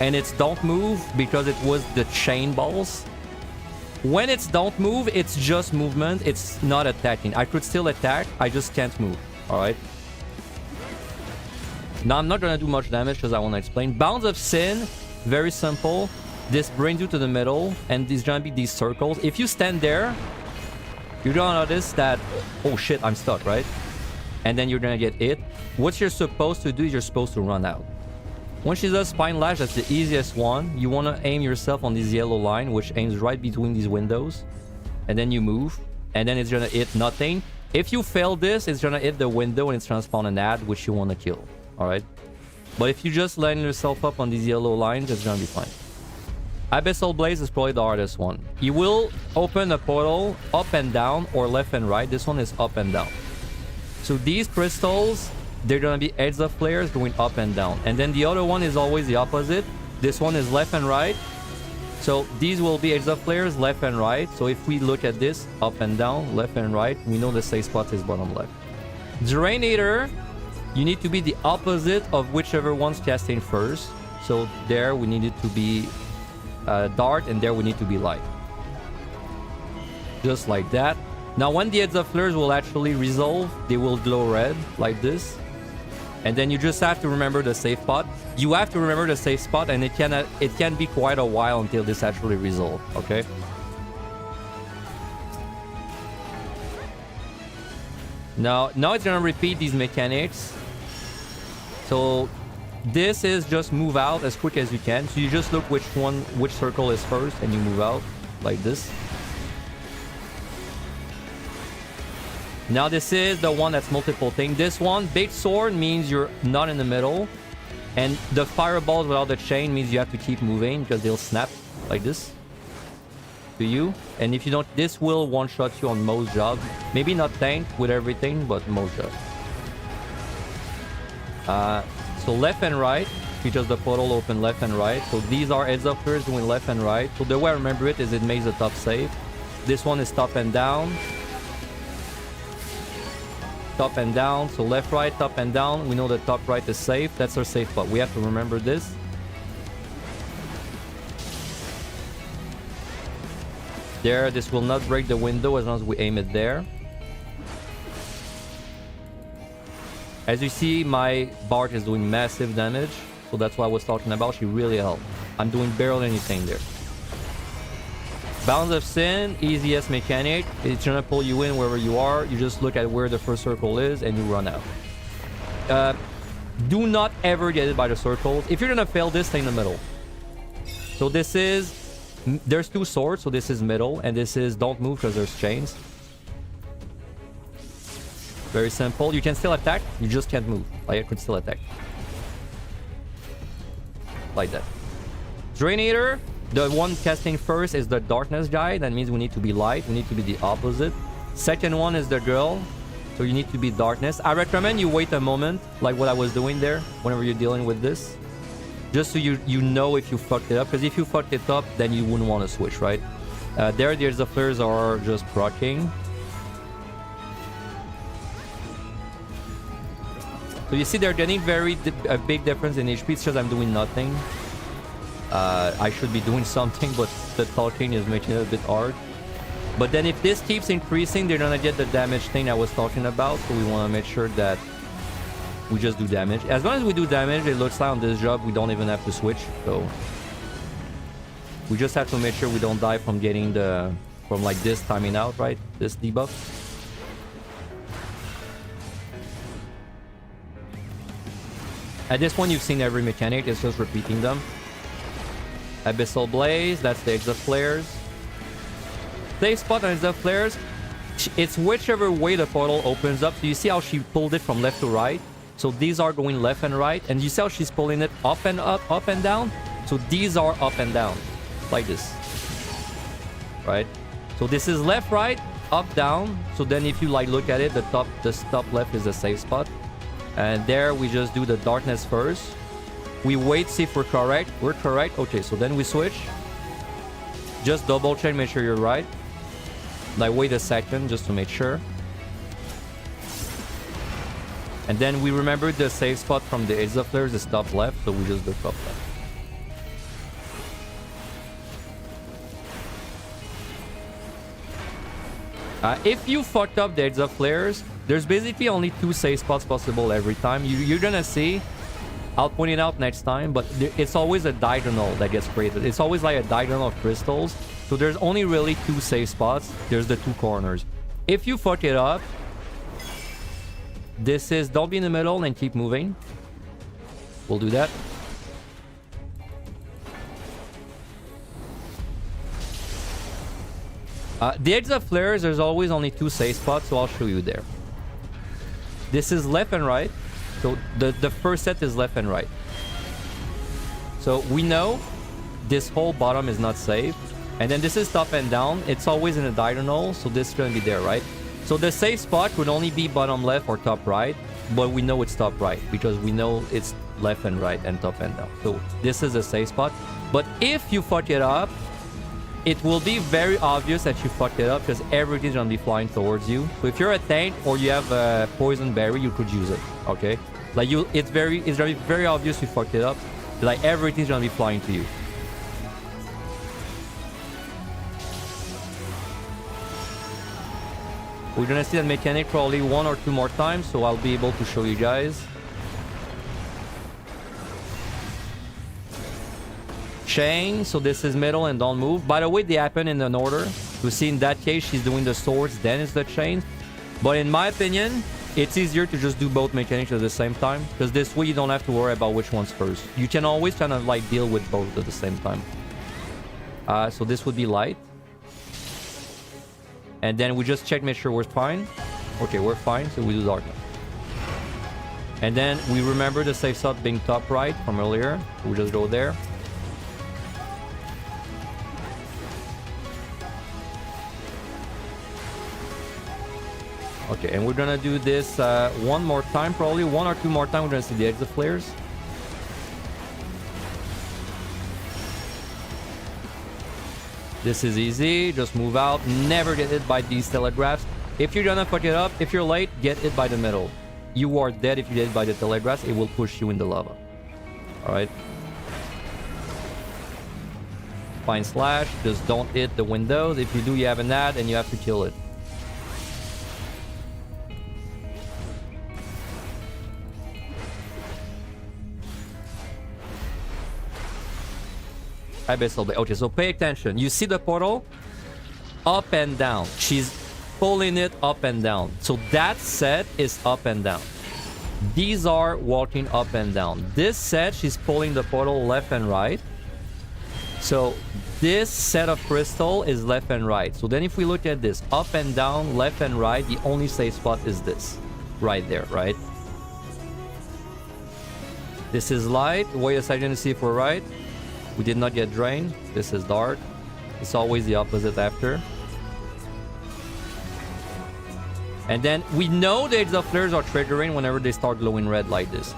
And it's don't move because it was the chain balls. When it's don't move, it's just movement. It's not attacking. I could still attack. I just can't move. All right. Now, I'm not going to do much damage because I want to explain. Bounds of Sin, very simple. This brings you to the middle, and there's going to be these circles. If you stand there, you're going to notice that, oh shit, I'm stuck, right? And then you're going to get hit. What you're supposed to do is you're supposed to run out. When she does Spine Lash, that's the easiest one. You want to aim yourself on this yellow line, which aims right between these windows. And then you move, and then it's going to hit nothing. If you fail this, it's going to hit the window, and it's going to spawn an ad, which you want to kill. Alright? But if you just line yourself up on these yellow lines, it's gonna be fine. Abyssal Blaze is probably the hardest one. You will open a portal up and down or left and right. This one is up and down. So these crystals, they're gonna be heads of flares going up and down. And then the other one is always the opposite. This one is left and right. So these will be heads of flares left and right. So if we look at this, up and down, left and right, we know the safe spot is bottom left. Drainator, you need to be the opposite of whichever one's casting first. So there we need it to be dark, and there we need to be light. Just like that. Now when the heads of flares will actually resolve, they will glow red like this. And then you just have to remember the safe spot. You have to remember the safe spot, and it can be quite a while until this actually resolves, okay? Now it's gonna repeat these mechanics. So this is just move out as quick as you can. So you just look which circle is first, and you move out like this. Now this is the one that's multiple thing. This one, big sword, means you're not in the middle. And the fireballs without the chain means you have to keep moving because they'll snap like this to you. And if you don't, this will one-shot you on most jobs. Maybe not tank with everything, but most jobs. So left and right, because the portal open left and right. So these are heads of flares going left and right. So the way I remember it is it makes the top safe. This one is top and down. Top and down. So left, right, top and down. We know the top right is safe. That's our safe spot. We have to remember this. There, this will not break the window as long as we aim it there. As you see, my Bard is doing massive damage. So that's what I was talking about. She really helped. I'm doing barely anything there. Bounds of Sin, easiest mechanic. It's gonna pull you in wherever you are. You just look at where the first circle is and you run out. Do not ever get it by the circles. If you're gonna fail this, stay in the middle. So this is... There's 2 swords, so this is middle. And this is don't move because there's chains. Very simple. You can still attack. You just can't move. Like, I could still attack. Like that. Drainator. The one casting first is the darkness guy. That means we need to be light. We need to be the opposite. Second one is the girl. So you need to be darkness. I recommend you wait a moment, like what I was doing there, whenever you're dealing with this. Just so you know if you fucked it up. Because if you fucked it up, then you wouldn't want to switch, right? There's the flares are just proccing. So you see they're getting a big difference in HP. It's just I'm doing nothing. I should be doing something, but the talking is making it a bit hard. But then if this keeps increasing, they're gonna get the damage thing I was talking about. So we want to make sure that we just do damage. As long as we do damage, it looks like on this job we don't even have to switch. So we just have to make sure we don't die from getting from like this timing out, right? This debuff. At this point, you've seen every mechanic. It's just repeating them. Abyssal Blaze, that's the Exo Flares. Safe spot on Exo Flares. It's whichever way the portal opens up. So you see how she pulled it from left to right. So these are going left and right. And you see how she's pulling it up and up, up and down. So these are up and down. Like this. Right? So this is left, right, up, down. So then if you like look at it, the top left is the safe spot. And there we just do the darkness first. We wait, see if we're correct. We're correct. Okay, so then we switch. Just double check, make sure you're right. Like wait a second just to make sure. And then we remember the safe spot from the Exo Flares is top left, so we just do top left. If you fucked up the Exo Flares, there's basically only 2 safe spots possible every time. You're gonna see. I'll point it out next time, but it's always a diagonal that gets created. It's always like a diagonal of crystals. So there's only really 2 safe spots. There's the 2 corners. If you fuck it up, this is don't be in the middle and keep moving. We'll do that. The Exo Flares, there's always only 2 safe spots, so I'll show you there. This is left and right. So the first set is left and right. So we know this whole bottom is not safe. And then this is top and down. It's always in a diagonal, so this is going to be there, right? So the safe spot would only be bottom left or top right. But we know it's top right because we know it's left and right and top and down. So this is a safe spot. But if you fuck it up, it will be very obvious that you fucked it up because everything's gonna be flying towards you. So if you're a tank or you have a poison berry, you could use it. Okay, like it's gonna be very obvious you fucked it up. Like everything's gonna be flying to you. We're gonna see that mechanic probably 1 or 2 more times, so I'll be able to show you guys. Chain, so this is middle and don't move. By the way, they happen in an order. You see in that case, she's doing the swords, then it's the chains. But in my opinion, it's easier to just do both mechanics at the same time. Because this way you don't have to worry about which one's first. You can always kind of like deal with both at the same time. So this would be light. And then we just check, make sure we're fine. Okay, we're fine, so we do darkness. And then we remember the safe spot being top right from earlier. So we just go there. Okay, and we're gonna do this 1 more time, probably 1 or 2 more times. We're gonna see the Exo Flares. This is easy. Just move out. Never get hit by these telegraphs. If you're gonna fuck it up, if you're late, get hit by the middle. You are dead if you get hit by the telegraphs. It will push you in the lava. All right. Fine slash. Just don't hit the windows. If you do, you have an ad and you have to kill it. Abyssal Bay. Okay, so pay attention. You see the portal? up and down. She's pulling it up and down. So that set is up and down. These are walking up and down. This set, she's pulling the portal left and right. So this set of crystal is left and right. So then if we look at this, up and down, left and right, the only safe spot is this. Right there, right? This is light. Wait a second to see if we're right. We did not get drained. This is dark. It's always the opposite after. And then we know the exo flares are triggering whenever they start glowing red like this.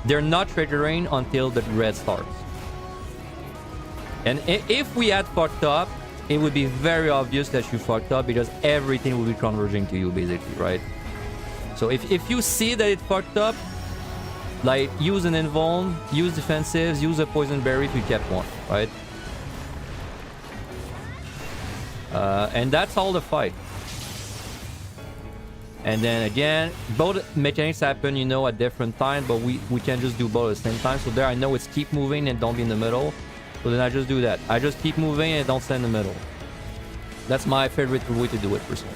They're not triggering until the red starts. And if we had fucked up, it would be very obvious that you fucked up because everything will be converging to you basically, right? So if you see that it fucked up, like use an invuln, use defensives, use a poison berry if you kept one, right? And that's all the fight. And then again, both mechanics happen, you know, at different times, but we can just do both at the same time. So there I know it's keep moving and don't be in the middle. So then I just do that. I just keep moving and don't stay in the middle. That's my favorite way to do it personally.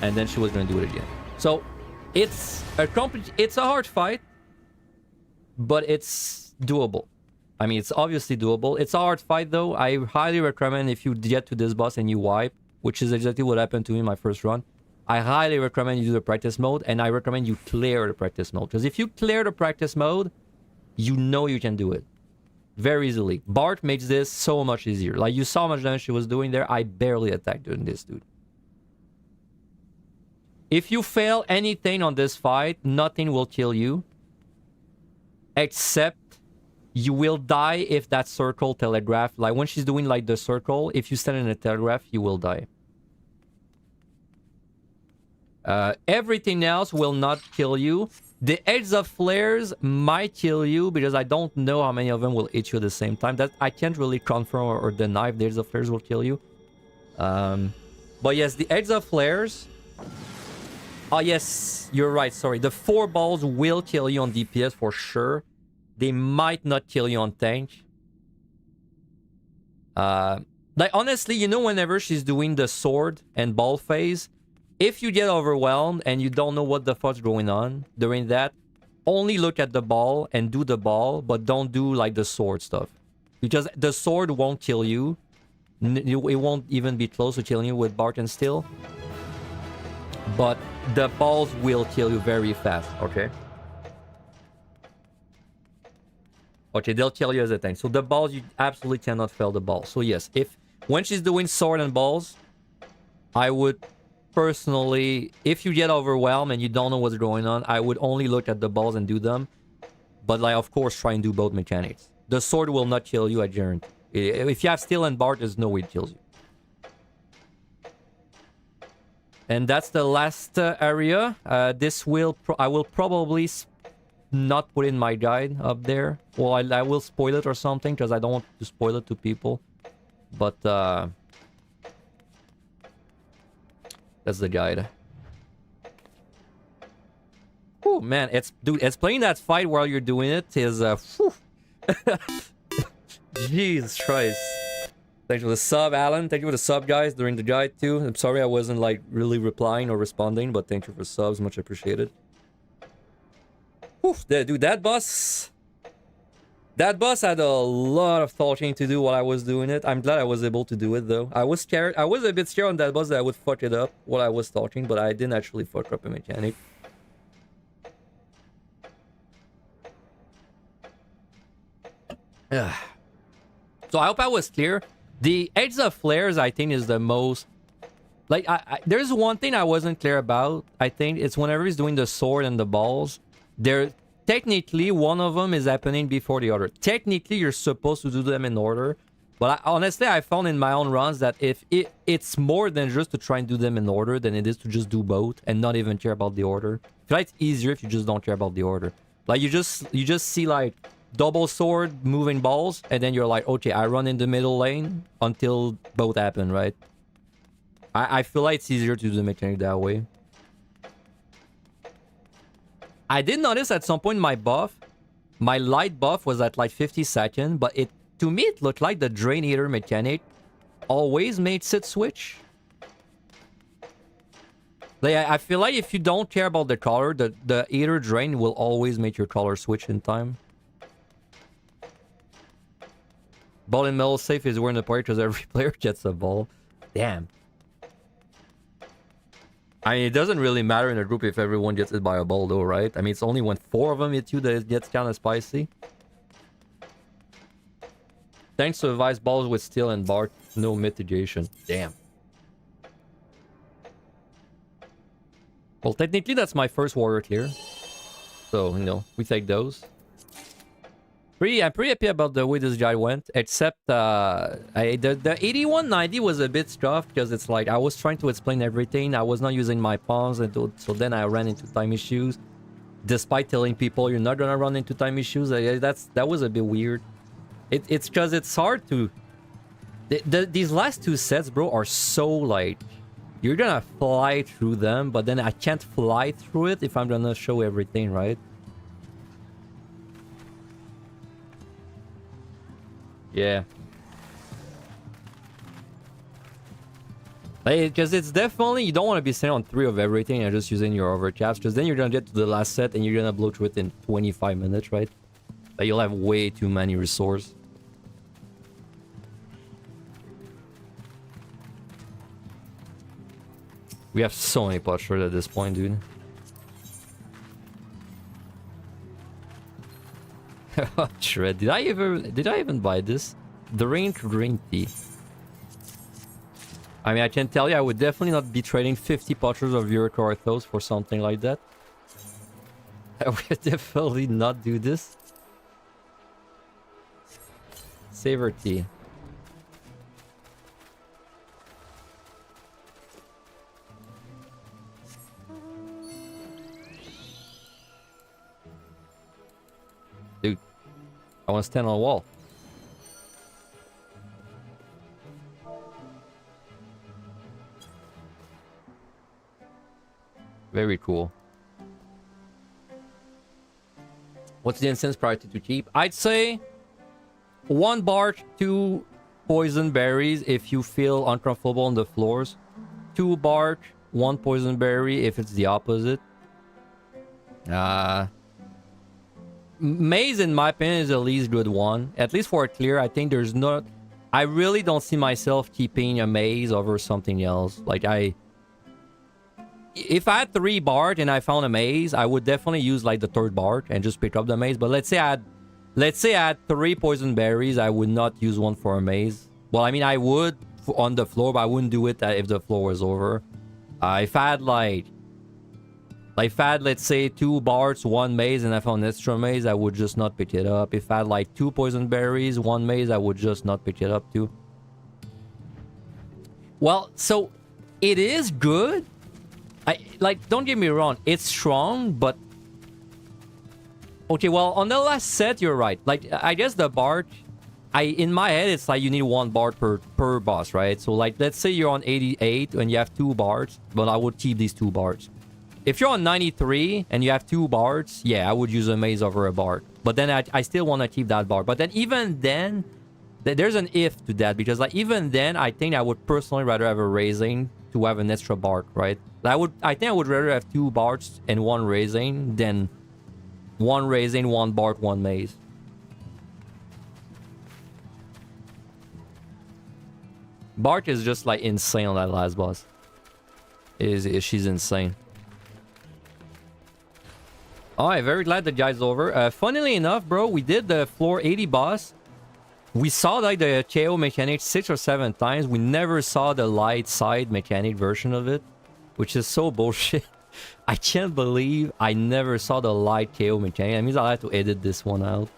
And then she was going to do it again. So it's a hard fight, but it's doable. I mean, it's obviously doable. It's a hard fight though. I highly recommend if you get to this boss and you wipe, which is exactly what happened to me in my first run. I highly recommend you do the practice mode, and I recommend you clear the practice mode. Because if you clear the practice mode, you know you can do it very easily. Bart makes this so much easier. Like, you saw how much damage she was doing there. I barely attacked doing this, dude. If you fail anything on this fight, nothing will kill you. Except you will die if that circle telegraph. Like, when she's doing, like, the circle, if you stand in a telegraph, you will die. Everything else will not kill you. The edge of flares might kill you because I don't know how many of them will hit you at the same time. That I can't really confirm or deny if the edge of flares will kill you. But yes, the edge of flares. Oh yes, you're right. Sorry, the 4 balls will kill you on DPS for sure. They might not kill you on tank. Like honestly, you know, whenever she's doing the sword and ball phase, if you get overwhelmed and you don't know what the fuck's going on during that, only look at the ball and do the ball, but don't do like the sword stuff. Because the sword won't kill you. It won't even be close to killing you with Bart and Steel. But the balls will kill you very fast, okay? Okay, they'll kill you as a tank. So the balls, you absolutely cannot fail the balls. So yes, when she's doing sword and balls, I would personally, if you get overwhelmed and you don't know what's going on, I would only look at the balls and do them. But like, of course, try and do both mechanics. The sword will not kill you, I guarantee. If you have Steel and Bart, there's no way it kills you. And that's the last area. I will probably not put in my guide up there. Well, I will spoil it or something because I don't want to spoil it to people. But that's the guide. Oh man, it's playing that fight while you're doing it is Jesus Christ. Thanks for the sub, Alan. Thank you for the sub, guys, during the guide too. I'm sorry I wasn't like really replying or responding, but thank you for subs, much appreciated. Whew, dude, that boss had a lot of talking to do while I was doing it. I'm glad I was able to do it though. I was scared. I was a bit scared on that boss that I would fuck it up while I was talking, but I didn't actually fuck up a mechanic. So I hope I was clear. The edge of flares, I think, is the most... Like, there's one thing I wasn't clear about. I think it's whenever he's doing the sword and the balls, technically, one of them is happening before the other. Technically, you're supposed to do them in order. But honestly, I found in my own runs that if it's more than just to try and do them in order than it is to just do both and not even care about the order. I feel like it's easier if you just don't care about the order. Like, you just see, like, double sword moving balls, and then you're like, okay, I run in the middle lane until both happen, right? I feel like it's easier to do the mechanic that way. I did notice at some point my light buff was at like 50 seconds, but to me it looked like the Drain Eater mechanic always makes it switch. Like, I feel like if you don't care about the color, the Eater Drain will always make your color switch in time. Ball in middle safe is where in the party because every player gets a ball. Damn. I mean, it doesn't really matter in a group if everyone gets hit by a ball though, right? I mean, it's only when 4 of them hit you that it gets kind of spicy. Thanks to advice balls with steel and bar, no mitigation. Damn. Well, technically, that's my first warrior clear. So, you know, we take those. I'm pretty happy about the way this guy went. Except, the 8190 was a bit scuffed because it's like I was trying to explain everything. I was not using my pawns, and so then I ran into time issues. Despite telling people you're not gonna run into time issues, that was a bit weird. It's because it's hard to... These last 2 sets, bro, are so like... You're gonna fly through them, but then I can't fly through it if I'm gonna show everything, right? Yeah. Because it's definitely... You don't want to be sitting on 3 of everything and just using your overcaps, because then you're gonna get to the last set and you're gonna blow through it in 25 minutes, right? Like, you'll have way too many resources. We have so many potshots at this point, dude. Shred. Did I even buy this? The range green tea. I mean, I can tell you I would definitely not be trading 50 potshots of Uric for something like that. I would definitely not do this. Savor tea. Dude, I want to stand on a wall. Very cool. What's the incense priority to keep? I'd say 1 bark, 2 poison berries if you feel uncomfortable on the floors. 2 bark, 1 poison berry if it's the opposite. Maze, in my opinion, is the least good one. At least for a clear, I think there's not... I really don't see myself keeping a maze over something else. Like, if I had 3 bard and I found a maze, I would definitely use, like, the 3rd bard and just pick up the maze. But let's say I had 3 poison berries, I would not use one for a maze. Well, I mean, I would on the floor, but I wouldn't do it if the floor was over. If I had, let's say, 2 bards, 1 maze, and I found an extra maze, I would just not pick it up. If I had, like, 2 poison berries, 1 maze, I would just not pick it up, too. Well, so, it is good. Don't get me wrong, it's strong, but... Okay, well, on the last set, you're right. Like, I guess the bard... in my head, it's like you need 1 bard per boss, right? So, like, let's say you're on 88 and you have 2 bards, but I would keep these 2 bards. If you're on 93 and you have 2 bards, yeah, I would use a maze over a bard. But then I still want to keep that bard. But then even then, there's an if to that. Because like even then, I think I would personally rather have a raising to have an extra bard, right? I think I would rather have 2 bards and 1 raising than 1 raising, 1 bard, 1 maze. Bard is just like insane on that last boss. She's insane. Alright, very glad the guy's over. Funnily enough, bro, we did the floor 80 boss. We saw like the KO mechanic 6 or 7 times. We never saw the light side mechanic version of it, which is so bullshit. I can't believe I never saw the light KO mechanic. That means I'll have to edit this one out.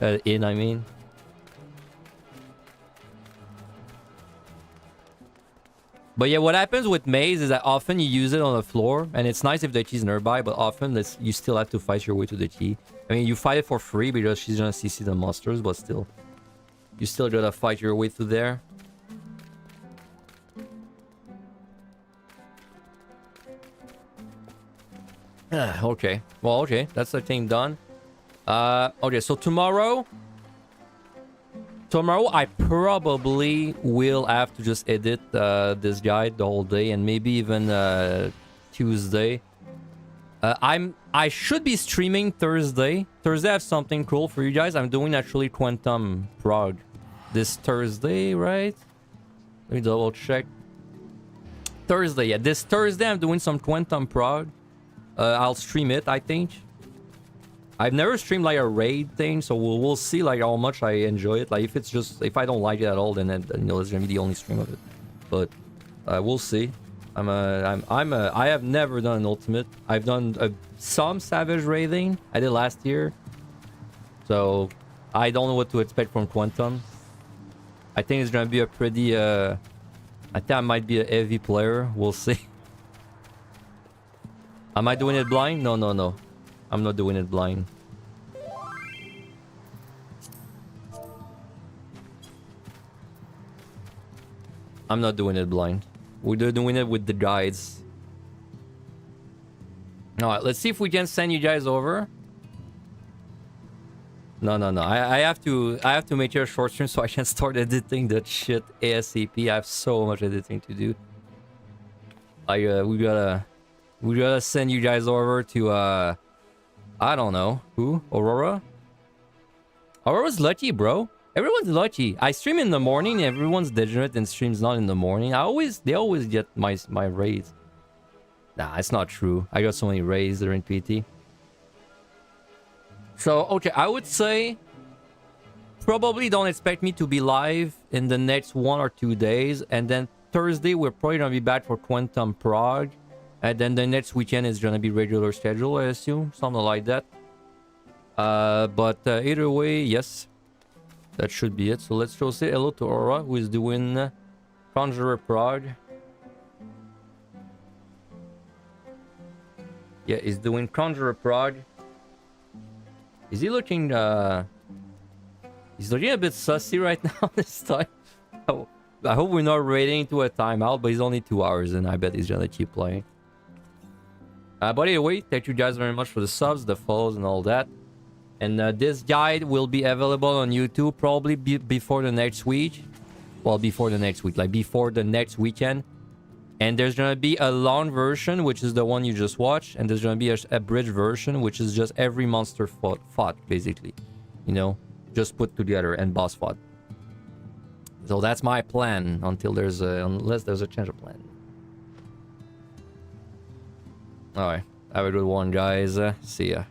I mean. But yeah, what happens with maze is that often you use it on the floor, and it's nice if the key's nearby, but often you still have to fight your way to the key. I mean, you fight it for free because she's gonna CC the monsters, but still. You still gotta fight your way through there. Okay. Well, okay. That's the thing done. Okay, so tomorrow... Tomorrow I probably will have to just edit this guide the whole day, and maybe even Tuesday. I should be streaming Thursday. Thursday I have something cool for you guys. I'm doing actually Quantum Prague this Thursday, right? Let me double check. Thursday, yeah. This Thursday I'm doing some Quantum Prague. I'll stream it, I think. I've never streamed like a raid thing, so we'll see like how much I enjoy it. Like if I don't like it at all, then you know it's gonna be the only stream of it. But we'll see. I have never done an ultimate. I've done some savage raiding. I did last year, so I don't know what to expect from Quantum. I think it's gonna be a pretty. I think I might be a heavy player. We'll see. Am I doing it blind? No. I'm not doing it blind. I'm not doing it blind. We're doing it with the guides. Alright, let's see if we can send you guys over. No. I have to make your short stream so I can start editing that shit ASAP. I have so much editing to do. We gotta send you guys over to I don't know who. Aurora. Aurora's lucky, bro. Everyone's lucky. I stream in the morning. Everyone's degenerate and streams not in the morning. They always get my raids. Nah, it's not true. I got so many raids during PT. So okay, I would say probably don't expect me to be live in the next 1 or 2 days, and then Thursday we're probably gonna be back for Quantum Prague. And then the next weekend is gonna be regular schedule, I assume. Something like that. But either way, yes. That should be it. So let's go say hello to Aura, who is doing Conjurer Prague. Yeah, he's doing Conjurer Prague. Is he looking he's looking a bit sussy right now this time. Oh, I hope we're not raiding into a timeout, but he's only 2 hours and I bet he's gonna keep playing. But anyway, thank you guys very much for the subs, the follows, and all that. And this guide will be available on YouTube probably before the next week. Well, before the next week, like before the next weekend. And there's gonna be a long version, which is the one you just watched. And there's gonna be a bridge version, which is just every monster fought, basically. You know, just put together and boss fought. So that's my plan until unless there's a change of plan. Alright, have a good one, guys. See ya.